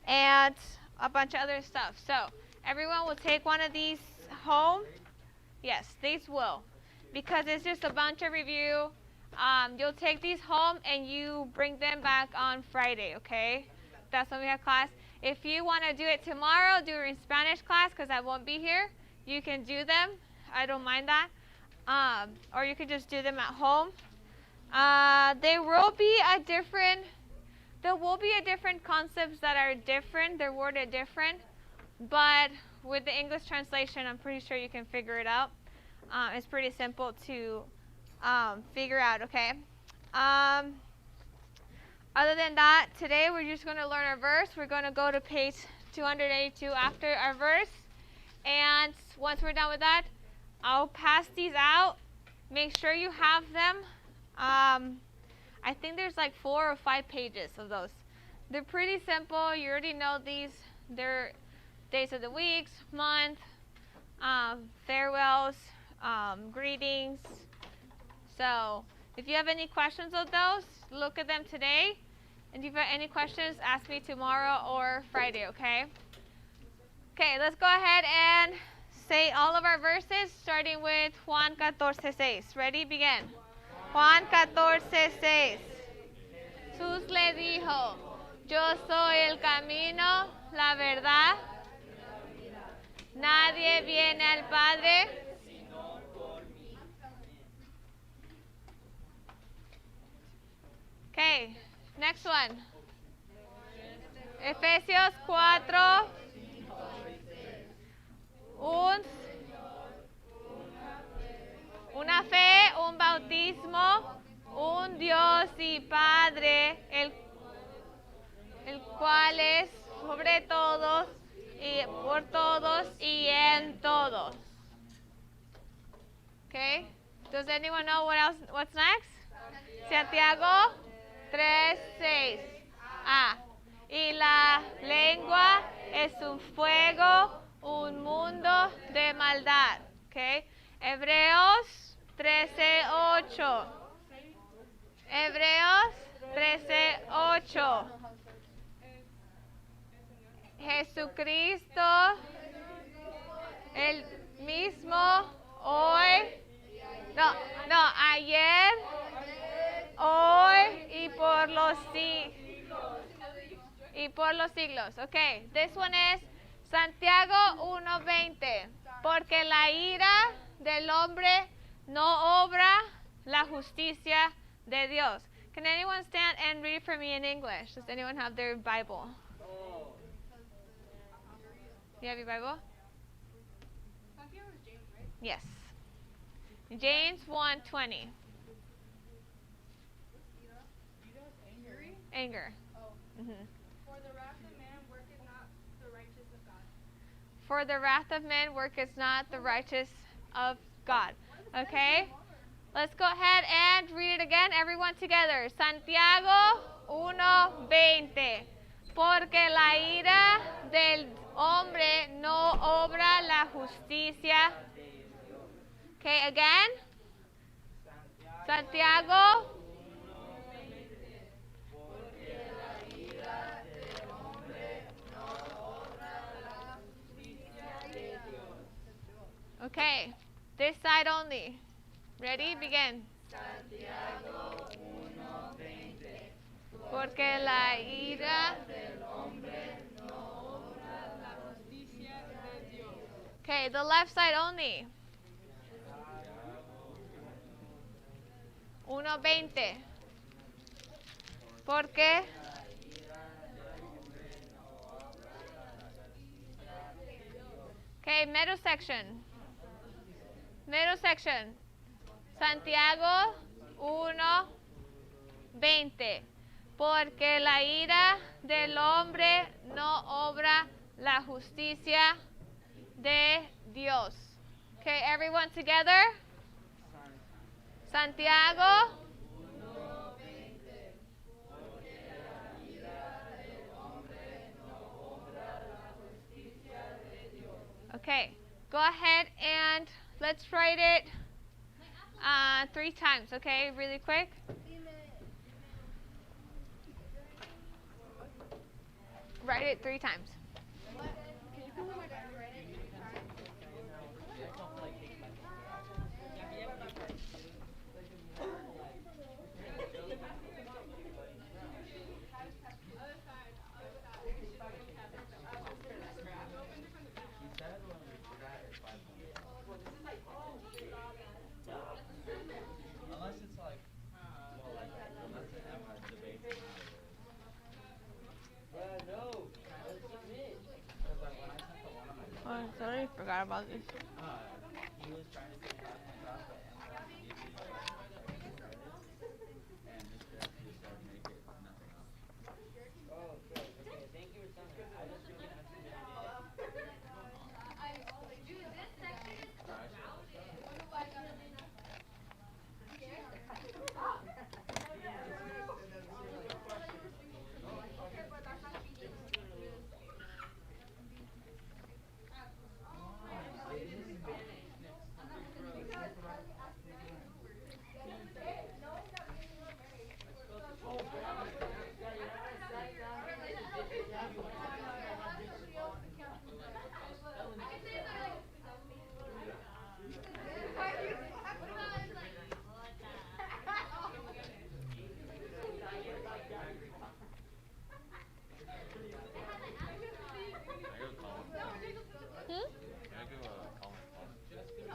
and a bunch of other stuff. So everyone will take one of these home. Yes, these will, because it's just a bunch of review. You'll take these home and you bring them back on Friday, okay? That's when we have class. If you want to do it tomorrow during Spanish class, because I won't be here, you can do them. I don't mind that. Or you can just do them at home. There will be a different concepts that are different. They're worded different. But with the English translation, I'm pretty sure you can figure it out. It's pretty simple to figure out, okay? Other than that, today we're just going to learn our verse. We're going to go to page 282 after our verse. And once we're done with that, I'll pass these out. Make sure you have them. I think there's like 4 or 5 pages of those. They're pretty simple. You already know these. They're days of the weeks, month, farewells, greetings. So if you have any questions of those, look at them today. And if you have any questions, ask me tomorrow or Friday, okay? Okay, let's go ahead and say all of our verses, starting with Juan 14:6. Ready? Begin. Juan 14:6. Jesús le dijo, yo soy el camino, la verdad. Nadie viene al Padre. Okay, next one. Efesios 4. Una fe, un bautismo, un Dios y Padre, el cual es sobre todos y por todos y en todos. Okay? Does anyone know what's next? Santiago 3:6. Y la lengua es un fuego, un mundo de maldad. Okay? Hebreos 13:8. Hebreos 13:8. Jesucristo, el mismo hoy, ayer, hoy y por los siglos. Okay, this one is Santiago 1:20. Porque la ira del hombre no obra la justicia de Dios. Can anyone stand and read for me in English? Does anyone have their Bible? You have your Bible? Santiago is James, right? Yes. James 1:20. Anger. Oh. Mm-hmm. For the wrath of man worketh not the righteous of God. For the wrath of men worketh not the righteous of God. Okay? Let's go ahead and read it again, everyone together. Santiago 1:20. Porque la ira del hombre no obra la justicia. Okay, again. Santiago. Okay, this side only. Ready? Begin. Porque la ira. Okay, the left side only. 1:20. Porque. Okay, middle section. Middle section. Santiago 1:20. Porque la ira del hombre no obra la justicia de Dios. Okay, everyone together. Santiago. Okay, go ahead and let's write it 3 times, okay, really quick. Write it 3 times. Oh, sorry, forgot about this.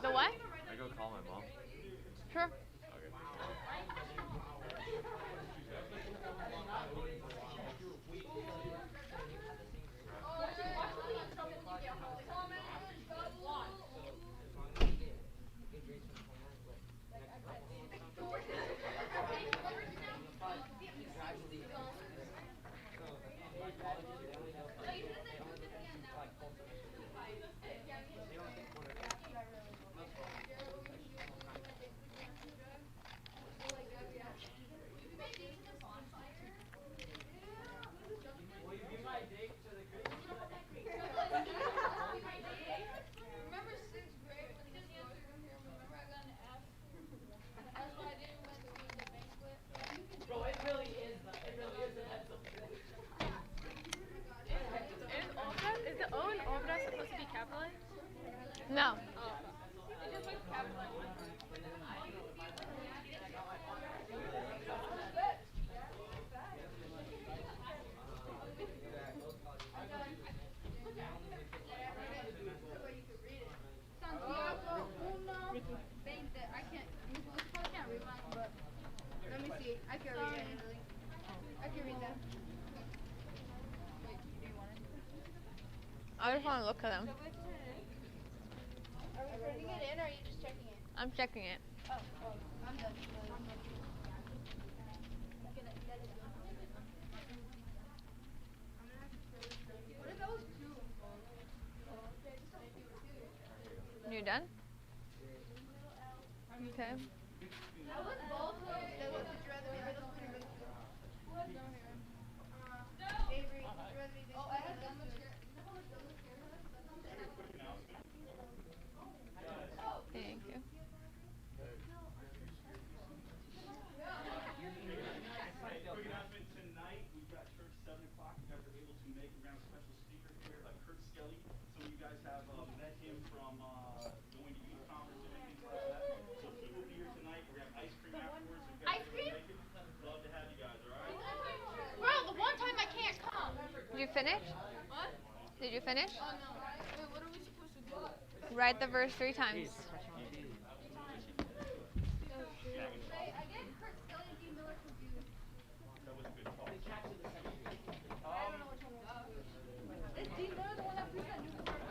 The what? I go call my mom. Sure. Is the O and obra supposed to be capitalized? No. Santiago 1:20. I can't. You probably can't read mine, but let me see. I can read it. I can read that. Wait, do you want it? I just want to look at them. Are we putting it in, or are you just checking it? I'm checking it. Oh, I'm done. What are those two? You done? Okay. That was both. That was, would you rather be middle school or middle school? Avery, would you rather be this school or this school? Thank you. Skelly. Some of you guys have met him from going to youth conferences and things like that. So he will be here tonight. We're going to have ice cream afterwards. If you guys are going to make it, love to have you guys, all right? Bro, the one time I can't come. Did you finish? What? Did you finish? Oh no. Wait, what are we supposed to do? Write the verse 3 times. I get Kurt Skelly and D. Miller confused. That was a good call. I don't know which one was. Is D. Miller the one that preached at Newton Park?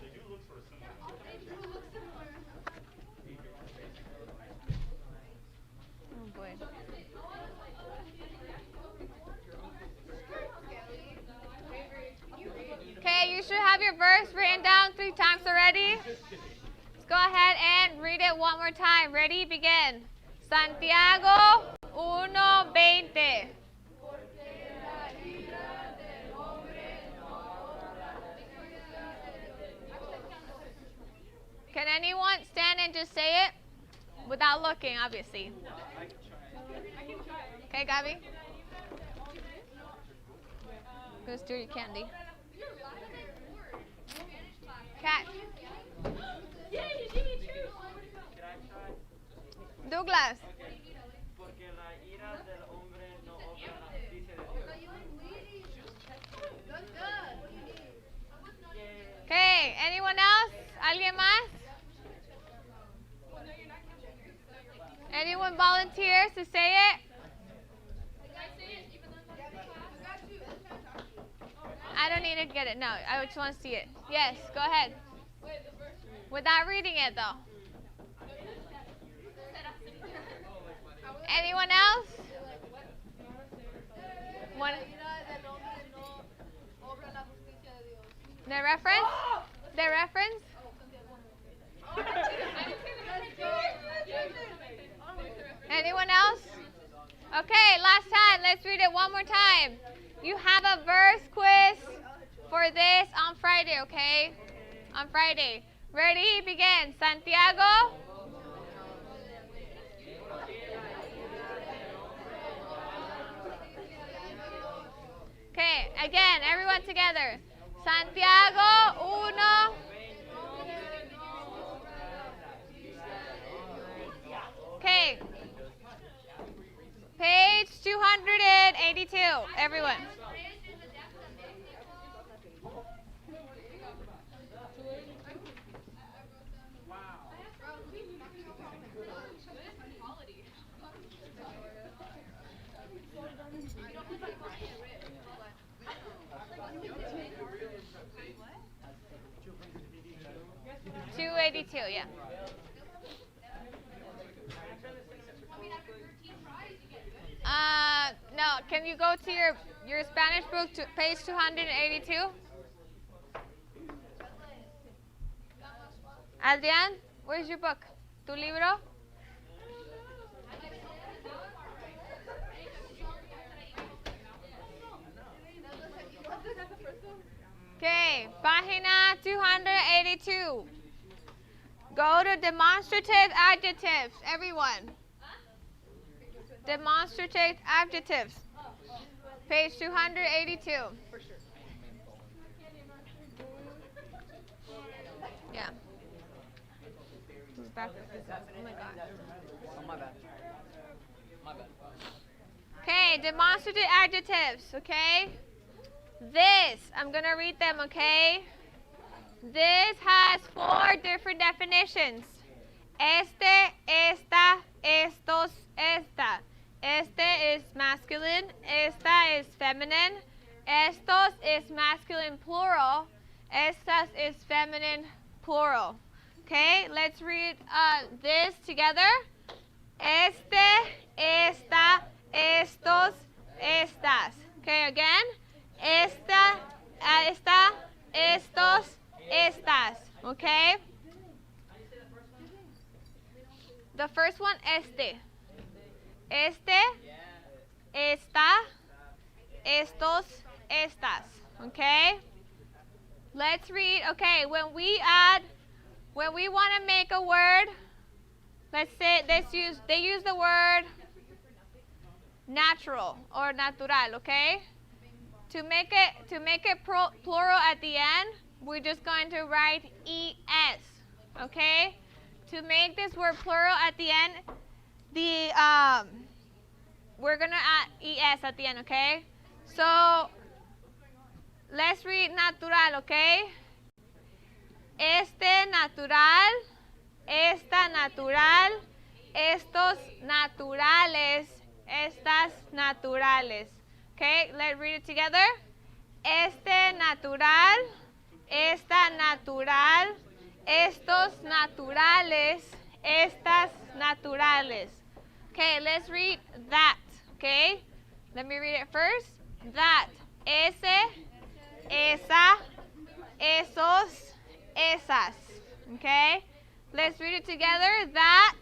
They do look sort of similar. They do look similar. Oh boy. Okay, you should have your verse written down 3 times already. Let's go ahead and read it one more time. Ready? Begin. Santiago 1:20. Can anyone stand and just say it? Without looking, obviously. Okay, Gabby? Go steal your candy. Cat. Douglas. Okay, anyone else? ¿Alguien más? Anyone volunteers to say it? I don't need to get it. No, I just want to see it. Yes, go ahead. Without reading it, though. Anyone else? One. The reference? The reference? Anyone else? Okay, last time. Let's read it one more time. You have a verse quiz for this on Friday, okay? On Friday. Ready? Begin. Santiago. Okay, again, everyone together. Santiago 1. Okay. Page 282. Everyone. What? 282, yeah. No, can you go to your Spanish book to page 282? Adrian, where's your book? Tu libro? Okay, página 282. Go to demonstrative adjectives, everyone. Demonstrative adjectives. Page 282. Yeah. Who's back? Oh my God. Oh, my bad. My bad. Okay, demonstrative adjectives, okay? This, I'm going to read them, okay? This has 4 different definitions. Este, esta, estos, esta. Este is masculine, esta is feminine, estos is masculine plural, estas is feminine plural. Okay, let's read this together. Este, esta, estos, estas. Okay, again. Esta, esta, estos, estas. Okay? The first one, este. Este, esta, estos, estas. Okay? Let's read. Okay, when we want to make a word, let's say they use the word natural or natural, okay? To make it plural at the end, we're just going to write es, okay? To make this word plural at the end, we're gonna add es at the end, okay? So let's read natural, okay? Este natural, esta natural, estos naturales, estas naturales. Okay, let's read it together. Este natural, esta natural, estos naturales, estas naturales. Okay, let's read that. Okay, let me read it first. That, ese, esa, esos, esas. Okay, let's read it together. That,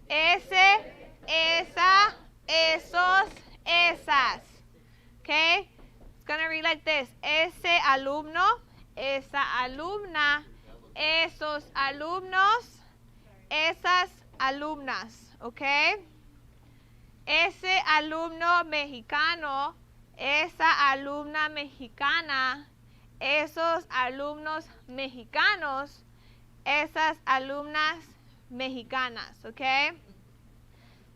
ese, esa, esos, esas. Okay, it's gonna read like this: ese alumno, esa alumna, esos alumnos, esas alumnas. Okay, ese alumno mexicano, esa alumna mexicana, esos alumnos mexicanos, esas alumnas mexicanas. Okay,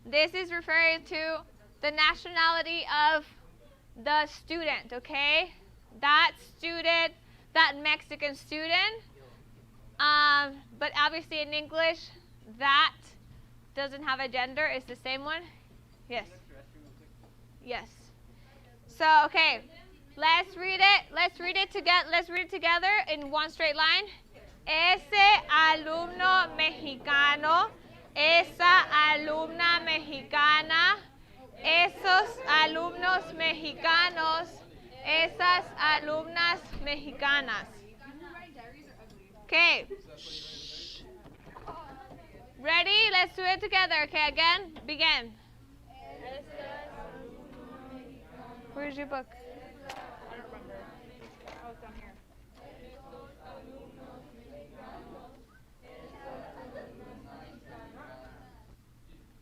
this is referring to the nationality of the student, okay? That student, that Mexican student, but obviously in English, that doesn't have a gender. It's the same one. Yes. Yes. So, okay, let's read it. Let's read it together in one straight line. Ese alumno mexicano, esa alumna mexicana, esos alumnos mexicanos, esas alumnas mexicanas. Okay. Ready? Let's do it together. Okay, again, begin. Where's your book? I don't remember. Oh, it's down here.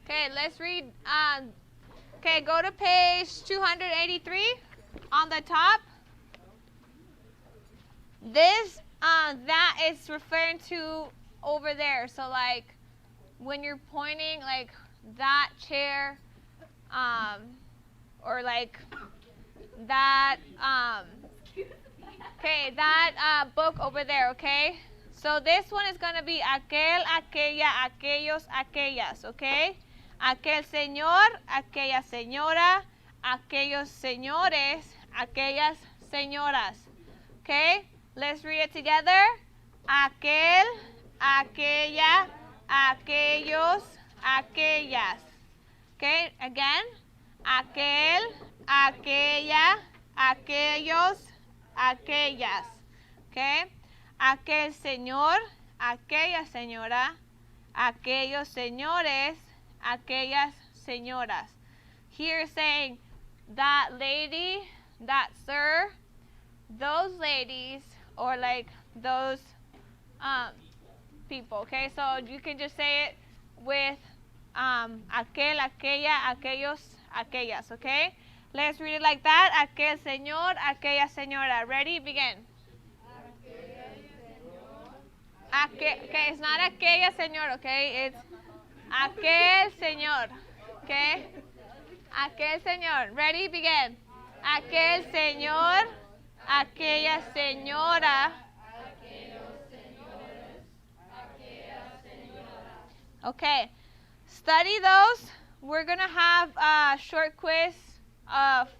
Okay, let's read. Okay, go to page 283 on the top. This, that is referring to over there. So, like, when you're pointing, like, that chair, or like that, okay, that book over there, okay? So this one is going to be aquel, aquella, aquellos, aquellas, okay? Aquel señor, aquella señora, aquellos señores, aquellas señoras. Okay? Let's read it together. Aquel, aquella, aquellos, aquellas. Okay? Again. Aquel, aquella, aquellos, aquellas. Okay? Aquel señor, aquella señora, aquellos señores, aquellas señoras. Here saying that lady, that sir, those ladies, or like those people. Okay, so you can just say it with aquel, aquella, aquellos, aquellas. Okay, let's read it like that. Aquel señor, aquella señora. Ready? Begin. Okay, it's not aquella señor. Okay, it's aquel señor. Okay, aquel señor. Ready? Begin. Aquel señor, aquella señora. Okay, study those. We're going to have a short quiz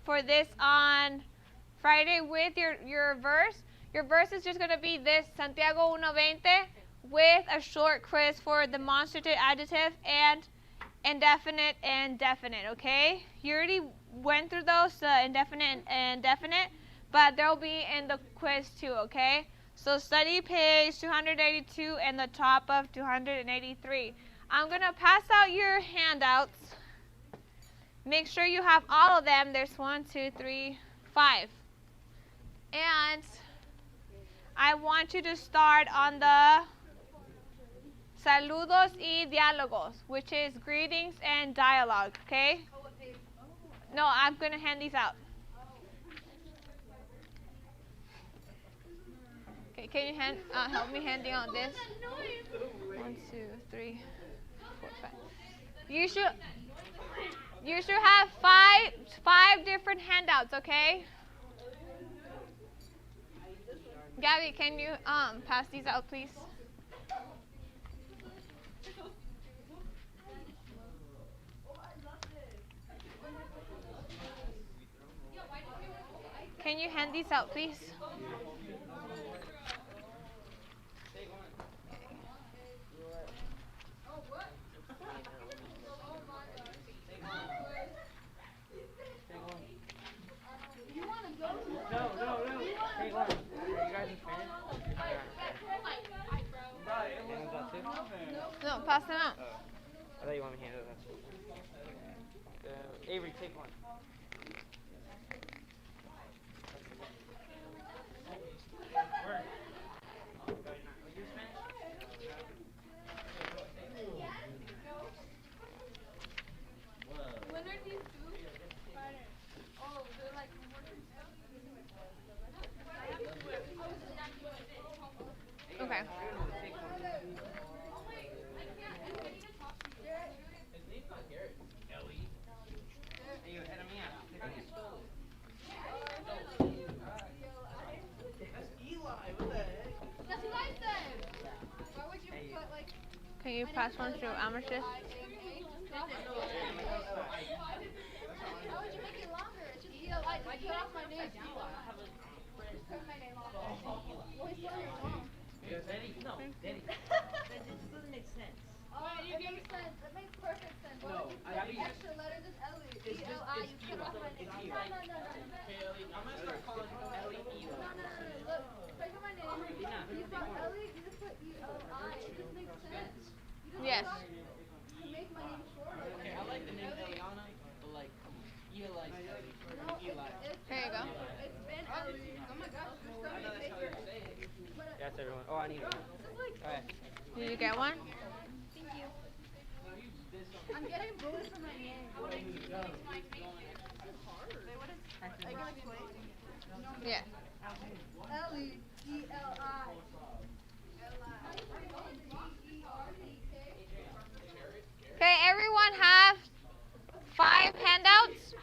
for this on Friday with your verse. Your verse is just going to be this, Santiago 1:20, with a short quiz for demonstrative, adjective, and indefinite and definite, okay? You already went through those, indefinite and definite, but they'll be in the quiz too, okay? So study page 282 and the top of 283. I'm going to pass out your handouts. Make sure you have all of them. There's 1, 2, 3, 5. And I want you to start on the saludos y diálogos, which is greetings and dialogue, okay? No, I'm going to hand these out. Okay, can you help me handing out this? 1, 2, 3, 4, 5. You should have five different handouts, okay? Gabby, can you pass these out, please? Can you hand these out, please? No, pass them out. I thought you wanted me to handle that. Avery, take one. When are these due? Friday. Oh, they're like Okay. That's what I said. Why would you put like Can you pass one to Amethyst? How would you make it longer? It's just ELI. Just cut off my name. Just cut my name off. Well, he's still your mom. That just doesn't make sense. Oh, it makes sense. It makes perfect sense. Why would you put the extra letters in Ellie? E-L-I. You cut off my name. No. I'm gonna start calling you Ellie. No. Look, type in my name. You spell Ellie. You just put E-L-I. It just makes sense. You don't Yes. have to make my name shorter. Okay, I like the name Eliana, but like Eli. No, it's There you go. It's been Ellie. Oh my gosh, there's so I know many that's how you're papers. saying it. That's everyone. Oh, I need one. Alright. Did you get one? Thank you. I'm getting bullied for my name. Yeah. Ellie, E-L-I. Okay, everyone have 5 handouts?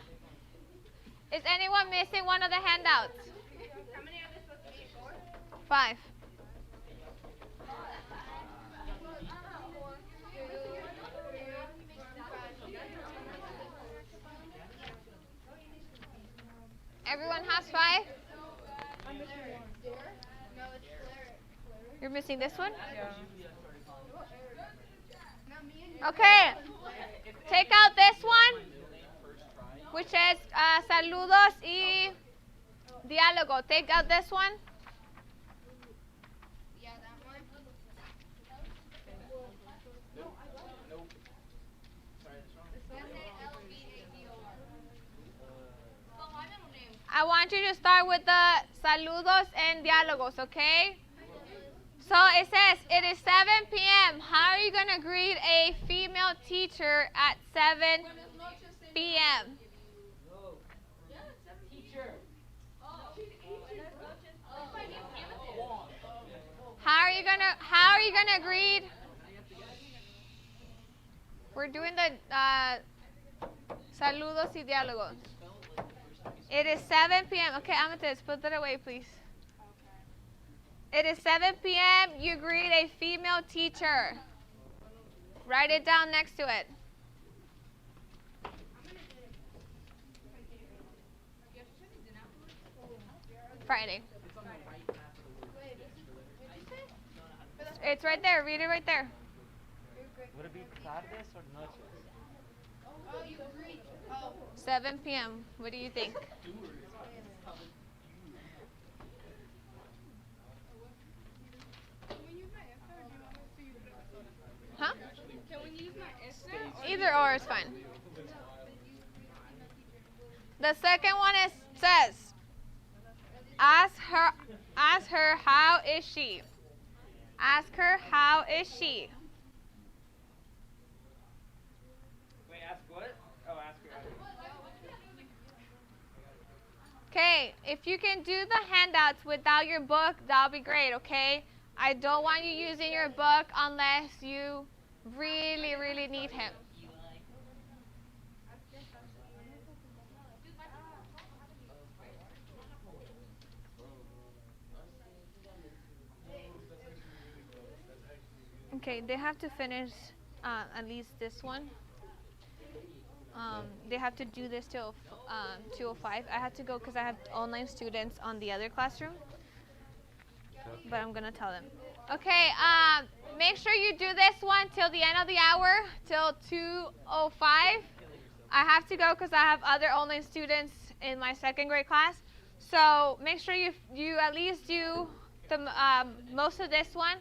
Is anyone missing one of the handouts? How many are there supposed to be? 4? 5. Everyone has 5? You're missing this one? Okay. Take out this one, which is saludos y diálogo. Take out this one. Yeah, that one. I want you to start with the saludos and diálogos, okay? So it says, it is 7 p.m. How are you going to greet a female teacher at 7 p.m.? How are you gonna greet? We're doing the saludos y diálogos. It is 7 p.m. Okay, Amethyst, put that away, please. It is 7 p.m. You greet a female teacher. Write it down next to it. Friday. It's right there. Read it right there. Would it be tardes or noches? Oh, you agreed. Oh. 7 p.m. What do you think? Huh? Can we use my Insta? Either or is fine. The second one says, ask her how is she? Ask her how is she? Wait, ask what? Oh, ask her. Okay, if you can do the handouts without your book, that'll be great, okay? I don't want you using your book unless you really, really need him. Okay, they have to finish at least this one. They have to do this till 2:05. I had to go because I have online students on the other classroom. But I'm going to tell them. Okay, make sure you do this one till the end of the hour, till 2:05. I have to go because I have other online students in my second grade class. So make sure you at least do the most of this one,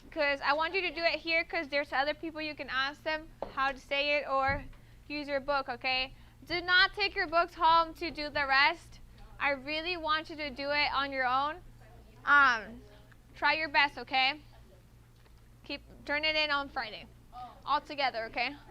because I want you to do it here because there's other people you can ask them how to say it or use your book, okay? Do not take your books home to do the rest. I really want you to do it on your own. Try your best, okay? Turn it in on Friday. All together, okay?